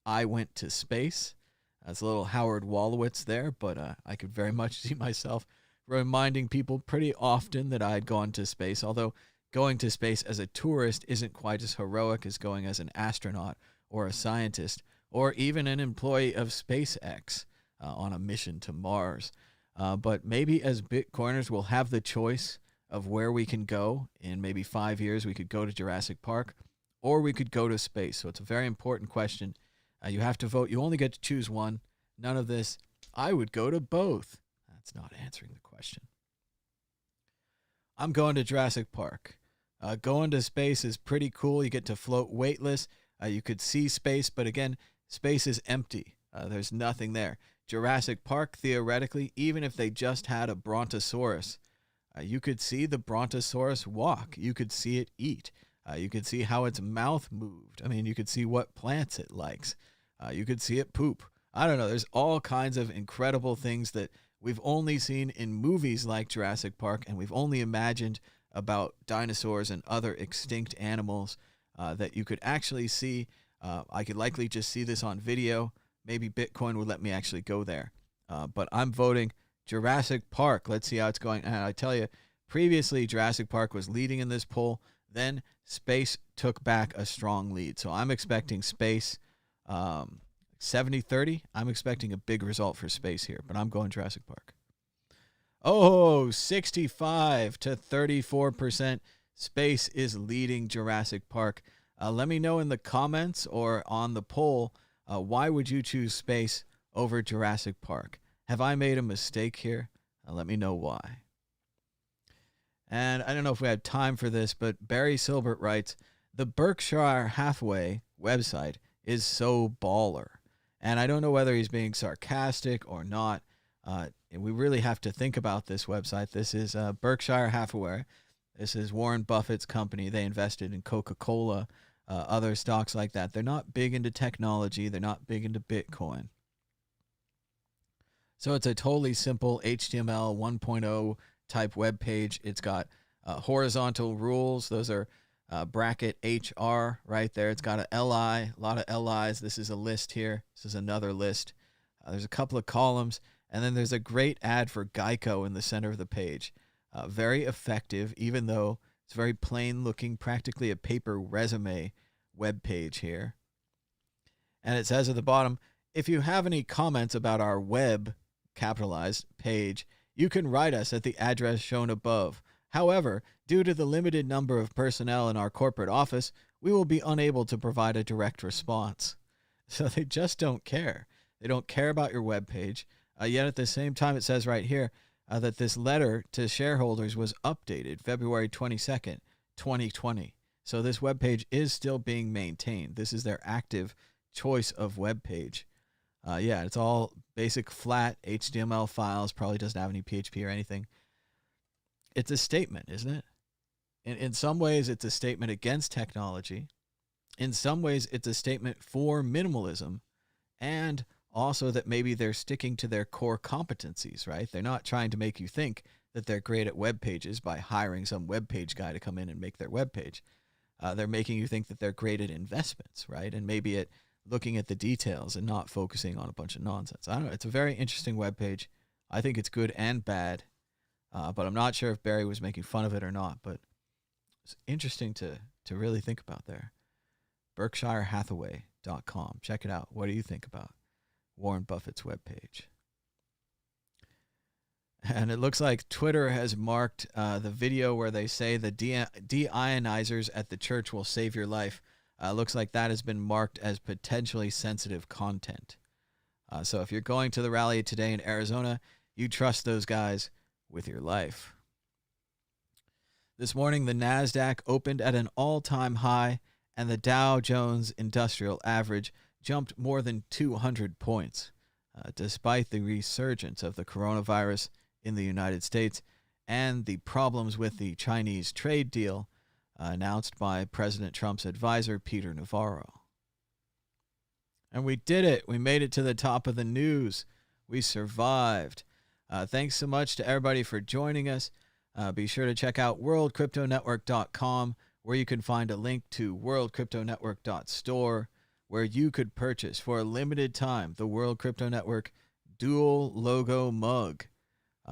B: I went to space. That's a little Howard Wolowitz there, but I could very much see myself reminding people pretty often that I had gone to space, although going to space as a tourist isn't quite as heroic as going as an astronaut or a scientist or even an employee of SpaceX on a mission to Mars. But maybe as Bitcoiners, we'll have the choice of where we can go. In maybe 5 years, we could go to Jurassic Park or we could go to space. So it's a very important question. You have to vote. You only get to choose one. None of this, I would go to both. That's not answering the question. I'm going to Jurassic Park. Going to space is pretty cool. You get to float weightless. You could see space, but again, space is empty. There's nothing there. Jurassic Park, theoretically, even if they just had a brontosaurus, you could see the brontosaurus walk. You could see it eat. You could see how its mouth moved. I mean, you could see what plants it likes. You could see it poop. I don't know. There's all kinds of incredible things that we've only seen in movies like Jurassic Park, and we've only imagined about dinosaurs and other extinct animals that you could actually see. I could likely just see this on video. Maybe Bitcoin would let me actually go there. But I'm voting Jurassic Park. Let's see how it's going. And I tell you, previously Jurassic Park was leading in this poll. Then space took back a strong lead. So I'm expecting space 70-30. I'm expecting a big result for space here, but I'm going Jurassic Park. Oh, 65 to 34%. Space is leading Jurassic Park. Let me know in the comments or on the poll, why would you choose space over Jurassic Park? Have I made a mistake here? Let me know why. And I don't know if we had time for this, but Barry Silbert writes, the Berkshire Hathaway website is so baller. And I don't know whether he's being sarcastic or not. We really have to think about this website. This is Berkshire Hathaway. This is Warren Buffett's company. They invested in Coca-Cola other stocks like that. They're not big into technology. They're not big into Bitcoin. So it's a totally simple HTML 1.0 type web page. It's got horizontal rules. Those are bracket HR right there. It's got a LI, a lot of LIs. This is a list here. This is another list. There's a couple of columns, and then there's a great ad for Geico in the center of the page. Very effective, even though it's very plain looking, practically a paper resume web page here. And it says at the bottom, if you have any comments about our web, capitalized, page, you can write us at the address shown above. However, due to the limited number of personnel in our corporate office, we will be unable to provide a direct response. So they just don't care. They don't care about your web page. Yet at the same time, it says right here that this letter to shareholders was updated February 22nd, 2020. So this web page is still being maintained. This is their active choice of web page. Yeah, it's all basic flat HTML files, probably doesn't have any PHP or anything. It's a statement, isn't it? In some ways, it's a statement against technology. In some ways, it's a statement for minimalism, and also that maybe they're sticking to their core competencies, right? They're not trying to make you think that they're great at web pages by hiring some web page guy to come in and make their web page. They're making you think that they're great at investments, right? And maybe at looking at the details and not focusing on a bunch of nonsense. I don't know. It's a very interesting web page. I think it's good and bad, but I'm not sure if Barry was making fun of it or not. But it's interesting to really think about there. BerkshireHathaway.com. Check it out. What do you think about Warren Buffett's webpage? And it looks like Twitter has marked the video where they say the deionizers at the church will save your life. Looks like that has been marked as potentially sensitive content. So if you're going to the rally today in Arizona, you trust those guys with your life. This morning, the NASDAQ opened at an all-time high, and the Dow Jones Industrial Average jumped more than 200 points, despite the resurgence of the coronavirus in the United States and the problems with the Chinese trade deal announced by President Trump's advisor, Peter Navarro. And we did it. We made it to the top of the news. We survived. Thanks so much to everybody for joining us. Be sure to check out worldcryptonetwork.com, where you can find a link to worldcryptonetwork.store, where you could purchase for a limited time the World Crypto Network dual logo mug.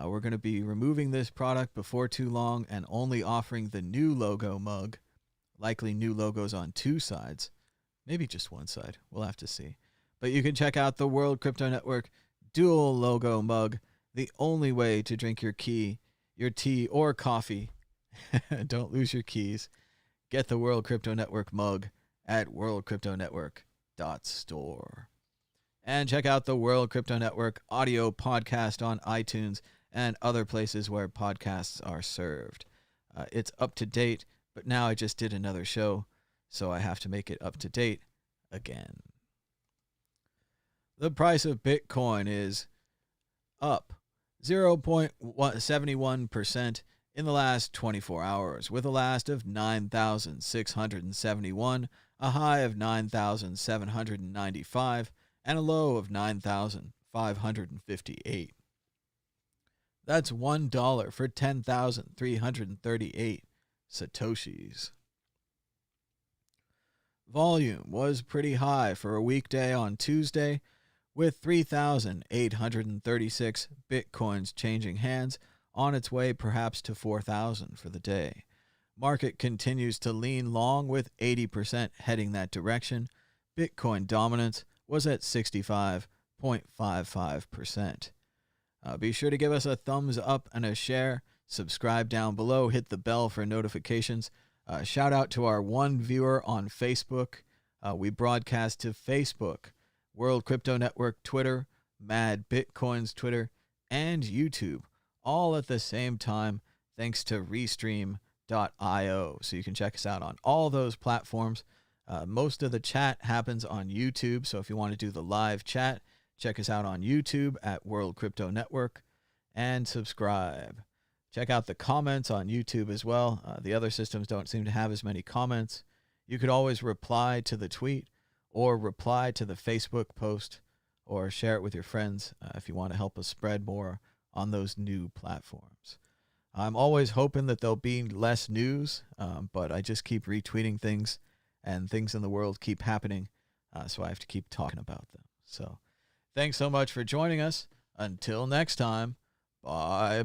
B: We're going to be removing this product before too long and only offering the new logo mug, likely new logos on two sides, maybe just one side. We'll have to see. But you can check out the World Crypto Network dual logo mug, the only way to drink your tea or coffee. Don't lose your keys. Get the World Crypto Network mug at worldcryptonetwork.store. And check out the World Crypto Network audio podcast on iTunes and other places where podcasts are served. It's up to date, but now I just did another show, so I have to make it up to date again. The price of Bitcoin is up 0.71% in the last 24 hours, with a last of 9,671, a high of 9,795, and a low of 9,558. That's $1 for 10,338 Satoshis. Volume was pretty high for a weekday on Tuesday, with 3,836 Bitcoins changing hands, on its way perhaps to 4,000 for the day. Market continues to lean long, with 80% heading that direction. Bitcoin dominance was at 65.55%. Be sure to give us a thumbs up and a share. Subscribe down below. Hit the bell for notifications. Shout out to our one viewer on Facebook. We broadcast to Facebook, World Crypto Network Twitter, Mad Bitcoins Twitter, and YouTube, all at the same time, thanks to Restream.io. So you can check us out on all those platforms. Most of the chat happens on YouTube, so if you want to do the live chat, check us out on YouTube at World Crypto Network and subscribe. Check out the comments on YouTube as well. The other systems don't seem to have as many comments. you could always reply to the tweet or reply to the Facebook post or share it with your friends if you want to help us spread more on those new platforms. I'm always hoping that there'll be less news, but I just keep retweeting things, and things in the world keep happening, so I have to keep talking about them. So thanks so much for joining us. Until next time, bye-bye.